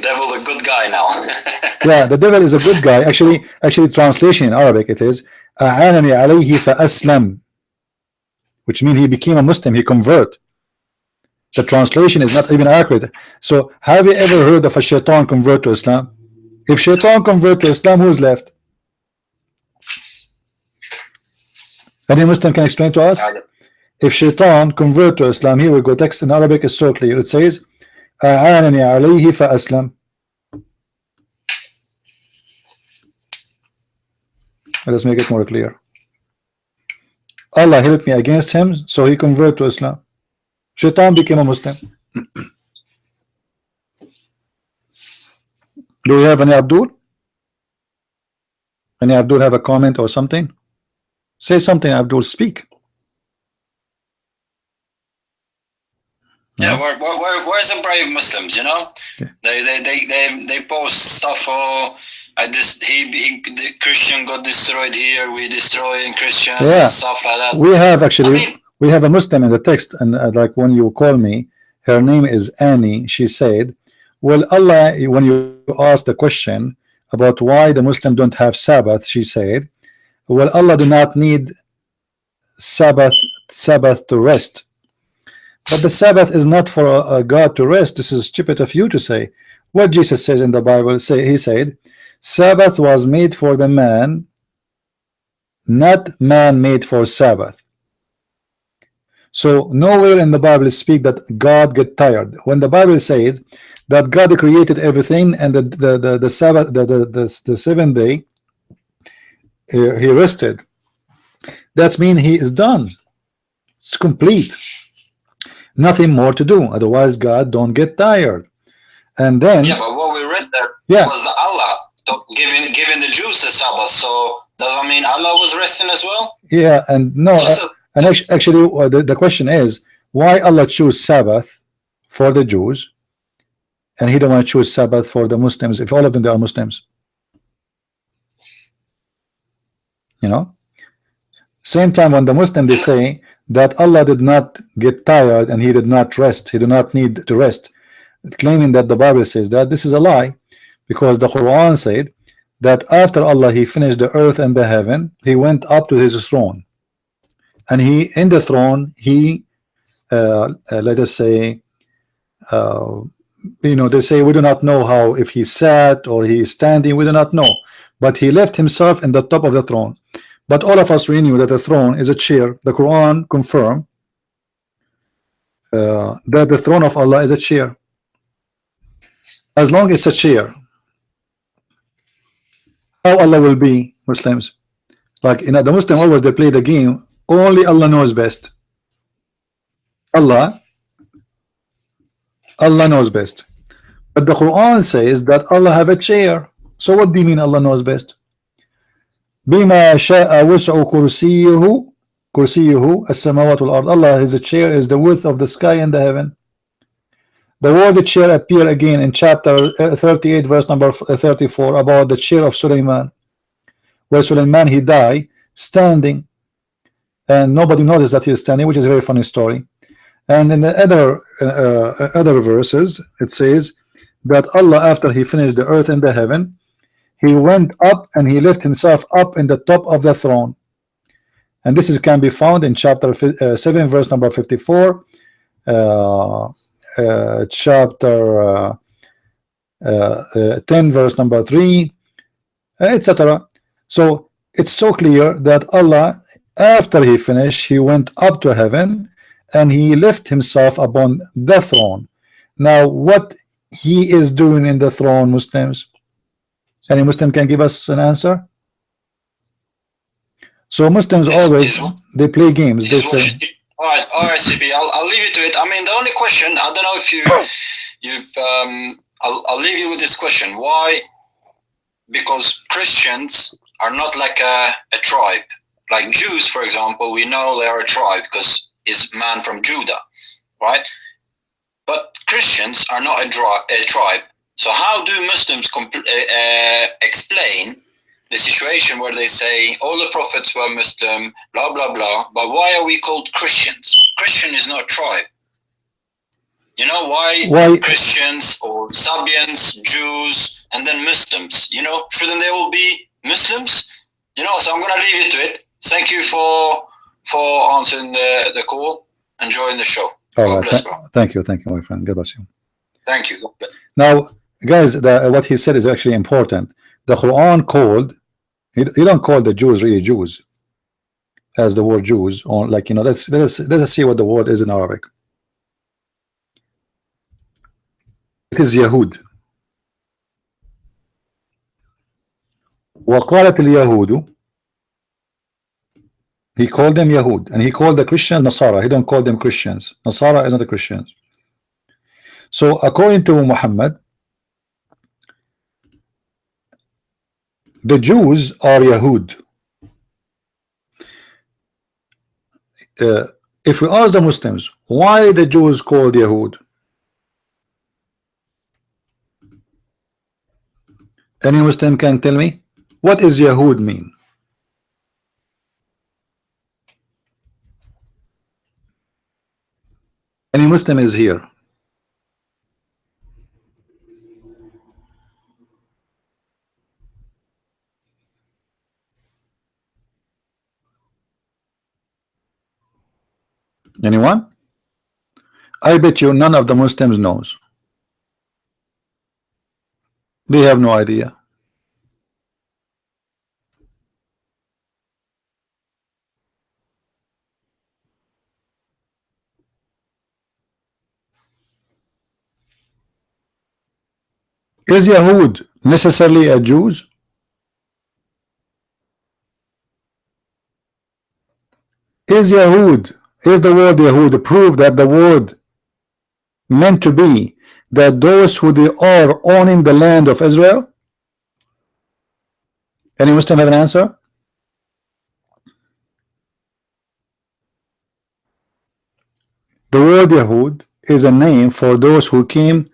Speaker 3: Devil, a good guy now.
Speaker 1: Yeah, the devil is a good guy. Actually, translation in Arabic it is أعانني عليه فأسلم, which means he became a Muslim, he convert. The translation is not even accurate. So have you ever heard of a Shaitan convert to Islam? If Shaitan convert to Islam, who's left? Any Muslim can explain to us? If Shaitan convert to Islam, here we go, text in Arabic is so clear. It says أعانني عليه فأسلم. Let's make it more clear. Allah helped me against him, so he converted to Islam. Shaitan became a Muslim. Do we have any Abdul? Any Abdul have a comment or something? Say something, Abdul. Speak.
Speaker 3: Yeah, where's the brave Muslims? They post stuff. The Christian got destroyed here. We destroying Christians and stuff like that.
Speaker 1: We have actually. We have a Muslim in the text, and like when you call me, her name is Annie. She said, Well, Allah, when you ask the question about why the Muslim don't have Sabbath, she said, well, Allah do not need Sabbath to rest. But the Sabbath is not for a God to rest. This is stupid of you to say. What Jesus says in the Bible, he said, Sabbath was made for the man, not man made for Sabbath. So nowhere in the Bible speak that God get tired. When the Bible says that God created everything and the Sabbath, the seventh day, he rested. That means he is done. It's complete. Nothing more to do. Otherwise, God don't get tired. And then,
Speaker 3: yeah, but what we read there was the Allah giving the Jews the Sabbath. So does that mean Allah was resting as well?
Speaker 1: Yeah, and no, and actually, the question is why Allah choose Sabbath for the Jews, and He don't want to choose Sabbath for the Muslims if all of them they are Muslims. You know, same time when the Muslim they say that Allah did not get tired and He did not rest, He did not need to rest, claiming that the Bible says that. This is a lie, because the Quran said that after Allah He finished the earth and the heaven, He went up to His throne, and He in the throne He let us say you know, they say we do not know how, if He sat or He is standing, we do not know, but He left Himself in the top of the throne. But all of us, we knew that the throne is a chair. The Quran confirmed that the throne of Allah is a chair. As long as it's a chair, how Allah will be, Muslims? Like, you know, the Muslim always they play the game, only Allah knows best. Allah knows best. But the Quran says that Allah have a chair. So what do you mean Allah knows best? بما شاء وسع كرسيه السماوات والأرض. Allah is a chair, is the width of the sky and the heaven. The word chair appear again in chapter 38 verse number 34 about the chair of Sulaiman, where Sulaiman he died standing and nobody noticed that he is standing, which is a very funny story. And in the other verses it says that Allah, after He finished the earth and the heaven, He went up and He left Himself up in the top of the throne. And this can be found in chapter 7 verse number 54, chapter 10 verse number 3, etc. So it's so clear that Allah, after He finished, He went up to heaven and He left Himself upon the throne. Now what He is doing in the throne, Muslims? Any Muslim can give us an answer? So Muslims always they play games. They say,
Speaker 3: all right, CP, I'll leave you to it. I mean, the only question, I don't know if I'll leave you with this question. Why? Because Christians are not like a tribe. Like Jews, for example, we know they are a tribe because it's man from Judah, right? But Christians are not a tribe. So how do Muslims explain the situation where they say all the prophets were Muslim, blah, blah, blah, but why are we called Christians? Christian is not a tribe. You know, why Christians or Sabians, Jews, and then Muslims? You know, shouldn't they all be Muslims? You know, so I'm going to leave you to it. Thank you for answering the call. Enjoying the show. God bless, bro.
Speaker 1: Thank you, my friend. God bless you.
Speaker 3: Thank you.
Speaker 1: Now, guys, what he said is actually important. The Quran called, he don't call the Jews really Jews as the word Jews, or like, you know, let's see what the word is in Arabic. It is Yahud. وقالت اليهود, he called them Yahud, and he called the Christians Nasara. He don't call them Christians. Nasara is not the Christians. So according to Muhammad, the Jews are Yahud. If we ask the Muslims why the Jews called Yahud, any Muslim can tell me what is Yahud mean? Any Muslim is here? Anyone? I bet you none of the Muslims knows. They have no idea. Is Yahud necessarily a Jews? Is Yahud, is the word Yahud prove that the word meant to be that those who they are owning the land of Israel? Any Muslim have an answer? The word Yahud is a name for those who came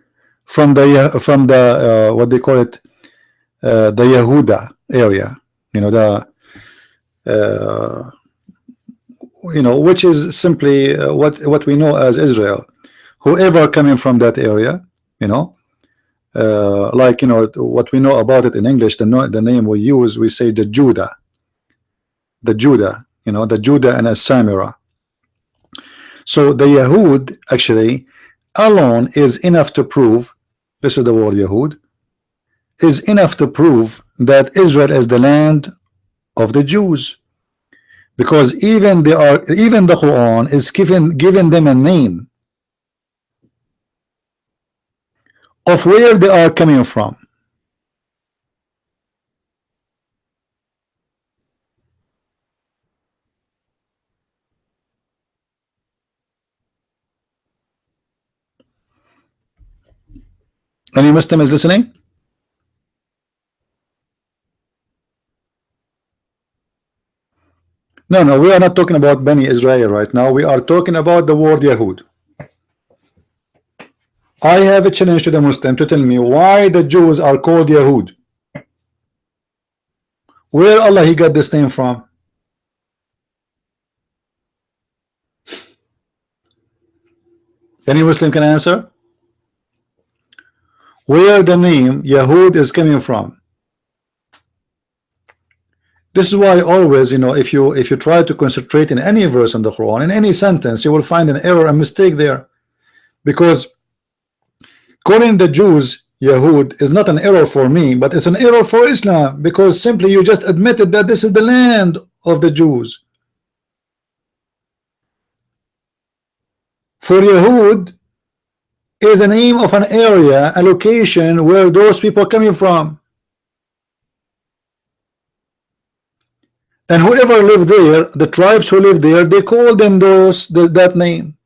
Speaker 1: from the what they call it, the Yehuda area, you know, the which is simply what we know as Israel. Whoever coming from that area, like what we know about it in English, the name we use, we say the Judah, the Judah and a Samira. So the Yahud actually alone is enough to prove, this is the word Yahud, is enough to prove that Israel is the land of the Jews, because even the Quran is given them a name of where they are coming from. Any Muslim is listening? No, we are not talking about Bani Israel right now. We are talking about the word Yahud. I have a challenge to the Muslim to tell me why the Jews are called Yahud. Where Allah he got this name from? Any Muslim can answer? Where the name Yahud is coming from? This is why always, if you try to concentrate in any verse in the Quran, in any sentence, you will find an error, a mistake there, because calling the Jews Yahud is not an error for me, but it's an error for Islam, because simply you just admitted that this is the land of the Jews. For Yahud is a name of an area, a location where those people are coming from, and whoever lived there, the tribes who lived there, they call them that name.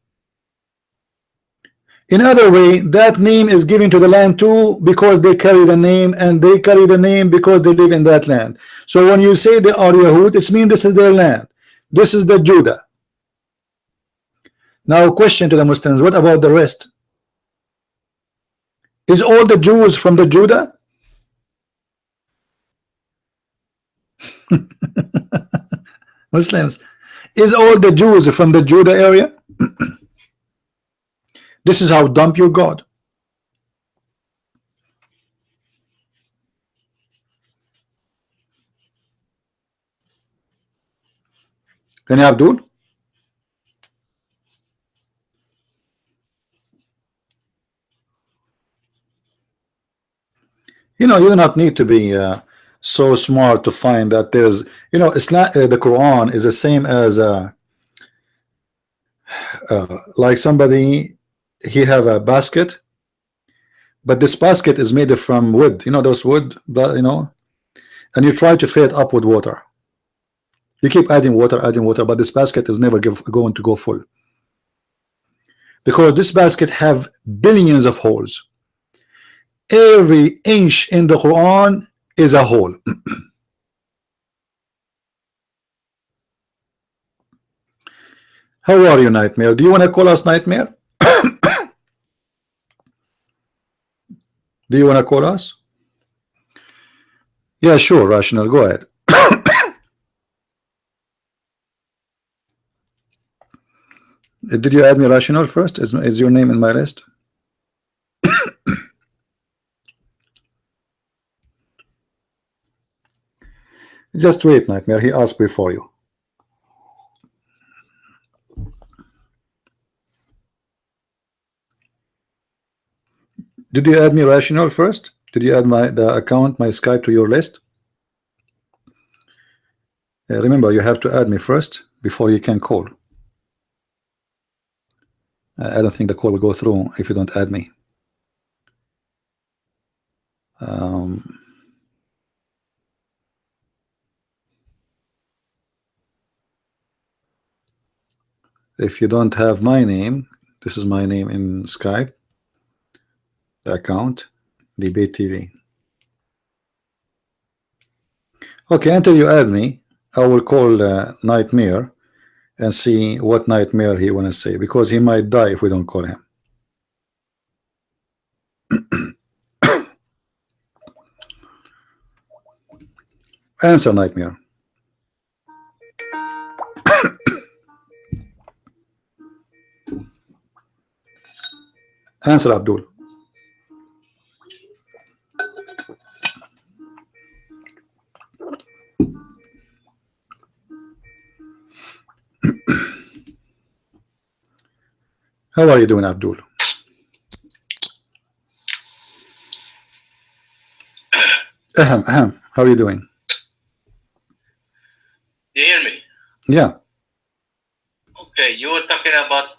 Speaker 1: In other way, that name is given to the land too, because they carry the name, and they carry the name because they live in that land. So when you say they are Yahud, it means this is their land. This is the Judah. Now, question to the Muslims: what about the rest? Is all the Jews from the Judah? Muslims, is all the Jews from the Judah area? This is how dumb your God. Any Abdul? You do not need to be so smart to find that there's, Islam, the Quran is the same as like somebody, he have a basket, but this basket is made from wood, those wood, and you try to fill it up with water. You keep adding water, but this basket is never going to go full, because this basket have billions of holes. Every inch in the Quran is a hole. How are you, Nightmare? Do you want to call us, Nightmare? Do you want to call us? Yeah, sure, Rational, go ahead. Did you add me, Rational, first? Is your name in my list? Just wait, Nightmare. He asked before you. Did you add me Rational first? Did you add the account, my Skype, to your list? Remember, you have to add me first before you can call. I don't think the call will go through if you don't add me. If you don't have my name, this is my name in Skype, the account, Debate TV. Okay, until you add me, I will call Nightmare and see what nightmare he want to say, because he might die if we don't call him. Answer, Nightmare. Answer, Abdul. How are you doing, Abdul? How are you doing?
Speaker 4: You hear me?
Speaker 1: Yeah.
Speaker 4: Okay, you were talking about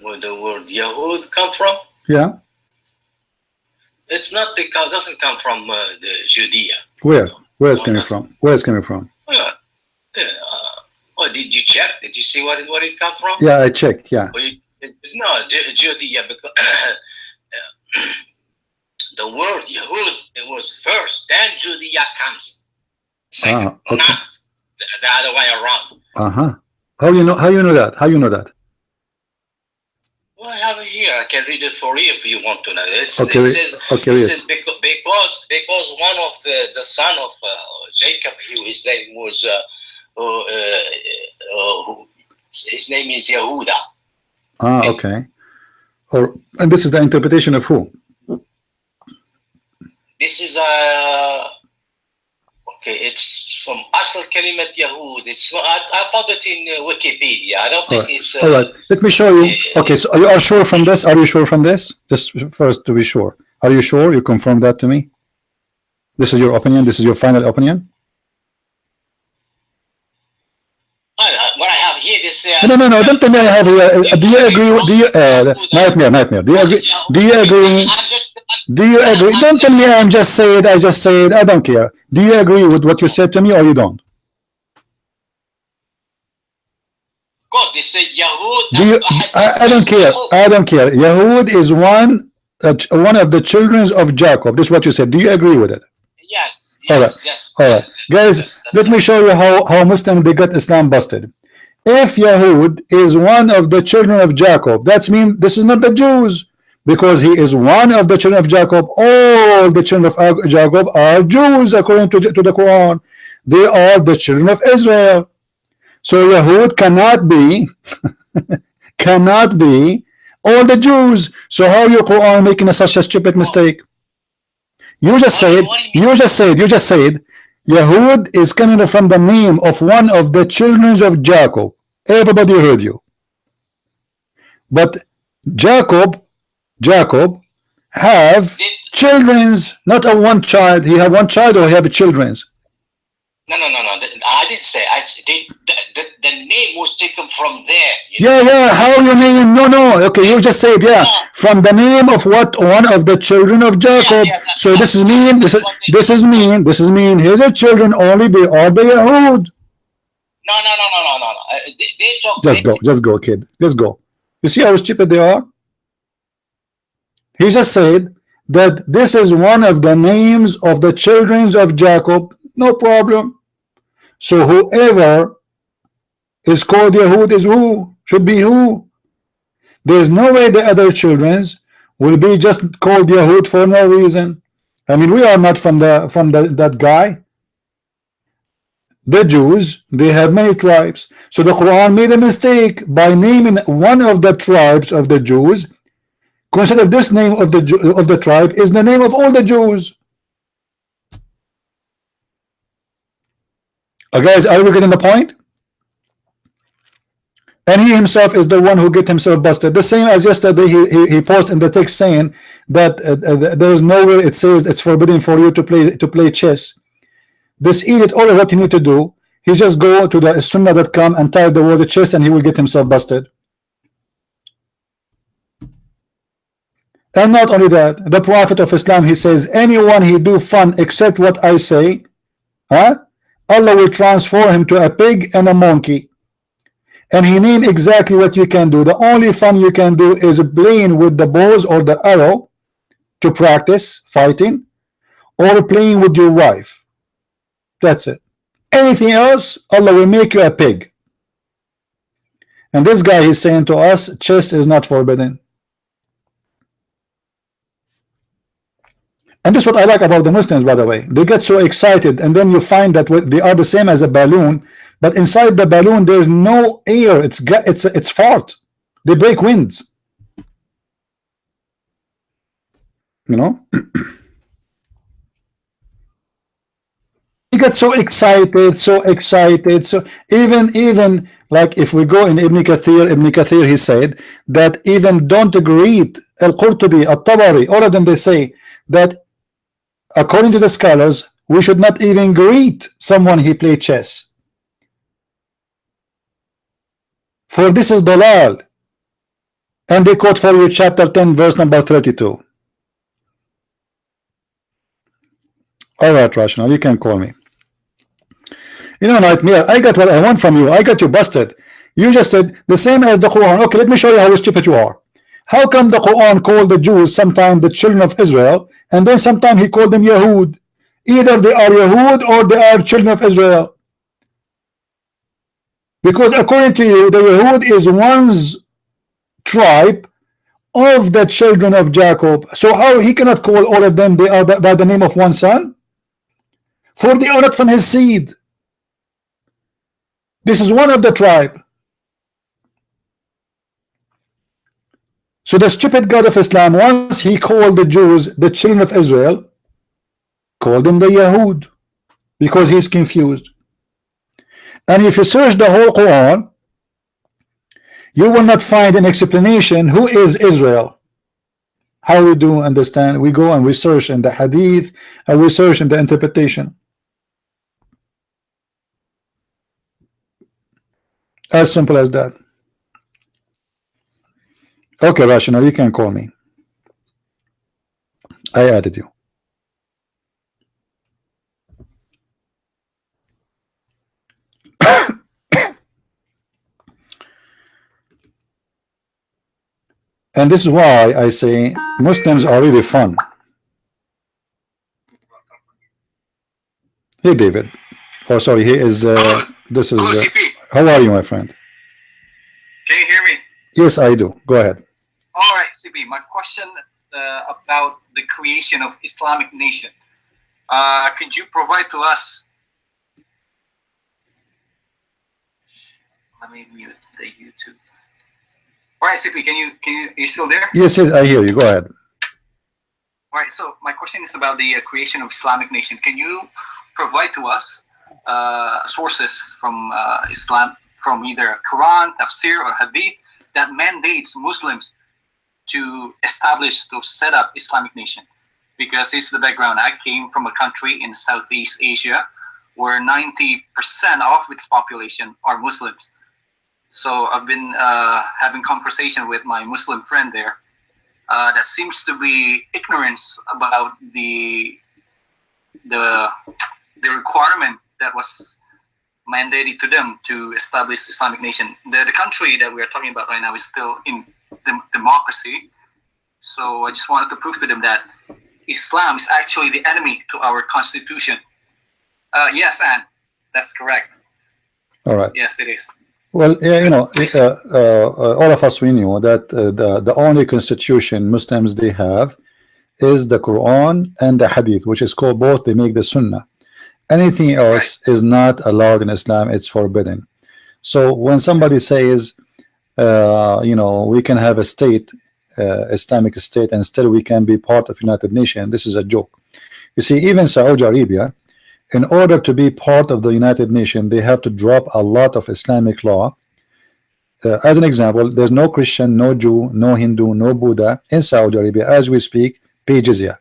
Speaker 4: where the word Yahud come from.
Speaker 1: Yeah.
Speaker 4: It's not because doesn't come from the Judea.
Speaker 1: Where? Where is coming from? Where is coming from?
Speaker 4: Oh, did you check? Did you see what it come from?
Speaker 1: Yeah, I checked. Yeah.
Speaker 4: No, Judea, because the word Yahud, it was first, then Judea comes second,
Speaker 1: okay.
Speaker 4: not the other way around.
Speaker 1: How you know? How you know that? How you know that?
Speaker 4: Well, I have it here. I can read it for you if you want to know. It says because one of the son of Jacob, his name was his name is Yehuda.
Speaker 1: Okay. And this is the interpretation of who?
Speaker 4: This is it's from Asl Kalimat Yahud. It's I found it in Wikipedia. I don't think it's.
Speaker 1: All right. Let me show you. Okay. So you are sure from this? Are you sure from this? Just first to be sure. Are you sure? You confirm that to me. This is your opinion. This is your final opinion.
Speaker 4: What I have here is.
Speaker 1: No. Don't tell me I have here. Do you agree? Do you Nightmare? Do you agree? Do you agree? Do you agree? Don't tell me I'm just saying. I just said. I don't care. Do you agree with what you said to me, or you don't?
Speaker 4: God, they say Yahud.
Speaker 1: Do you? I don't care. I don't care. Yahud is one of the children of Jacob. This is what you said. Do you agree with it?
Speaker 4: Yes.
Speaker 1: All right.
Speaker 4: Yes.
Speaker 1: All right, guys. Let me show you how Muslim they got Islam busted. If Yahud is one of the children of Jacob, that means this is not the Jews, because he is one of the children of Jacob. All the children of Jacob are Jews according to the Quran. They are the children of Israel. So Yahud cannot be cannot be all the Jews. So how your Quran making such a stupid mistake? You just said Yahud is coming from the name of one of the children of Jacob. Everybody heard you. But Jacob have children's, not a one child. He have one child or he have children's.
Speaker 4: No. I didn't say. The name was taken from there.
Speaker 1: Yeah. How you name? No. Okay, you just said from the name of what one of the children of Jacob. So this is mean. This is mean. His children only they are the Yahud.
Speaker 4: No.
Speaker 1: Just go, kid. Just go. You see how stupid they are? He just said that this is one of the names of the children of Jacob. No problem. So whoever is called Yahud is who? Should be who? There's no way the other children's will be just called Yahud for no reason. I mean, we are not from that guy. The Jews, they have many tribes. So the Quran made a mistake by naming one of the tribes of the Jews. Consider this name of the tribe is the name of all the Jews. Guys, are we getting the point? and he himself is the one who get himself busted. The same as yesterday, he posted in the text saying that there is nowhere it says it's forbidden for you to play chess. This idiot, all of what he need to do, he just go to the sunnah.com and type the word chess, and he will get himself busted. And not only that, the Prophet of Islam, he says, anyone he do fun except what I say, Allah will transform him to a pig and a monkey. And he mean exactly what you can do. The only fun you can do is playing with the bows or the arrow to practice fighting, or playing with your wife. That's it. Anything else, Allah will make you a pig. And this guy is saying to us, chess is not forbidden. And this is what I like about the Muslims, by the way. They get so excited, and then you find that they are the same as a balloon, but inside the balloon there's no air. It's fart. They break winds. You know? You get so excited. So even like if we go in Ibn Kathir, he said that even don't greet Al-Qurtubi, Al-Tabari, all of them, they say that according to the scholars, we should not even greet someone he play chess. For this is dalal. And they quote for you chapter 10, verse number 32. All right, Rational, you can call me. You know, Nightmare, I got what I want from you. I got you busted. You just said the same as the Quran. Okay, let me show you how stupid you are. How come the Quran called the Jews sometimes the children of Israel, and then sometimes he called them Yahud? Either they are Yahud or they are children of Israel. Because according to you, the Yahud is one's tribe of the children of Jacob. So how he cannot call all of them they are by the name of one son? For they are not from his seed. This is one of the tribe. So the stupid God of Islam, once he called the Jews the children of Israel, called them the Yahud, because he's confused. And if you search the whole Quran, you will not find an explanation who is Israel. How we do understand? We go and we search in the hadith, and we search in the interpretation. As simple as that. Okay, Rational, you can call me. I added you. And this is why I say Muslims are really fun. Hey, David. Oh, sorry. He is. This is. How are you, my friend?
Speaker 5: Can you hear me?
Speaker 1: Yes, I do. Go ahead.
Speaker 5: All right, CB. My question about the creation of Islamic nation. Could you provide to us? Let me mute the YouTube. All right, CP. Are you still there?
Speaker 1: Yes, yes, I hear you. Go ahead.
Speaker 5: All right. So my question is about the creation of Islamic nation. Can you provide to us sources from Islam, from either Quran, Tafsir, or Hadith that mandates Muslims to establish, to set up Islamic nation? Because this is the background. I came from a country in Southeast Asia where 90% of its population are Muslims. So I've been having conversation with my Muslim friend there. That seems to be ignorance about the requirement that was mandated to them to establish Islamic nation. The country that we are talking about right now is still in democracy. So I just wanted to prove to them that Islam is actually the enemy to our constitution. Yes, Anne, that's correct.
Speaker 1: All right.
Speaker 5: Yes, it is.
Speaker 1: Well, yeah, you know, all of us, we knew that the only constitution Muslims they have is the Quran and the Hadith, which is called both. They make the Sunnah. Anything else is not allowed in Islam. It's forbidden. So when somebody says, you know, we can have a state, Islamic state, and still we can be part of United Nations, this is a joke. You see, even Saudi Arabia, in order to be part of the United Nations, they have to drop a lot of Islamic law as an example, there's no Christian, no Jew, no Hindu, no Buddha in Saudi Arabia as we speak pay jizya.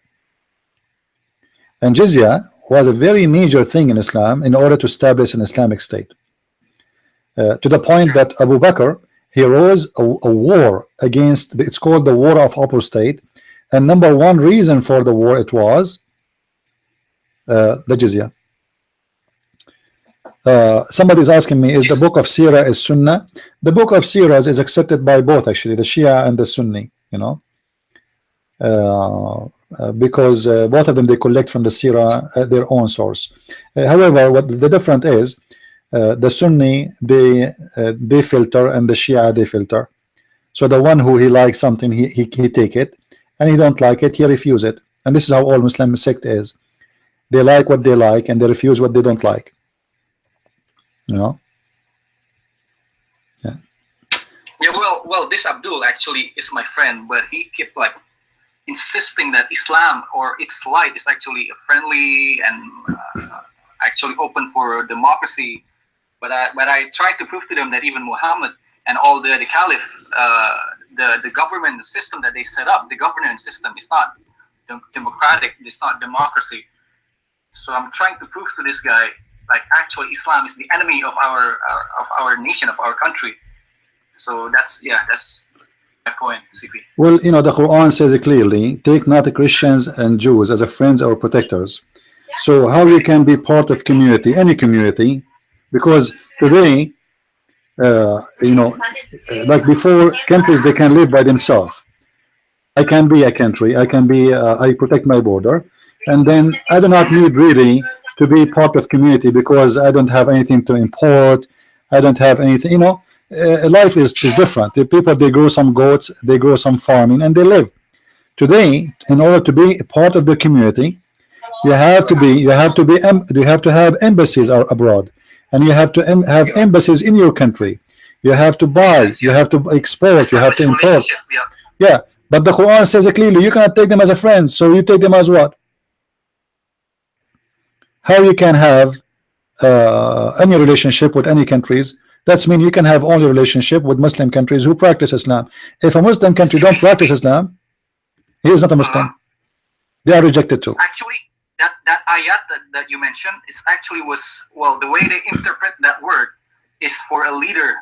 Speaker 1: And jizya was a very major thing in Islam in order to establish an Islamic state, to the point that Abu Bakr, he rose a war against, it's called the war of apostate, and number one reason for the war, it was the jizya. Somebody is asking me, is the book of Sirah is Sunnah? The book of Sirah is accepted by both, actually, the Shia and the Sunni, you know, because both of them, they collect from the Sirah their own source. However, what the difference is, the Sunni, they filter, and the Shia, they filter. So the one who he likes something, he take it, and he don't like it, he refuse it. And this is how all Muslim sect is. They like what they like, and they refuse what they don't like. You know? Yeah.
Speaker 5: Yeah. Well, this Abdul actually is my friend, but he kept like insisting that Islam or its light is actually friendly and actually open for democracy. But I tried to prove to them that even Muhammad and all the caliph, the government system that they set up, the governance system, is not democratic. It's not democracy. So I'm trying to prove to this guy, like, actually Islam is the enemy of our nation, of our country. So that's my point, CP.
Speaker 1: Well, you know, the Quran says clearly, take not the Christians and Jews as a friends or protectors. So how you can be part of community, any community, because today, you know, like before, countries, they can live by themselves. I can be a country, I can be, I protect my border, and then I do not need really to be part of community because I don't have anything to import, I don't have anything, you know. Life is different. The people, they grow some goats, they grow some farming, and they live. Today, in order to be a part of the community, you have to have embassies abroad, and you have to have embassies in your country. You have to buy, you have to export, you have to import. Yeah, but the Quran says clearly, you cannot take them as a friend, so you take them as what? How you can have any relationship with any countries? That's mean you can have only relationship with Muslim countries who practice Islam. If a Muslim country don't practice Islam, he is not a Muslim. They are rejected too.
Speaker 5: Actually, that ayat that you mentioned is actually well, the way they interpret that word is for a leader,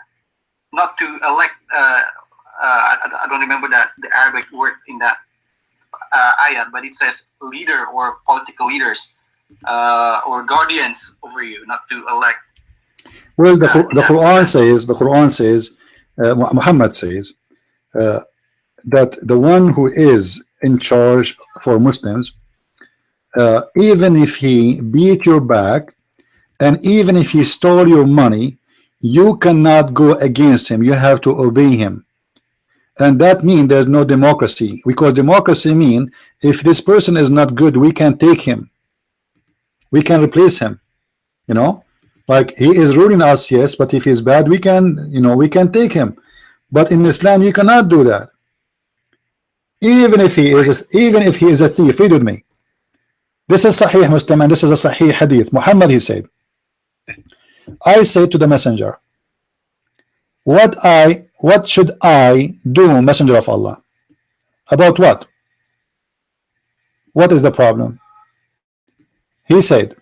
Speaker 5: not to elect. I don't remember the Arabic word in that ayat, but it says leader or political leaders or guardians over you, not to elect.
Speaker 1: Well, the Quran says, Muhammad says that the one who is in charge for Muslims, even if he beat your back and even if he stole your money, you cannot go against him. You have to obey him. And that means there's no democracy, because democracy means if this person is not good, we can take him, we can replace him, you know. Like, he is ruling us, yes, but if he's bad, we can, you know, we can take him. But in Islam, you cannot do that. Even if he is a thief. Read with me. This is Sahih Muslim, and this is a Sahih Hadith. Muhammad, he said, I said to the messenger, what should I do, messenger of Allah? About what? What is the problem? He said,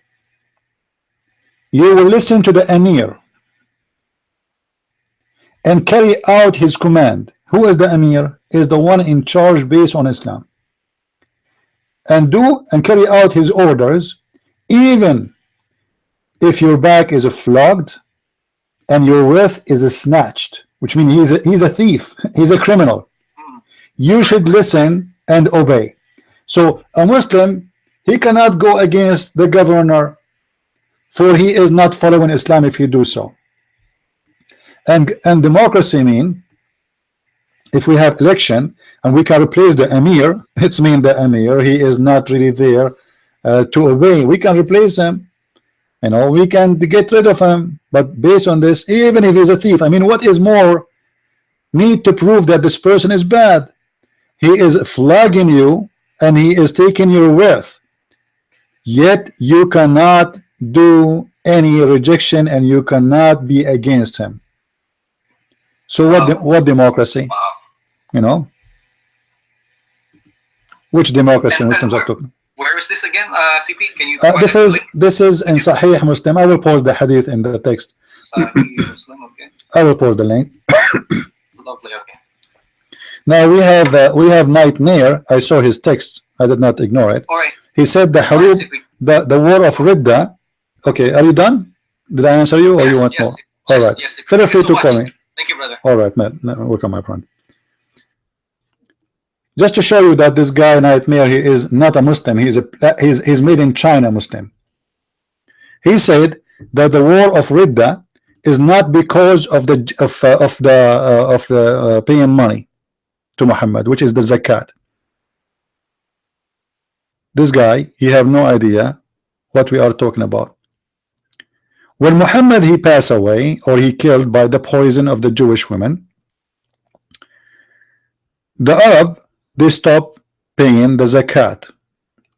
Speaker 1: you will listen to the Amir and carry out his command. Who is the Amir? Is the one in charge based on Islam. And do and carry out his orders, even if your back is flogged and your wealth is snatched, which means he's a thief, he's a criminal. You should listen and obey. So a Muslim, he cannot go against the governor, for he is not following Islam if he do so. And democracy mean, if we have election and we can replace the Amir, it's mean the Amir, he is not really there to obey. We can replace him, you know, we can get rid of him. But based on this, even if he's a thief, I mean, what is more need to prove that this person is bad? He is flogging you and he is taking your wealth, yet you cannot do any rejection and you cannot be against him. So what democracy?
Speaker 5: Wow.
Speaker 1: You know, which democracy Muslims are talking?
Speaker 5: Where is this again, CP? Can you?
Speaker 1: This is in Sahih Muslim. I will post the hadith in the text.
Speaker 5: Muslim, okay.
Speaker 1: I will post the link.
Speaker 5: Lovely. Okay.
Speaker 1: Now we have Nightmare. I saw his text. I did not ignore it.
Speaker 5: All right.
Speaker 1: He said the Harub, the war of Ridda. Okay, are you done? Did I answer you, or you want more? All right.
Speaker 5: Yes,
Speaker 1: feel free to call me.
Speaker 5: Thank you, brother.
Speaker 1: All right, man. Welcome, my friend. Just to show you that this guy Nightmare, he is not a Muslim. He's made in China Muslim. He said that the war of Ridda is not because of the paying money to Muhammad, which is the zakat. This guy, he have no idea what we are talking about. When Muhammad he passed away, or he killed by the poison of the Jewish women, the Arab, they stopped paying the zakat,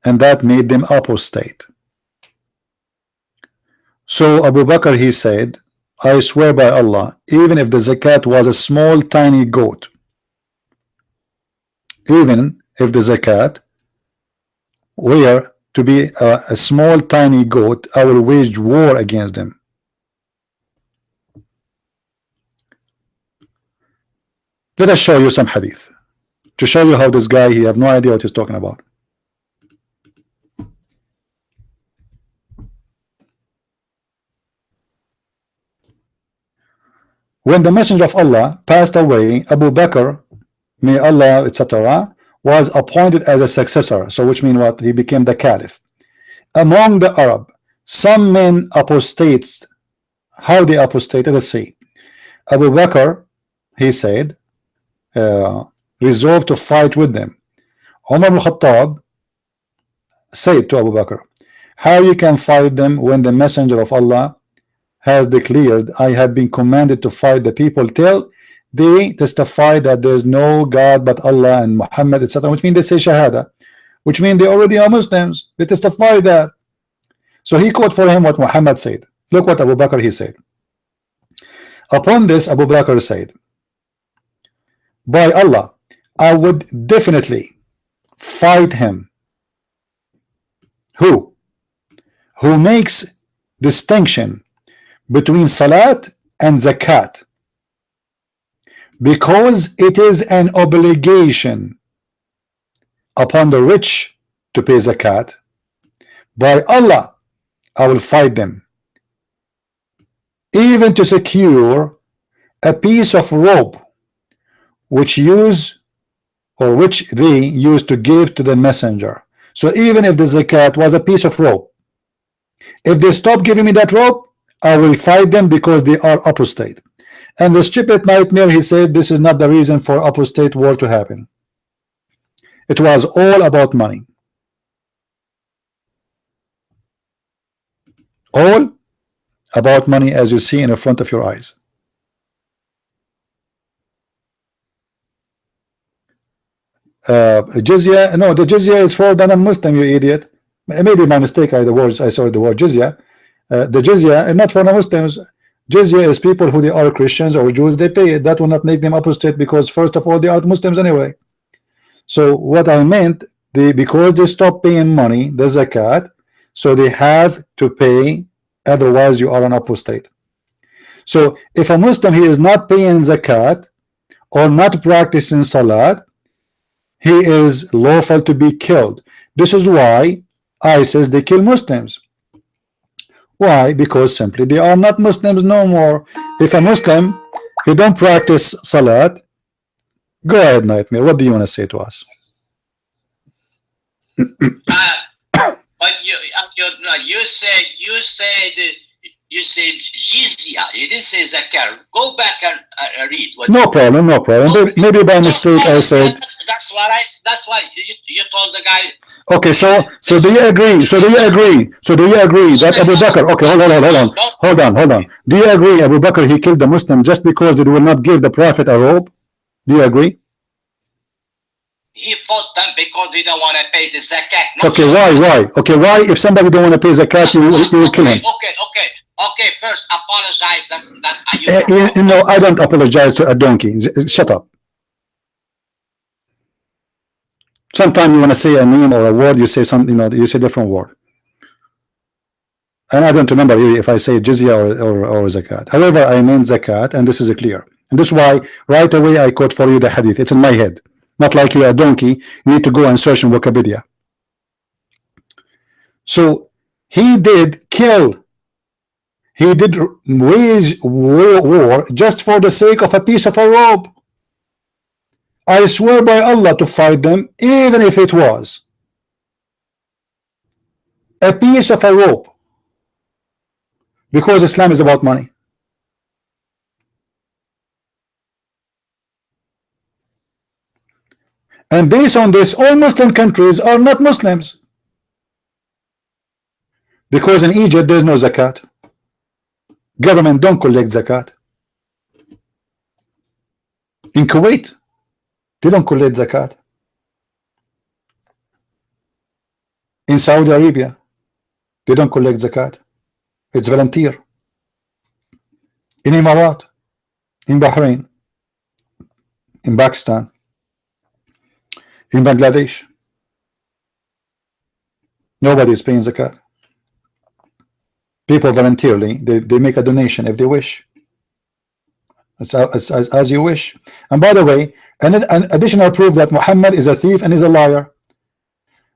Speaker 1: and that made them apostate. So Abu Bakr he said, I swear by Allah, even if the zakat was a small tiny goat, even if the zakat were to be a small tiny goat, I will wage war against them. Let us show you some hadith to show you how this guy, he have no idea what he's talking about. When the Messenger of Allah passed away, Abu Bakr, may Allah etc., was appointed as a successor. So which means what? He became the caliph. Among the Arab, some men apostates. How they apostated? Let's see. Abu Bakr, he said, resolved to fight with them. Umar al-Khattab said to Abu Bakr, how you can fight them when the Messenger of Allah has declared, I have been commanded to fight the people till they testify that there is no God but Allah and Muhammad, etc. Which means they say Shahada, which means they already are Muslims. They testify that. So he quote for him what Muhammad said. Look what Abu Bakr he said. Upon this, Abu Bakr said, by Allah, I would definitely fight him who makes distinction between salat and zakat, because it is an obligation upon the rich to pay zakat. By Allah, I will fight them, even to secure a piece of rope which they used to give to the messenger. So even if the zakat was a piece of rope, if they stop giving me that rope, I will fight them because they are apostate. And the stupid Nightmare, he said this is not the reason for apostate war to happen. It was all about money. All about money, as you see in the front of your eyes. Jizya, no, the jizya is for the non-Muslim, you idiot. Maybe my mistake, I saw the word jizya. The jizya, not for non-Muslims. Jizya is people who they are Christians or Jews, they pay it. That will not make them apostate, because first of all, they are Muslims anyway. So what I meant, because they stop paying money, the zakat, so they have to pay, otherwise you are an apostate. So if a Muslim, he is not paying zakat or not practicing salat, he is lawful to be killed. This is why ISIS, they kill Muslims. Why? Because simply they are not Muslims no more. If a Muslim, he don't practice salat, go ahead, Nightmare. What do you want to say to us?
Speaker 4: But you said jizya. You didn't say zakat. Go back and read.
Speaker 1: No problem, no problem. Maybe by mistake I said.
Speaker 4: That's why you told the guy.
Speaker 1: Okay, so do you agree? So do you agree that Abu Bakr? Okay, hold on. Do you agree Abu Bakr he killed the Muslim just because they will not give the Prophet a robe? Do you agree?
Speaker 4: He fought them because they don't want to pay the zakat.
Speaker 1: Okay, why? Okay, why if somebody don't want to pay zakat, you will kill him?
Speaker 4: Okay. Okay, first apologize that
Speaker 6: you know, I don't apologize to a donkey. Shut up. Sometimes you want to say a name or a word, you say something, you know, you say different word. And I don't remember really if I say jizya or zakat. However, I mean zakat, and this is clear. And this is why right away I quote for you the hadith. It's in my head. Not like you're a donkey. You need to go and search in Wikipedia. So he did kill. He did wage war just for the sake of a piece of a robe. I swear by Allah to fight them, even if it was a piece of a rope, because Islam is about money. And based on this, all Muslim countries are not Muslims, because in Egypt there's no zakat. Government don't collect zakat. In Kuwait, they don't collect zakat. In Saudi Arabia, they don't collect zakat. It's volunteer. In Emirat, in Bahrain, in Pakistan, in Bangladesh, nobody is paying zakat. People voluntarily, they make a donation if they wish. It's as you wish. And by the way, an additional proof that Muhammad is a thief and is a liar.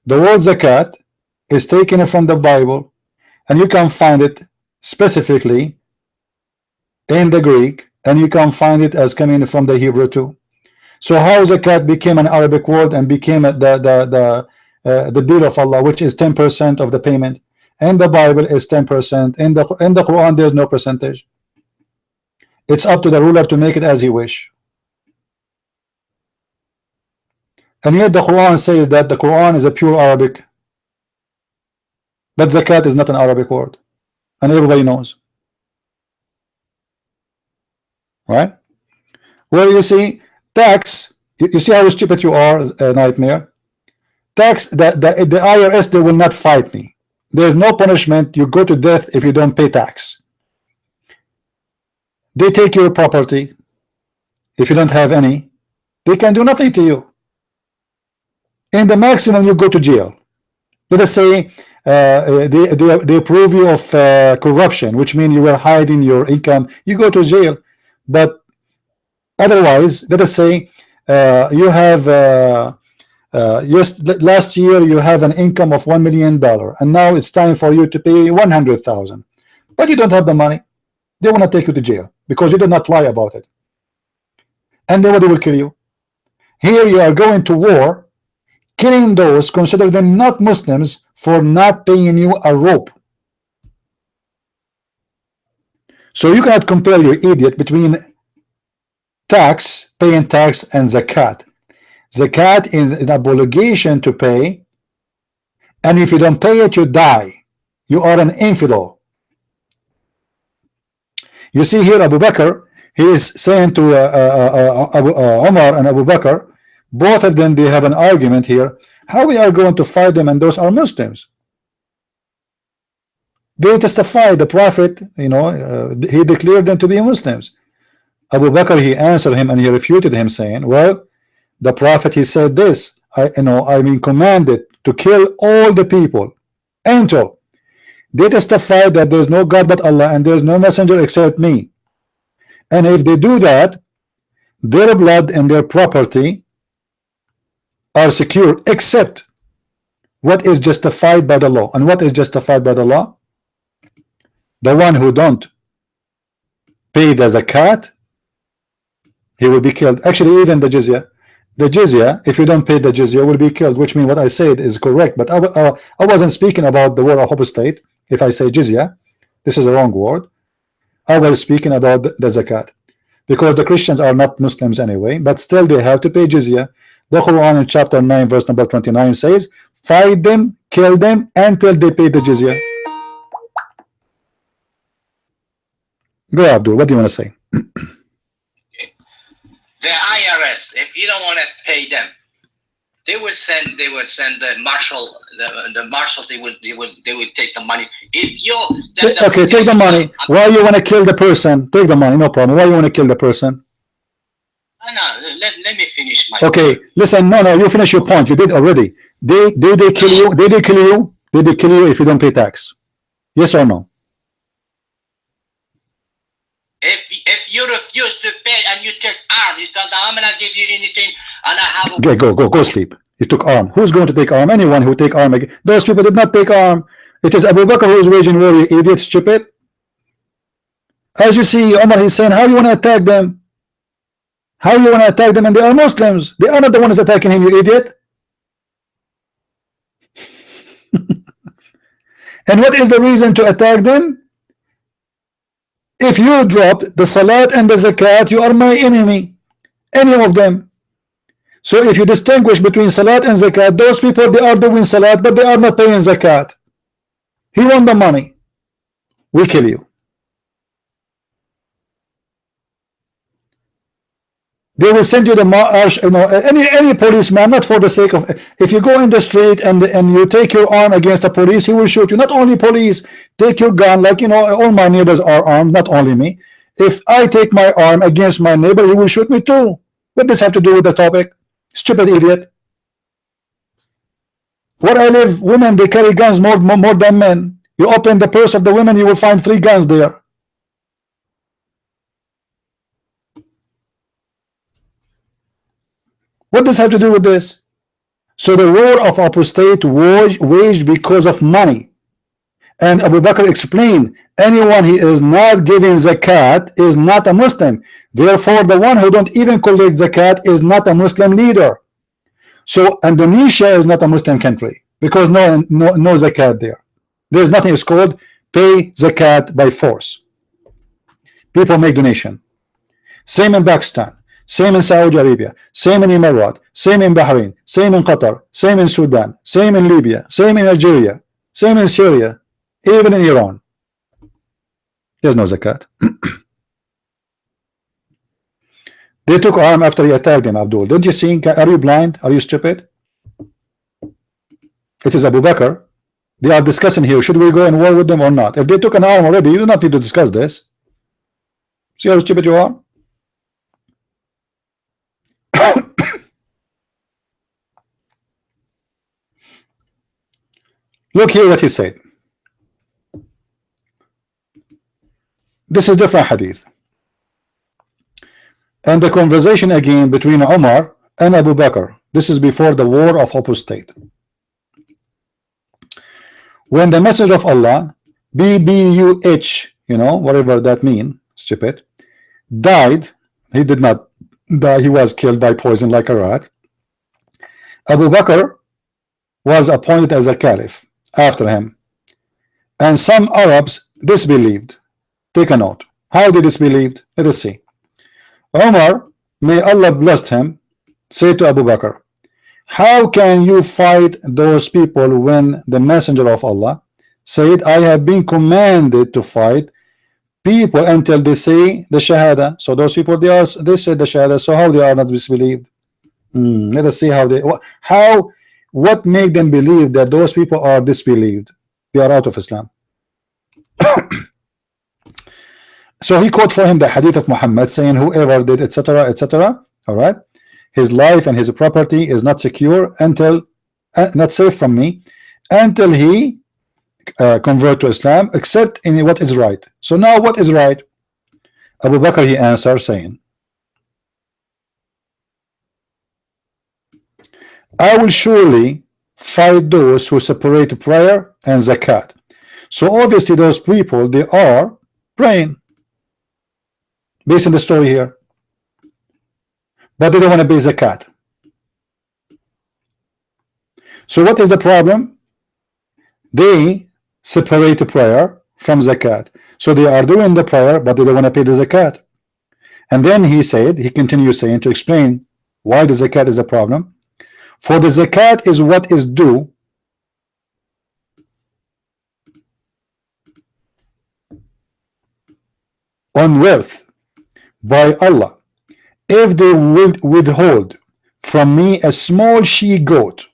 Speaker 6: The word zakat is taken from the Bible, and you can find it specifically in the Greek, and you can find it as coming from the Hebrew too. So how zakat became an Arabic word and became the deal of Allah, which is 10% of the payment, and the Bible is 10%. In the Quran there is no percentage. It's up to the ruler to make it as he wish. And yet the Quran says that the Quran is a pure Arabic, but zakat is not an Arabic word, and everybody knows, right? Well, you see, tax, you see how stupid you are, a nightmare. Tax, the IRS, they will not fight me. There is no punishment. You go to death if you don't pay tax. They take your property. If you don't have any, they can do nothing to you. In the maximum, you go to jail. Let us say they prove you of corruption, which means you were hiding your income. You go to jail. But otherwise, let us say you have last year you have an income of $1 million, and now it's time for you to pay 100,000, but you don't have the money. They want to take you to jail because you did not lie about it, and nobody will kill you. Here you are going to war, killing those consider them not Muslims for not paying you a rope. So you cannot compare, you idiot, between tax, paying tax, and zakat. Zakat is an obligation to pay, and if you don't pay it, you die. You are an infidel. You see here Abu Bakr, he is saying to Umar and Abu Bakr, both of them, they have an argument here. How we are going to fight them, and those are Muslims? They testified, the Prophet, you know, he declared them to be Muslims. Abu Bakr, he answered him and he refuted him, saying, well, the Prophet, he said this, I've been commanded to kill all the people until they testify that there's no God but Allah and there's no messenger except me. And if they do that, their blood and their property are secure, except what is justified by the law. And what is justified by the law? The one who don't pay the zakat, he will be killed. Actually, even the jizya, if you don't pay the jizya, will be killed, which means what I said is correct. But I wasn't speaking about the word apostate. If I say jizya, this is the wrong word. I was speaking about the zakat, because the Christians are not Muslims anyway, but still they have to pay jizya. The Quran in chapter 9 verse number 29 says, fight them, kill them until they pay the jizya. Go ahead, Abdul, what do you want to say?
Speaker 4: The IRS, if you don't want to pay them, They will send the marshal. The marshal. They will take the money. If you
Speaker 6: okay, take the money. Why you want to kill the person? Take the money, no problem. Why you want to kill the person?
Speaker 4: No, let me finish my
Speaker 6: okay point. Listen, no, you finish your point. You did already. Did they kill you? Did they kill you? Did they kill you if you don't pay tax? Yes or no?
Speaker 4: If you refuse to pay and you take arm, it's not that I'm gonna give you anything, and I have.
Speaker 6: Okay, go sleep. You took arm. Who's going to take arm? Anyone who take arm. Those people did not take arm. It is Abu Bakr who is waging war. You idiot, stupid. As you see, Omar, he's saying, how you want to attack them? How you want to attack them? And they are Muslims. They are not the ones attacking him, you idiot. And what is the reason to attack them? If you drop the salat and the zakat, you are my enemy. Any of them. So if you distinguish between salat and zakat, those people, they are doing salat, but they are not paying zakat. He won the money. We kill you. They will send you the marsh, any policeman, not for the sake of, if you go in the street and you take your arm against a police, he will shoot you. Not only police, take your gun, like, all my neighbors are armed, not only me. If I take my arm against my neighbor, he will shoot me too. What does this have to do with the topic? Stupid idiot. Where I live, women, they carry guns more than men. You open the purse of the women, you will find 3 guns there. What does have to do with this? So the war of apostate was waged because of money. And Abu Bakr explained, anyone who is not giving zakat is not a Muslim. Therefore, the one who don't even collect zakat is not a Muslim leader. So Indonesia is not a Muslim country because no zakat there. There's nothing is called pay zakat by force. People make donation. Same in Pakistan. Same in Saudi Arabia, same in Emirates, same in Bahrain, same in Qatar, same in Sudan, same in Libya, same in Algeria, same in Syria, even in Iran. There's no zakat. They took arm after he attacked him, Abdul. Don't you see? Are you blind? Are you stupid? It is Abu Bakr. They are discussing here. Should we go in war with them or not? If they took an arm already, you do not need to discuss this. See how stupid you are? Look here what he said. This is different hadith. And the conversation again between Umar and Abu Bakr. This is before the war of apostate. When the message of Allah, BBUH, whatever that means, stupid, died, he did not die, he was killed by poison like a rat. Abu Bakr was appointed as a caliph after him, and some Arabs disbelieved. Take a note. How they disbelieved? Let us see. Umar, may Allah bless him, said to Abu Bakr, how can you fight those people when the messenger of Allah said, I have been commanded to fight people until they say the Shahada? So those people, they said the Shahada, so how they are not disbelieved? Let us see what make them believe that those people are disbelieved? They are out of Islam. So he quote for him the hadith of Muhammad saying, whoever did etc etc, all right, his life and his property is not secure until not safe from me until he convert to Islam, except in what is right. So now what is right? Abu Bakr, he answered saying, I will surely fight those who separate prayer and zakat. So obviously those people, they are praying based on the story here, but they don't want to pay zakat. So what is the problem? They separate the prayer from zakat. So they are doing the prayer, but they don't want to pay the zakat. And then he continues saying to explain why the zakat is the problem. For the zakat is what is due on worth by Allah. If they will withhold from me a small she goat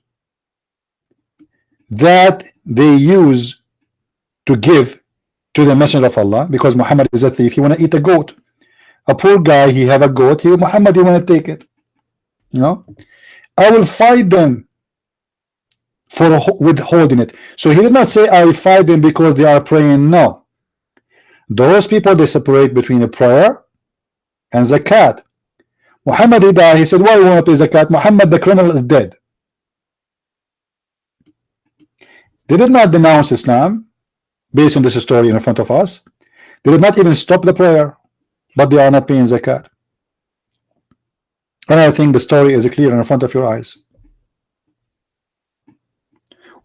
Speaker 6: that they use to give to the Messenger of Allah, because Muhammad is a thief. He want to eat a goat. A poor guy, he have a goat. Muhammad, he want to take it. You know, I will fight them for withholding it. So he did not say I fight them because they are praying. No, those people, they separate between a prayer and zakat. Muhammad, he died. He said, why you want to pay zakat? Muhammad, the criminal, is dead. They did not denounce Islam based on this story in front of us. They did not even stop the prayer, but they are not paying zakat. And I think the story is clear in front of your eyes.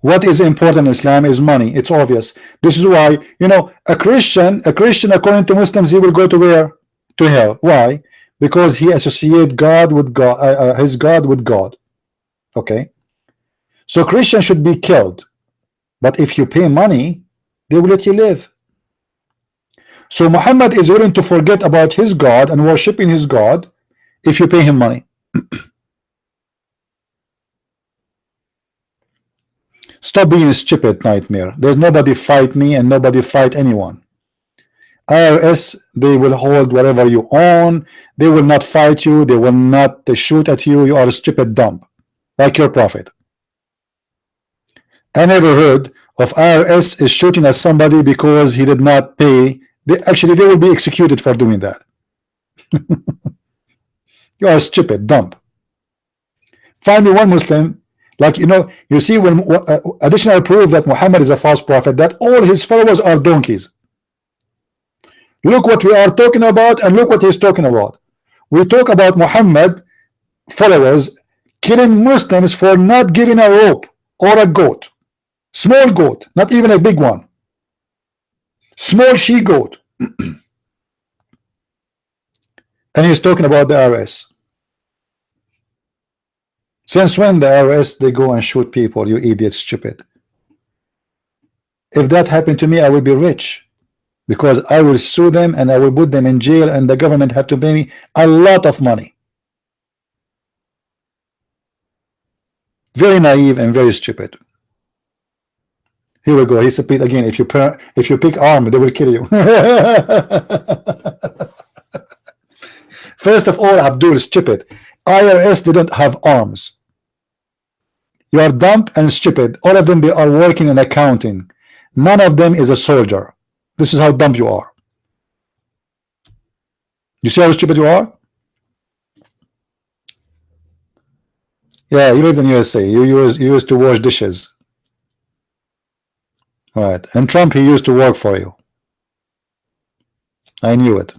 Speaker 6: What is important in Islam is money. It's obvious. This is why, you know, a Christian according to Muslims, he will go to where? To hell. Why? Because he associates God with God, his God with God. Okay, so Christians should be killed, but if you pay money, they will let you live. So Muhammad is willing to forget about his God and worshiping his God if you pay him money. Stop being a stupid nightmare. There's nobody fight me and nobody fight anyone. IRS, they will hold whatever you own. They will not fight you. They will not shoot at you. You are a stupid dump, like your prophet. I never heard of IRS is shooting at somebody because he did not pay. Actually, they will be executed for doing that. You are a stupid dump. Find me one Muslim, like, you know, you see, when additional proof that Muhammad is a false prophet, that all his followers are donkeys. Look what we are talking about and look what he's talking about. We talk about Muhammad followers killing Muslims for not giving a rope or a goat. Small goat, not even a big one. Small she goat. And he's talking about the IRS. Since when the IRS, they go and shoot people, you idiot, stupid? If that happened to me, I would be rich, because I will sue them and I will put them in jail and the government have to pay me a lot of money. Very naive and very stupid. Here we go. He said again, if you pick arm, they will kill you. First of all, Abdul is stupid. IRS didn't have arms. You are dumb and stupid. All of them, they are working in accounting. None of them is a soldier. This is how dumb you are. You see how stupid you are? Yeah, you live in USA. You used to wash dishes. Right. And Trump, he used to work for you. I knew it.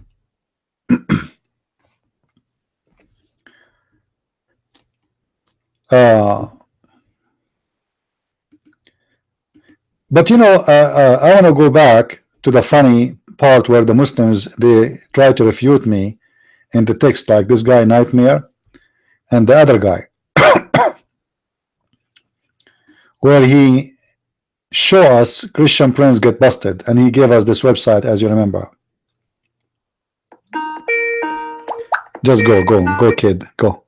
Speaker 6: But you know, I want to go back to the funny part where the Muslims, they try to refute me in the text, like this guy Nightmare and the other guy, where he show us Christian Prince get busted, and he gave us this website, as you remember. Just go kid, go.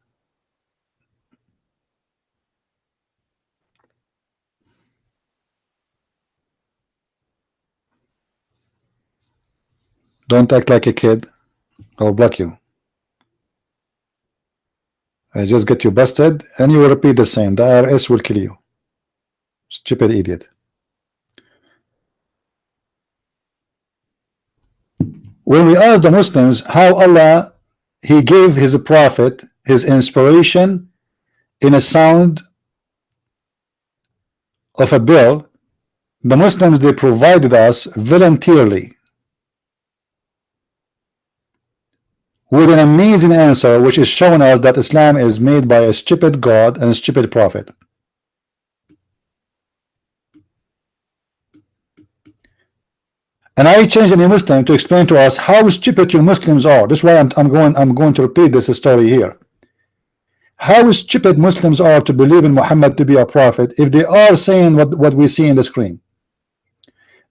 Speaker 6: Don't act like a kid, I'll block you. I just get you busted and you will repeat the same. The IRS will kill you. Stupid idiot. When we ask the Muslims how Allah, he gave his prophet his inspiration in a sound of a bill, the Muslims, they provided us voluntarily with an amazing answer, which is showing us that Islam is made by a stupid God and a stupid prophet. And I changed any Muslim to explain to us how stupid you Muslims are. This is why I'm going to repeat this story here. How stupid Muslims are to believe in Muhammad to be a prophet if they are saying what we see in the screen.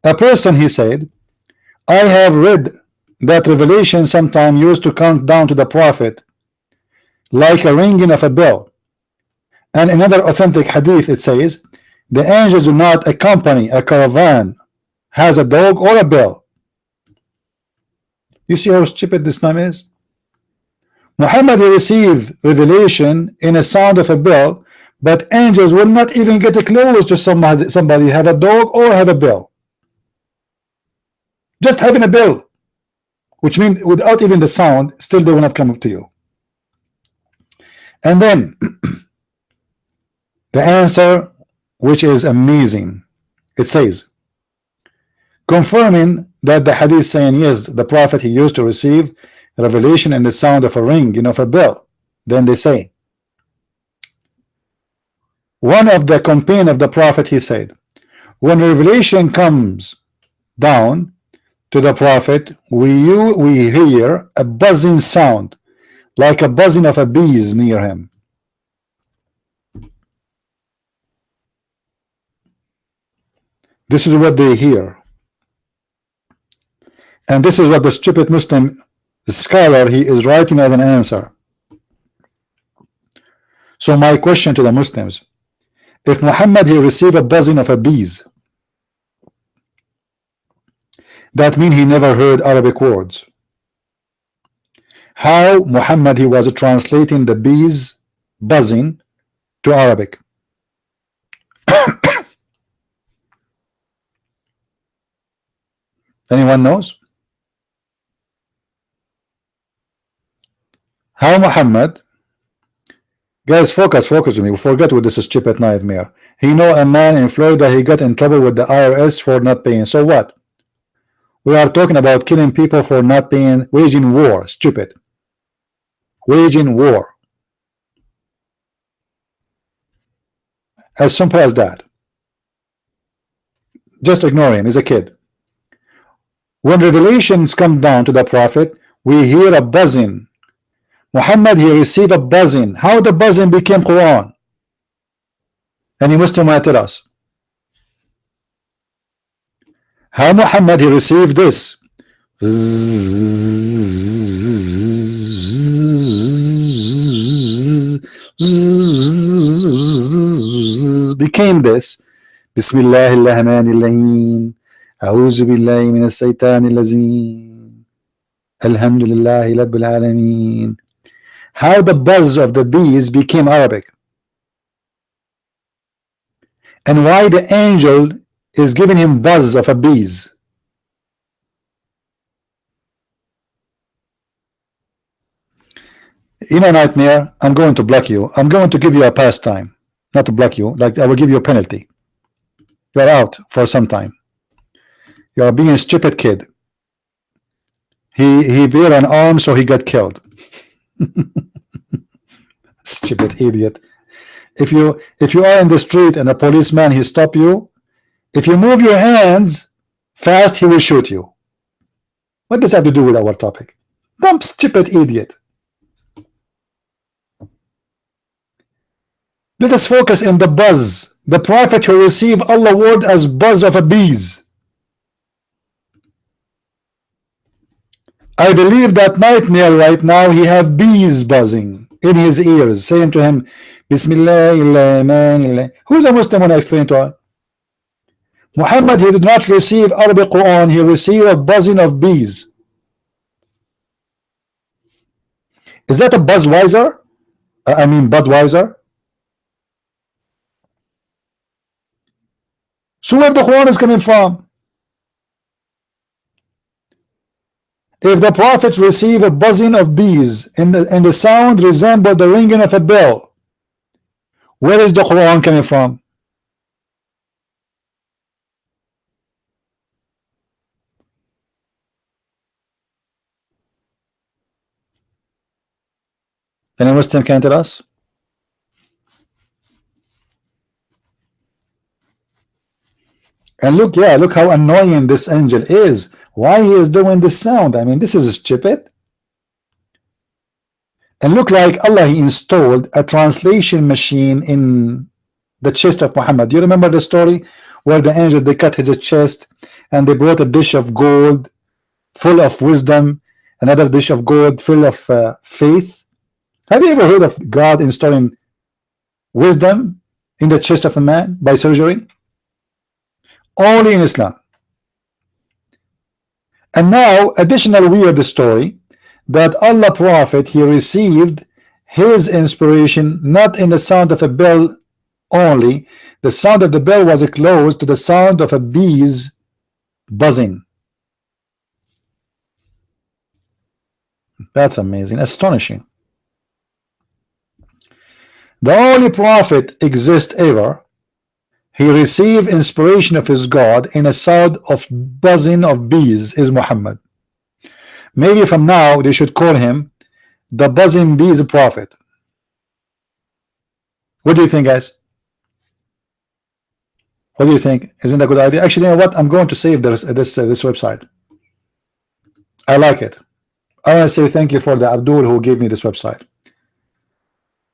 Speaker 6: A person, he said, I have read that revelation sometime used to count down to the prophet like a ringing of a bell. And another authentic hadith, it says, the angels do not accompany a caravan has a dog or a bell. You see how stupid this name is? Muhammad, he received revelation in a sound of a bell, but angels will not even get close to somebody have a dog or have a bell. Just having a bell, which means without even the sound, still they will not come up to you. And then the answer, which is amazing, it says, confirming that the hadith saying, yes, the prophet, he used to receive revelation in the sound of a ring, of a bell. Then they say, one of the companions of the prophet, he said, when revelation comes down to the prophet, we hear a buzzing sound, like a buzzing of a bees near him. This is what they hear. And this is what the stupid Muslim scholar, he is writing as an answer. So my question to the Muslims, if Muhammad, he received a buzzing of a bees, that means he never heard Arabic words. How Muhammad, he was translating the bees buzzing to Arabic? Anyone knows? How Muhammad, guys, focus with me. We forget with this stupid nightmare. He know a man in Florida, he got in trouble with the IRS for not paying. So what? We are talking about killing people for not paying, waging war. Stupid. Waging war. As simple as that. Just ignore him. He's a kid. When revelations come down to the prophet, we hear a buzzing. Muhammad, he received a buzzing. How the buzzing became Quran? Any Muslim will tell us. How Muhammad, he received this? Became this. Bismillahirrahmanirrahim. A'udhu billahi minas shaitanir rajim. Alhamdulillahi rabbil alameen. How the buzz of the bees became Arabic, and why the angel is giving him buzz of a bees. Nightmare, I'm going to block you. I'm going to give you a pastime, not to block you, like I will give you a penalty. You're out for some time. You're being a stupid kid. He bear an arm, so he got killed. Stupid idiot. If you are in the street and a policeman, he stop you, if you move your hands fast, he will shoot you. What does that have to do with our topic? Dumb stupid idiot. Let us focus in the buzz. The prophet who received Allah's word as buzz of a bees. I believe that nightmare right now, he have bees buzzing in his ears, saying to him, Bismillah. Who's a Muslim when I explain to her? Muhammad, he did not receive Arabic Quran, he received a buzzing of bees. Is that a Budweiser? I mean Budweiser? So where the Quran is coming from? If the prophet received a buzzing of bees and the sound resembled the ringing of a bell, where is the Quran coming from? Any Muslim can tell us? And look, yeah, look how annoying this angel is. Why he is doing this sound? I mean, this is stupid. And look like Allah, he installed a translation machine in the chest of Muhammad. Do you remember the story where the angels, they cut his chest and they brought a dish of gold full of wisdom, another dish of gold full of faith? Have you ever heard of God installing wisdom in the chest of a man by surgery? Only in Islam. And now additional weird story that Allah Prophet, he received his inspiration not in the sound of a bell only. The sound of the bell was close to the sound of a bee's buzzing. That's amazing, astonishing. The only prophet exist ever, he received inspiration of his God in a sound of buzzing of bees, is Muhammad. Maybe from now they should call him the buzzing bees prophet. What do you think, guys? What do you think? Isn't that a good idea? Actually, you know what? I'm going to save this website. I like it. I want to say thank you for the Abdul who gave me this website.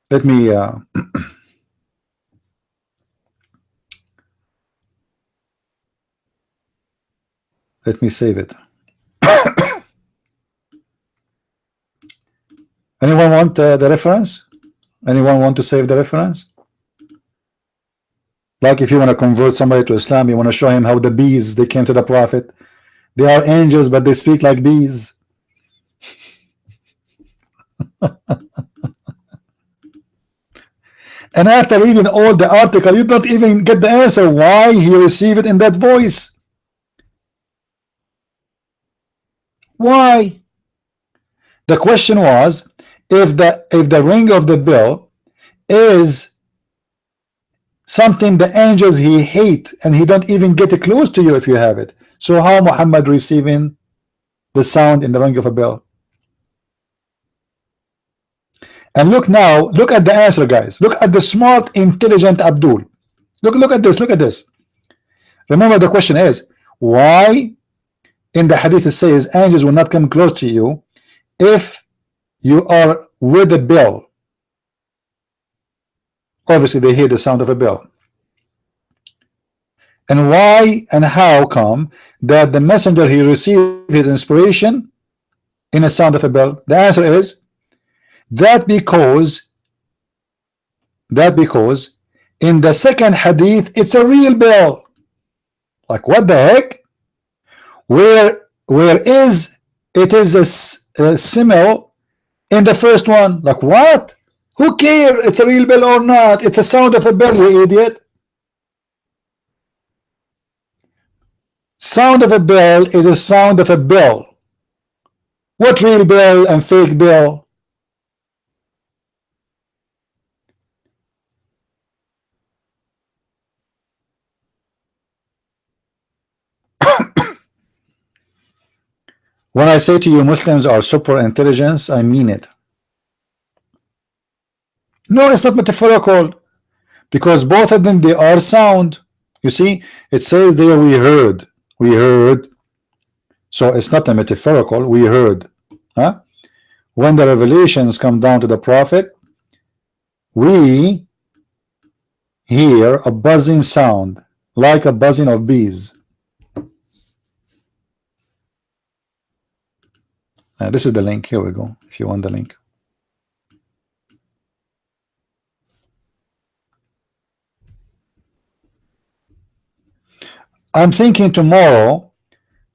Speaker 6: Let me let me save it. Anyone want the reference? Anyone want to save the reference? Like if you want to convert somebody to Islam, you want to show him how the bees, they came to the Prophet. They are angels, but they speak like bees. And after reading all the article, you don't even get the answer why he received it in that voice. Why? The question was, if the ring of the bell is something the angels he hate, and he don't even get close to you if you have it, so how Muhammad receiving the sound in the ring of a bell? And look now, look at the answer, guys. Look at the smart, intelligent Abdul. Look at this. Look at this. Remember, the question is, why in the hadith it says angels will not come close to you if you are with a bell? Obviously they hear the sound of a bell. And why and how come that the messenger, he received his inspiration in a sound of a bell? The answer is that because in the second hadith it's a real bell. Like, what the heck? Where is it is a simile in the first one? Like, what? Who cares? It's a real bell or not? It's a sound of a bell, you idiot. Sound of a bell is a sound of a bell. What real bell and fake bell? When I say to you Muslims are super intelligence, I mean it. No, it's not metaphorical, because both of them, they are sound. You see, it says there we heard. So it's not a metaphorical, we heard. Huh? When the revelations come down to the Prophet, we hear a buzzing sound, like a buzzing of bees. This is the link. Here we go, if you want the link. I'm thinking tomorrow,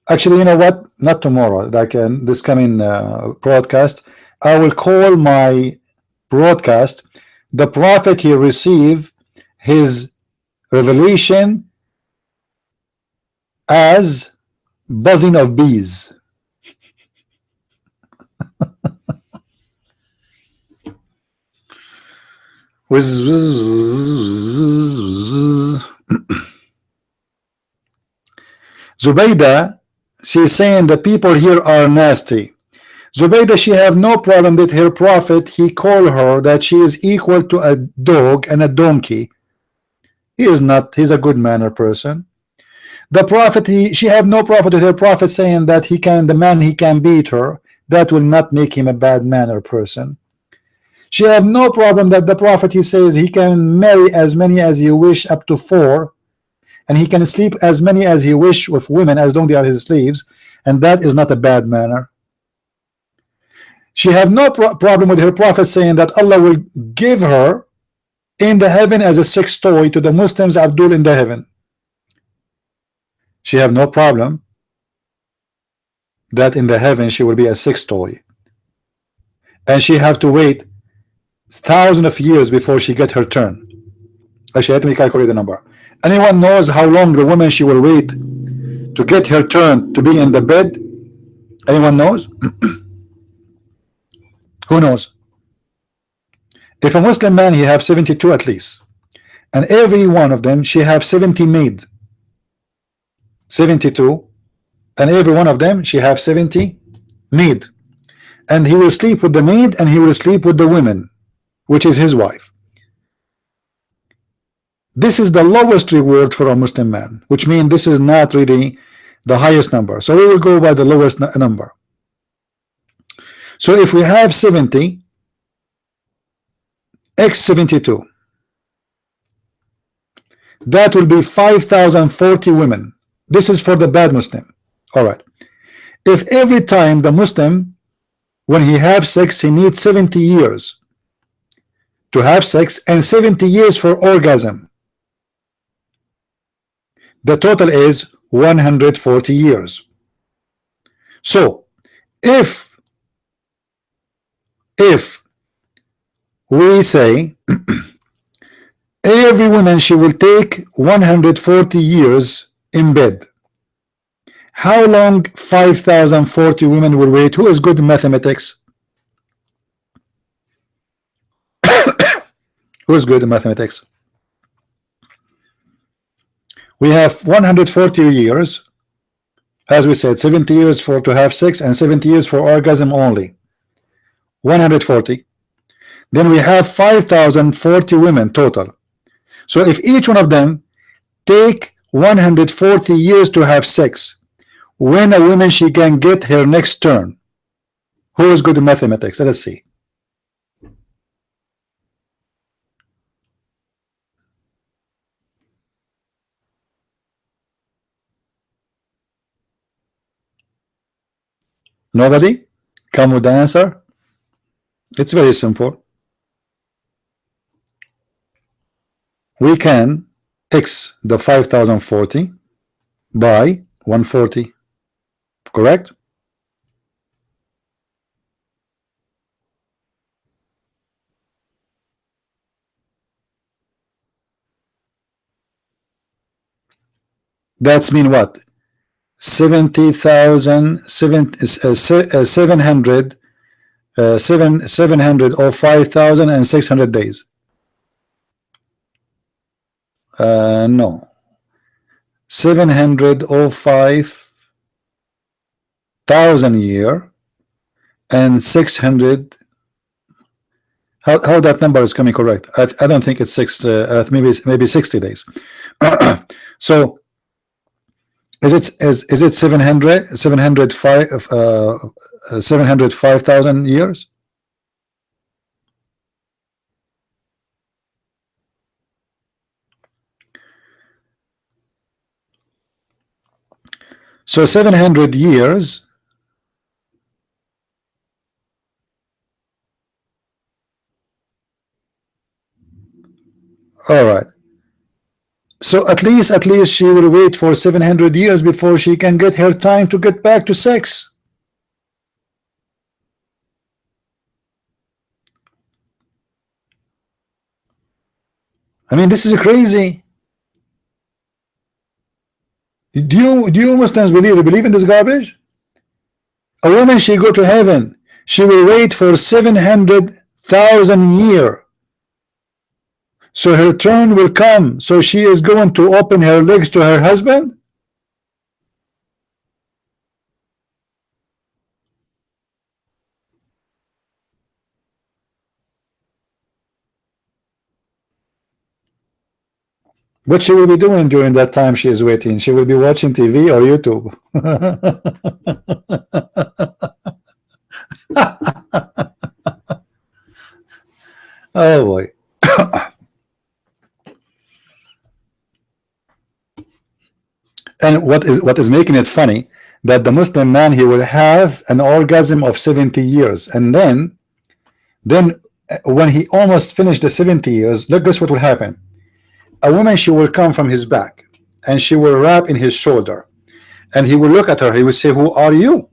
Speaker 6: actually, you know what, not tomorrow, like this coming broadcast, I will call my broadcast the Prophet, he received his revelation as buzzing of bees. Zubaydah, she's saying the people here are nasty. Zubaydah, she have no problem with her Prophet. He called her that she is equal to a dog and a donkey. He is not. He's a good mannered person. The Prophet, she have no problem with her Prophet saying that he can beat her. That will not make him a bad mannered person. She have no problem that the Prophet, he says he can marry as many as he wish, up to 4, and he can sleep as many as he wish with women as long as they are his slaves, and that is not a bad manner. She have no problem with her Prophet saying that Allah will give her in the heaven as a sex toy to the Muslims, Abdul, in the heaven. She have no problem that in the heaven she will be a sex toy, and she have to wait thousands of years before she get her turn. Actually, let me calculate the number. Anyone knows how long the woman she will wait to get her turn to be in the bed? Anyone knows? Who knows? If a Muslim man, he have 72 at least, and every one of them she have 70 maid. 72, and every one of them she have 70 maid, and he will sleep with the maid and he will sleep with the women, which is his wife. This is the lowest reward for a Muslim man, which means this is not really the highest number. So we will go by the lowest number. So if we have 70 x 72, that will be 5,040 women. This is for the bad Muslim. All right. If every time the Muslim, when he have sex, he needs 70 years to have sex and 70 years for orgasm, the total is 140 years. So if we say every woman she will take 140 years in bed, how long 5,040 women will wait? Who is good in mathematics? Who is good in mathematics? We have 140 years, as we said, 70 years for to have sex and 70 years for orgasm only. 140. Then we have 5,040 women total. So if each one of them take 140 years to have sex, when a woman she can get her next turn? Who is good in mathematics? Let us see. Nobody? Come with the answer. It's very simple. We can x the 5,040 by 140. Correct? That's mean what? 70,000 700 700 or 5,600 days. No, 705,000 year and 600. How that number is coming correct? I don't think it's 6. Maybe 60 days. So is it 705,000 years? So 700 years all right. So at least she will wait for 700 years before she can get her time to get back to sex. I mean, this is crazy. Do you Muslims believe in this garbage? A woman, she go to heaven, she will wait for 700,000 years. So her turn will come. So she is going to open her legs to her husband? What she will be doing during that time she is waiting? She will be watching TV or YouTube. Oh boy. And what is making it funny, that the Muslim man, he will have an orgasm of 70 years, and then when he almost finished the 70 years, look, guess what will happen? A woman, she will come from his back and she will wrap in his shoulder, and he will look at her. He will say, who are you?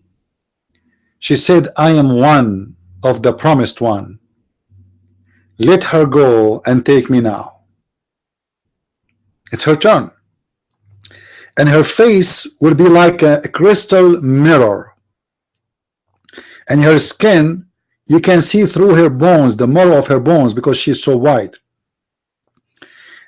Speaker 6: She said, I am one of the promised one. Let her go and take me now. It's her turn. And her face will be like a crystal mirror, and her skin, you can see through her bones, the marrow of her bones, because she's so white.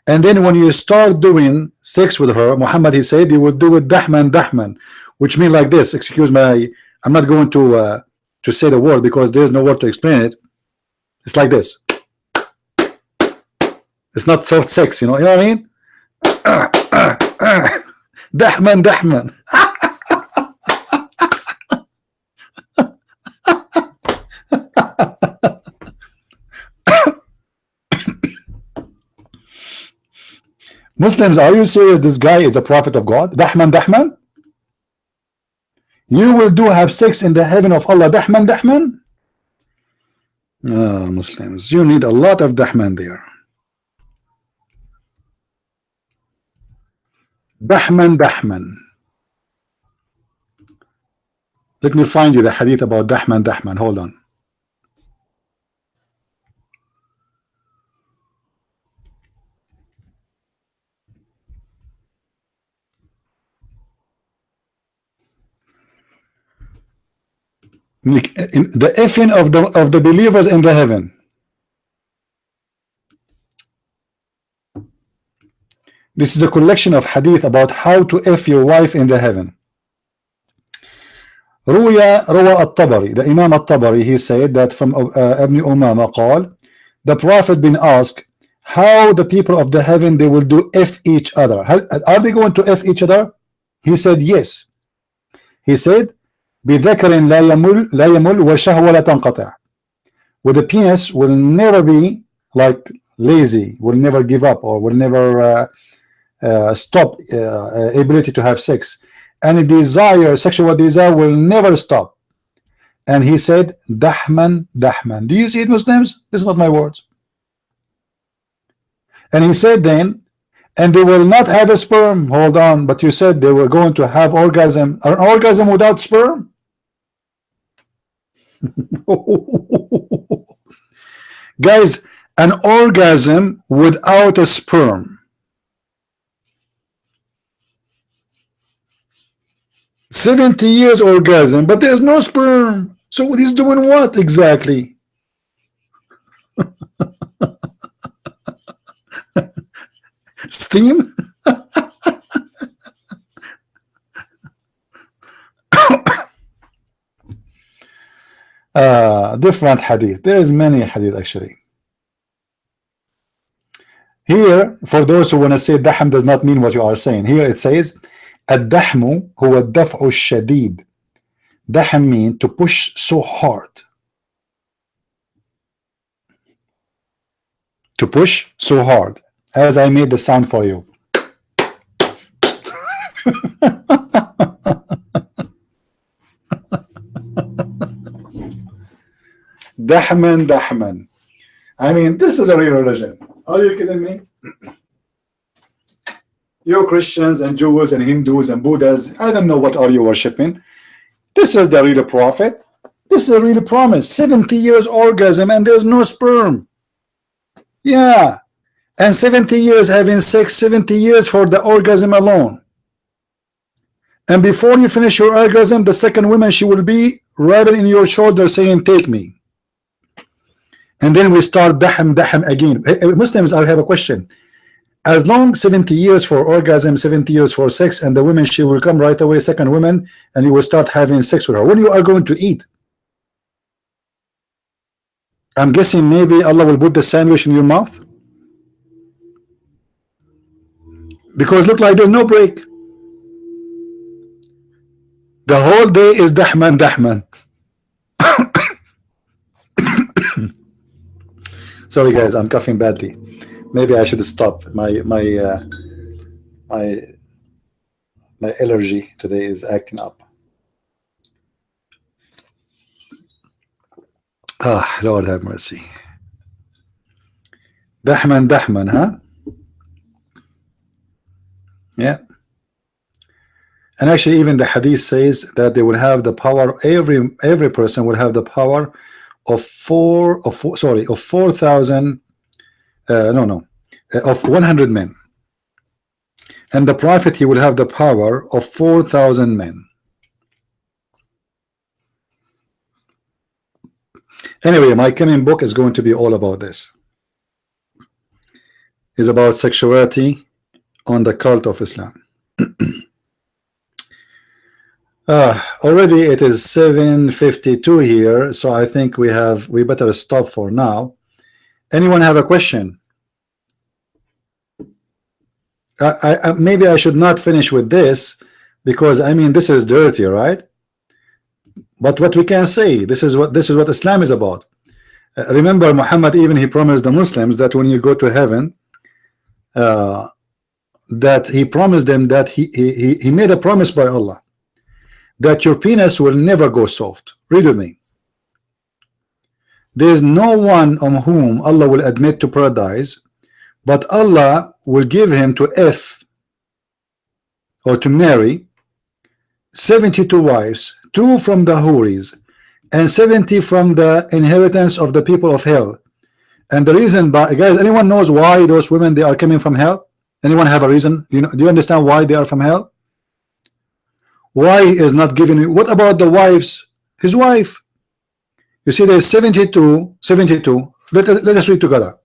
Speaker 6: And then when you start doing sex with her, Muhammad, he said, you will do it dahman dahman, which means like this. Excuse me, I'm not going to say the word because there's no word to explain it. It's like this. It's not soft sex, you know what I mean? Dahman dahman. Muslims, are you serious? This guy is a prophet of God? Dahman dahman? You will have sex in the heaven of Allah. Dahman dahman? Oh, Muslims, you need a lot of dahman there. Dahman dahman. Let me find you the hadith about dahman dahman. Hold on. The effing of the believers in the heaven. This is a collection of hadith about how to F your wife in the heaven. روى الطبري, the Imam al-Tabari, he said that from Ibn Umama قال, the Prophet been asked how the people of the heaven, they will do F each other. Are they going to F each other? He said yes. He said بذكر لا يمل وشهوة لا تنقطع. With the penis will never be like lazy, will never give up, or will never stop ability to have sex, and a desire, sexual desire, will never stop. And he said dahman dahman. Do you see it, Muslims? This is not my words. And he said then, and they will not have a sperm. Hold on, but you said they were going to have orgasm. An orgasm without sperm? Guys, an orgasm without a sperm. 70 years orgasm, but there's no sperm. So he's doing what exactly? Steam? Different hadith. There's many hadith actually. Here, for those who want to say dahm does not mean what you are saying, here it says الدحم هو الدفع الشديد. Dahm means to push so hard. To push so hard. As I made the sound for you. Dahman dahman. I mean, this is a real religion. Are you kidding me? You Christians and Jews and Hindus and Buddhas, I don't know what are you worshiping. This is the real prophet. This is a real promise. 70 years orgasm and there's no sperm. Yeah. And 70 years having sex, 70 years for the orgasm alone. And before you finish your orgasm, the second woman, she will be rubbing in your shoulder saying, take me. And then we start dahm again. Muslims, I have a question. As long 70 years for orgasm, 70 years for sex, and the woman, she will come right away, second woman, and you will start having sex with her. When you are going to eat? I'm guessing maybe Allah will put the sandwich in your mouth. Because look like there's no break. The whole day is dahman dahman. Sorry guys, I'm coughing badly. Maybe I should stop. My allergy today is acting up. Ah, Lord have mercy. Dahman, huh? Yeah. And actually, even the hadith says that they will have the power. Every person will have the power of 4,000. Of 100 men. And the prophet, he will have the power of 4,000 men. Anyway, my coming book is going to be all about this. It's about sexuality on the cult of Islam. Already it is 7:52 here, so I think we better stop for now. Anyone have a question? Maybe I should not finish with this, because I mean this is dirty, right? But what we can say, this is what Islam is about. Remember, Muhammad, even he promised the Muslims that when you go to heaven, that he promised them that he made a promise by Allah that your penis will never go soft. Read with me. There is no one on whom Allah will admit to paradise, but Allah will give him to or to marry 72 wives, 2 from the Houris and 70 from the inheritance of the people of hell. And the reason, guys, anyone knows why those women, they are coming from hell? Anyone have a reason? Do you understand why they are from hell? Why he is not giving me? What about the wives? His wife. You see, there's 72. Let us read together.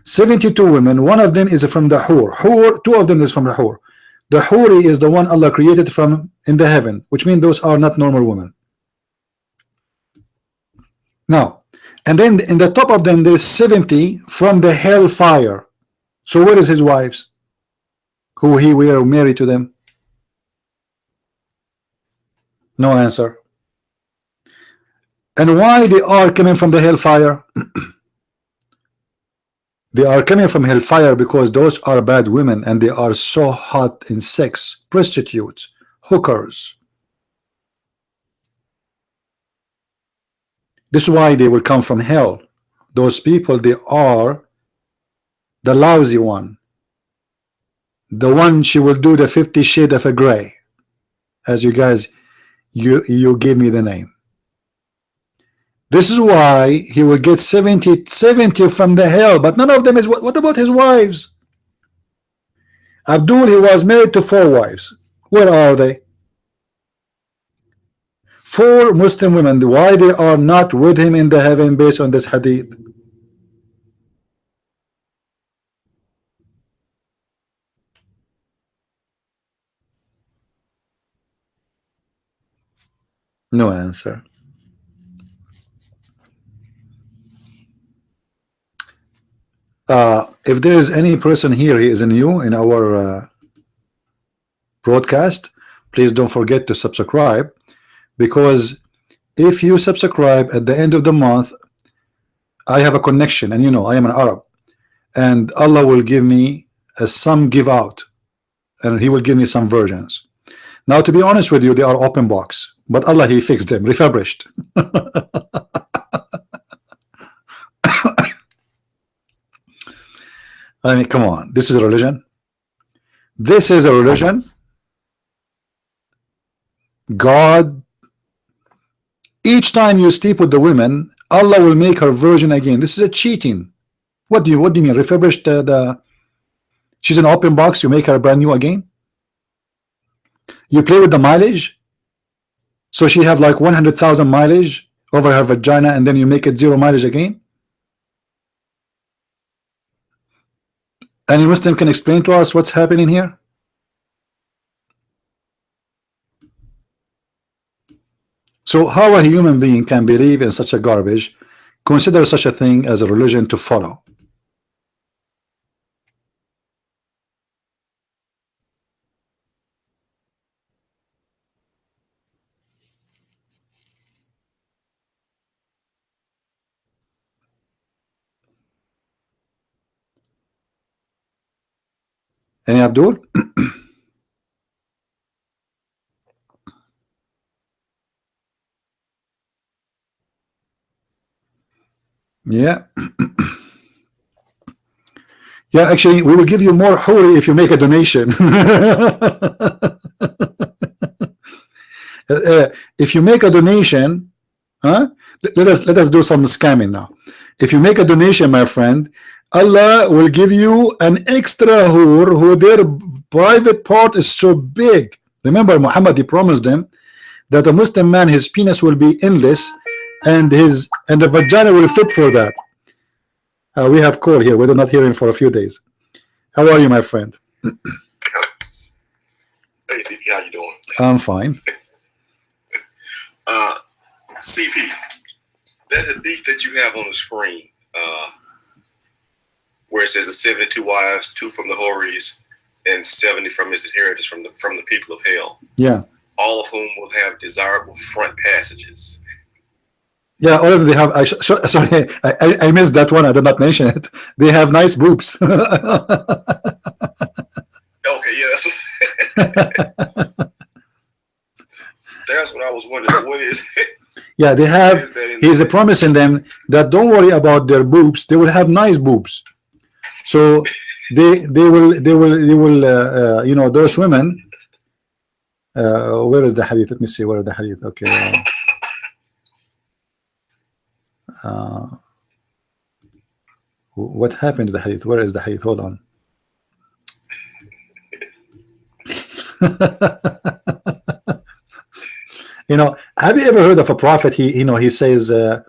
Speaker 6: 72 women. One of them is from the Hur. 2 of them is from the Hur. The Huri is the one Allah created from in the heaven, which means those are not normal women. Now, and then in the top of them, there's 70 from the hellfire. So where is his wives? Who he will marry to them? No answer. And why they are coming from the hellfire? They are coming from hellfire because those are bad women, and they are so hot in sex, prostitutes, hookers. This is why they will come from hell. Those people, they are the lousy one, the one she will do the 50 shades of a gray, as you guys, you give me the name. This is why he will get 70 from the hell, but none of them is. What about his wives? Abdul, he was married to 4 wives. Where are they? 4 Muslim women. Why they are not with him in the heaven based on this hadith? No answer. If there is any person here, he is new in our broadcast, please don't forget to subscribe, because if you subscribe at the end of the month, I have a connection, and you know I am an Arab, and Allah will give me some give out, and he will give me some versions. Now, to be honest with you, they are open box, but Allah, he fixed them, refurbished. I mean, come on, this is a religion. This is a religion. God, each time you sleep with the women, Allah will make her virgin again. This is a cheating. What do you mean? Refurbished she's an open box, you make her brand new again? You play with the mileage, so she have like 100,000 mileage over her vagina, and then you make it 0 mileage again? Any Muslim can explain to us what's happening here? So how a human being can believe in such a garbage, consider such a thing as a religion to follow? Any Abdul? Yeah. Yeah, actually, we will give you more huri if you make a donation. If you make a donation, huh? Let us do some scamming now. If you make a donation, my friend, Allah will give you an extra hur who their private part is so big. Remember, Muhammad, he promised them that a Muslim man, his penis will be endless, and the vagina will fit for that. We have call here. We're not hearing for a few days. How are you, my friend?
Speaker 7: Hey, CP, how you doing?
Speaker 6: I'm fine.
Speaker 7: CP, that hadith that you have on the screen, where it says the 72 wives, 2 from the Horis, and 70 from his inheritors from the people of hell.
Speaker 6: Yeah.
Speaker 7: All of whom will have desirable front passages.
Speaker 6: Yeah, all of them, they have. Sorry, I missed that one. I did not mention it. They have nice boobs.
Speaker 7: Okay, yeah, that's what I was wondering. What is it?
Speaker 6: Yeah, they have. He's promising them that don't worry about their boobs. They will have nice boobs. So they will you know, those women. Where is the hadith? Let me see. Where is the hadith? Okay. What happened to the hadith? Where is the hadith? Hold on. You know, have you ever heard of a prophet? He says, you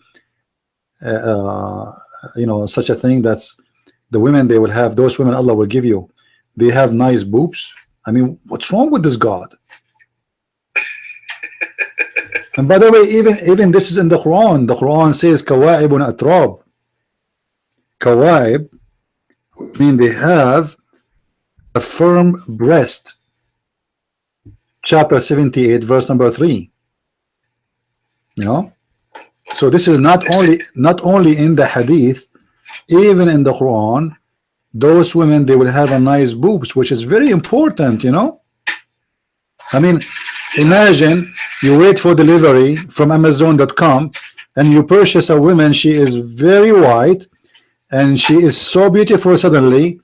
Speaker 6: know, such a thing, that's the women, they will have, those women Allah will give you, they have nice boobs. I mean, what's wrong with this God? And by the way, even this is in the Quran. The Quran says kawaibun atrab. Kawaib mean they have a firm breast. Chapter 78, verse number 3. You know, so this is not only in the hadith, even in the Quran. Those women, they will have a nice boobs, which is very important. You know, I mean, imagine you wait for delivery from Amazon.com and you purchase a woman. She is very white and she is so beautiful suddenly,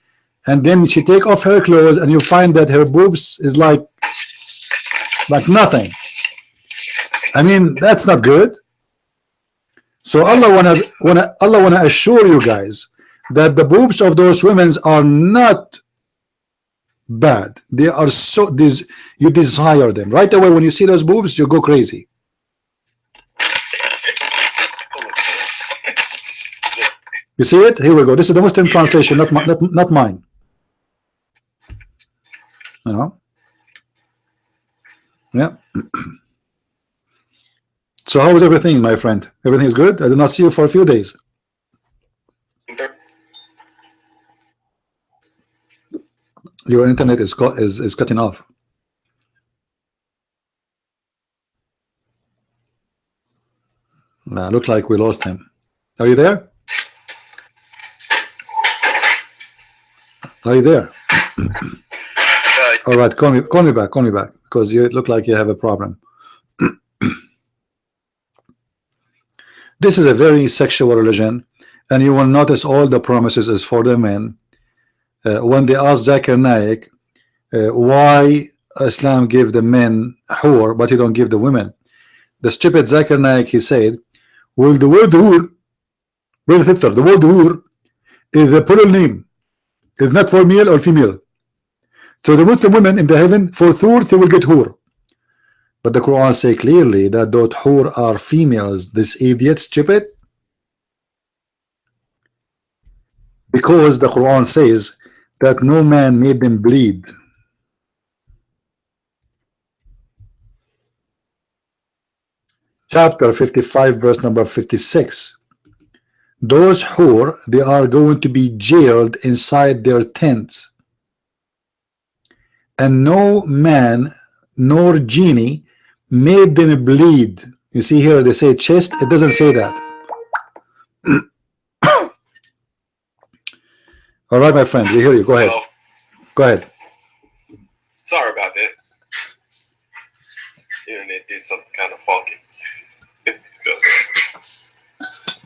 Speaker 6: and then she take off her clothes and you find that her boobs is like nothing. I mean, that's not good. So Allah wanna assure you guys that the boobs of those women are not bad. They are so, you desire them right away. When you see those boobs, you go crazy. You see it? Here we go. This is the Muslim translation, not mine. You know? Yeah. So how is everything, my friend? Everything is good? I did not see you for a few days. Your internet is cutting off. Look like we lost him. Are you there? Are you there? All right, call me back, because you look like you have a problem. This is a very sexual religion, and you will notice all the promises is for the men. When they asked Zakir Naik why Islam gave the men hur but you don't give the women, the stupid Zakir Naik, he said, well, the word hur, the word hur is a plural name. It's not for male or female. So the Muslim women in the heaven, for thur, they will get hur. But the Quran say clearly that those hur are females. This idiot, stupid. Because the Quran says that no man made them bleed. Chapter 55, verse number 56. Those hur, they are going to be jailed inside their tents. And no man nor genie made them bleed. You see here they say chest, it doesn't say that. All right, my friend, we hear you. Go ahead. Go ahead.
Speaker 7: Sorry about that. Internet did something kind of funky.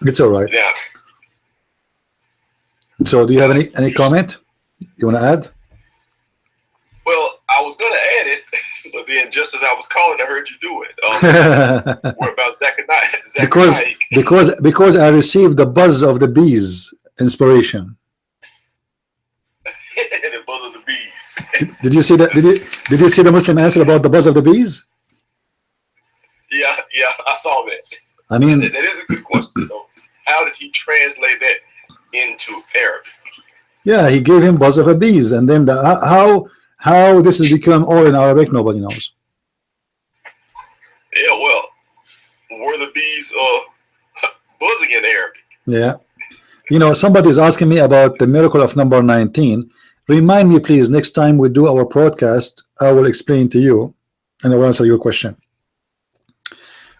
Speaker 6: It's all right.
Speaker 7: Yeah.
Speaker 6: So do you have any comment? You want to add?
Speaker 7: Well, I was going to add it, but then just as I was calling, I heard you do it. What about Zechariah?
Speaker 6: because I received the buzz of the bees inspiration.
Speaker 7: The buzz of the bees.
Speaker 6: Did you see that? Did you see the Muslim answer about the buzz of the bees?
Speaker 7: Yeah, I saw that.
Speaker 6: I mean,
Speaker 7: that is a good question, though. How did he translate that into Arabic?
Speaker 6: Yeah, he gave him buzz of a bees, and then how this has become all in Arabic, nobody knows.
Speaker 7: Yeah, well, were the bees buzzing in Arabic?
Speaker 6: Yeah. You know, somebody is asking me about the miracle of number 19. Remind me, please, next time we do our broadcast, I will explain to you, and I will answer your question.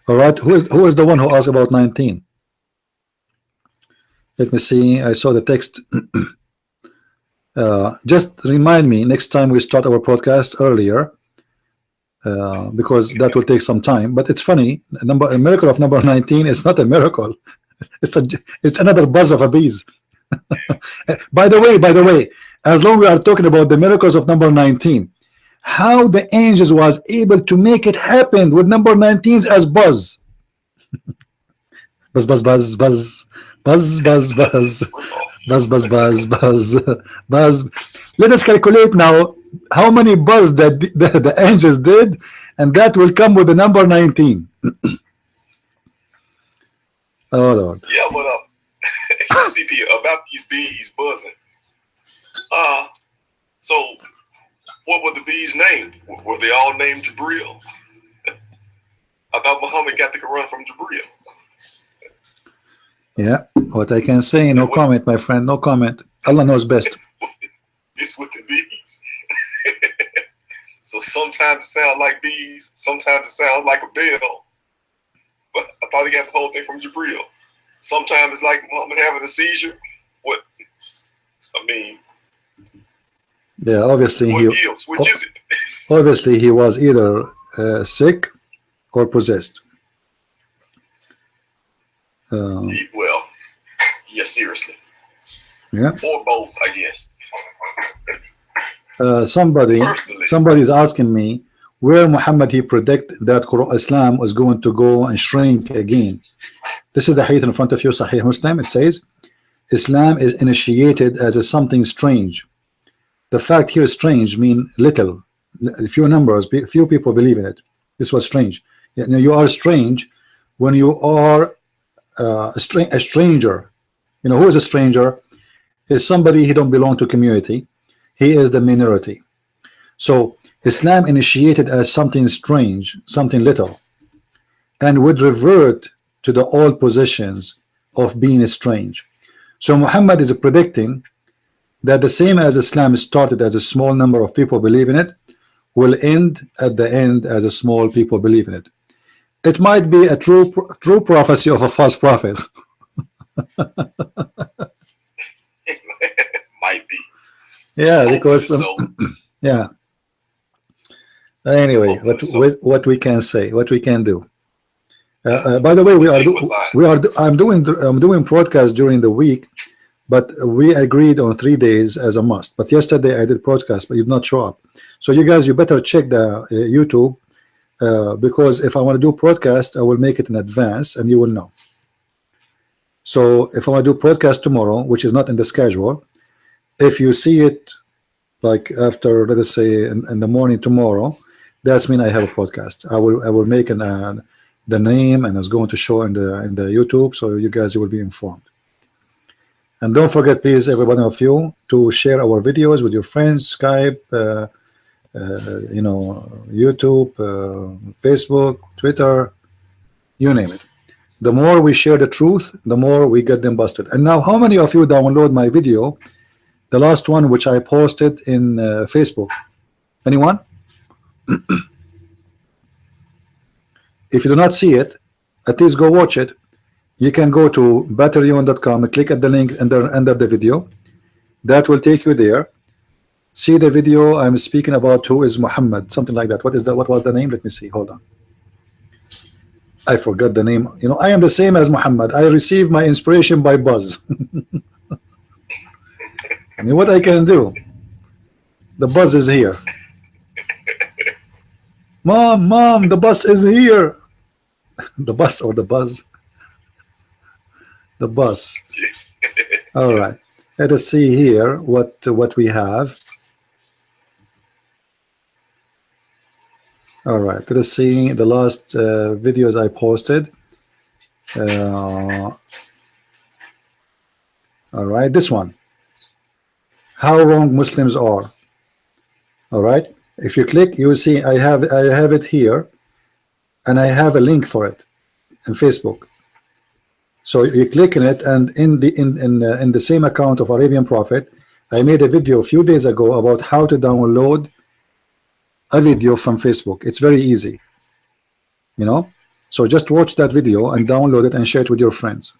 Speaker 6: All right, who is the one who asked about 19? Let me see. I saw the text. Just remind me next time we start our podcast earlier, because that will take some time. But it's funny. A miracle of number 19 is not a miracle. It's another buzz of a bees. By the way, as long as we are talking about the miracles of number 19, how the angels was able to make it happen with number 19s as buzz. Buzz, buzz, buzz, buzz, buzz, buzz, buzz, buzz, buzz, buzz, buzz, buzz. Let us calculate now how many buzz that the angels did, and that will come with the number 19. Oh Lord.
Speaker 7: Yeah, but CP, about these bees buzzing. So what were the bees named? Were they all named Jabril? I thought Muhammad got the Quran from Jabril.
Speaker 6: Yeah, what I can say, no comment, my friend, no comment. Allah knows best.
Speaker 7: It's with the bees. So sometimes it sounds like bees, sometimes it sounds like a bell. But I thought he got the whole thing from Jabril. Sometimes it's like Muhammad having a seizure. What? I mean,
Speaker 6: yeah, obviously
Speaker 7: which is it?
Speaker 6: Obviously, he was either sick or possessed.
Speaker 7: Well, yeah, seriously.
Speaker 6: Yeah.
Speaker 7: Or both, I guess.
Speaker 6: Somebody is asking me where Muhammad he predict that Islam was going to go and shrink again. This is the hadith in front of you, Sahih Muslim. It says Islam is initiated as a something strange. The fact here strange mean little, few numbers, few people believe in it. This was strange. You are strange when you are a stranger. You know who is a stranger? Is somebody who don't belong to community. He is the minority. So Islam initiated as something strange, something little, and would revert to the old positions of being strange. So Muhammad is predicting that the same as Islam started as a small number of people believe in it, will end at the end as a small people believe in it. It might be a true prophecy of a false prophet.
Speaker 7: Might be.
Speaker 6: Yeah, because yeah. Anyway, what we can say, what we can do. By the way, I'm doing broadcast during the week, but we agreed on 3 days as a must. But yesterday I did broadcast, but you did not show up. So you guys, you better check the YouTube, because if I want to do broadcast, I will make it in advance, and you will know. So if I want to do broadcast tomorrow, which is not in the schedule, if you see it like after, let us say, in the morning tomorrow, that's mean I have a podcast. I will make the name, and it's going to show in the YouTube, so you guys will be informed. And don't forget, please, every one of you, to share our videos with your friends, Skype, you know, YouTube, Facebook, Twitter, you name it. The more we share the truth, the more we get them busted. And now, how many of you download my video, the last one which I posted in Facebook? Anyone? If you do not see it, at least go watch it. You can go to batterion.com and click at the link under the video. That will take you there. See the video. I'm speaking about who is Muhammad, something like that. What is that? What was the name? Let me see. Hold on. I forgot the name. You know, I am the same as Muhammad. I receive my inspiration by buzz. I mean, what I can do? The buzz is here. Mom, the bus is here. The bus or the buzz? The bus. All right. Let us see here what we have. All right. Let us see the last videos I posted. All right, this one. How wrong Muslims are. All right. If you click, you will see I have it here, and I have a link for it in Facebook. So you click on it, and in the same account of Arabian Prophet, I made a video a few days ago about how to download a video from Facebook. It's very easy, you know. So just watch that video and download it and share it with your friends.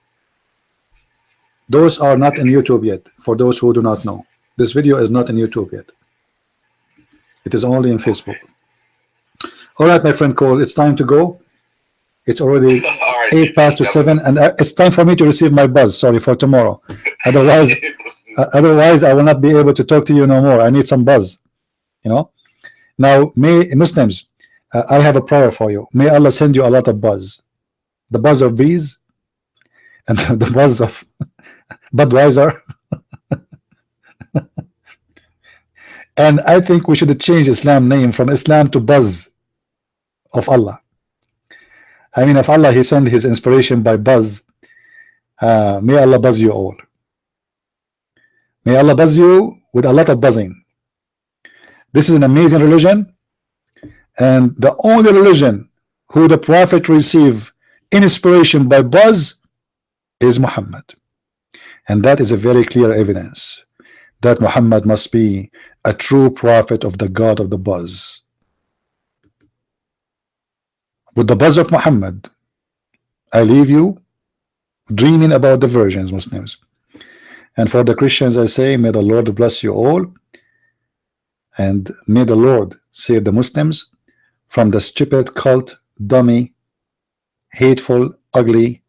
Speaker 6: Those are not in YouTube yet. For those who do not know, this video is not in YouTube yet. It is only in Facebook. All right, my friend Cole, it's time to go. It's already 8 past to 7, and it's time for me to receive my buzz. Sorry, for tomorrow. Otherwise, I will not be able to talk to you no more. I need some buzz. You know. Now, may Muslims, I have a prayer for you. May Allah send you a lot of buzz. The buzz of bees, and the buzz of Budweiser. And I think we should change Islam name from Islam to Buzz of Allah. I mean, if Allah He sent His inspiration by buzz, may Allah buzz you all. May Allah buzz you with a lot of buzzing. This is an amazing religion, and the only religion who the Prophet received inspiration by buzz is Muhammad. And that is a very clear evidence that Muhammad must be a true prophet of the God of the buzz. With the buzz of Muhammad, I leave you dreaming about the virgins, Muslims. And for the Christians, I say, may the Lord bless you all, and may the Lord save the Muslims from the stupid, cult, dummy, hateful, ugly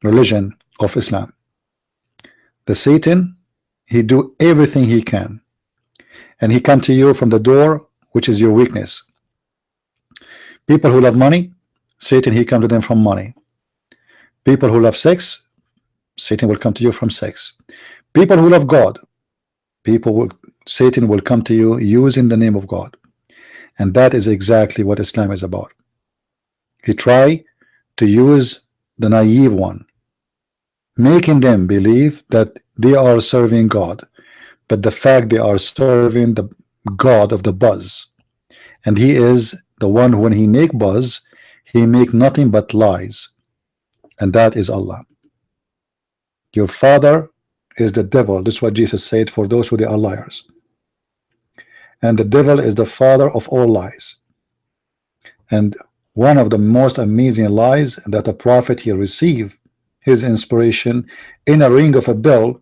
Speaker 6: religion of Islam. The Satan, he do everything he can, and he come to you from the door which is your weakness. People who love money, Satan, he come to them from money. People who love sex, Satan will come to you from sex. People who love God, Satan will come to you using the name of God. And that is exactly what Islam is about. He try to use the naive one, making them believe that they are serving God, but the fact they are serving the God of the buzz. And he is the one, when he make buzz, he make nothing but lies, and that is Allah. Your father is the devil. This is what Jesus said for those who they are liars. And the devil is the father of all lies. And one of the most amazing lies that the prophet he received his inspiration in a ring of a bell,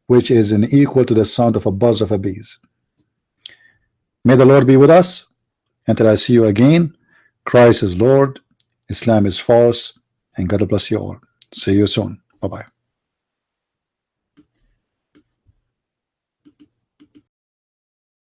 Speaker 6: which is an equal to the sound of a buzz of a bees. May the Lord be with us until I see you again. Christ is Lord, Islam is false, and God bless you all. See you soon. Bye-bye.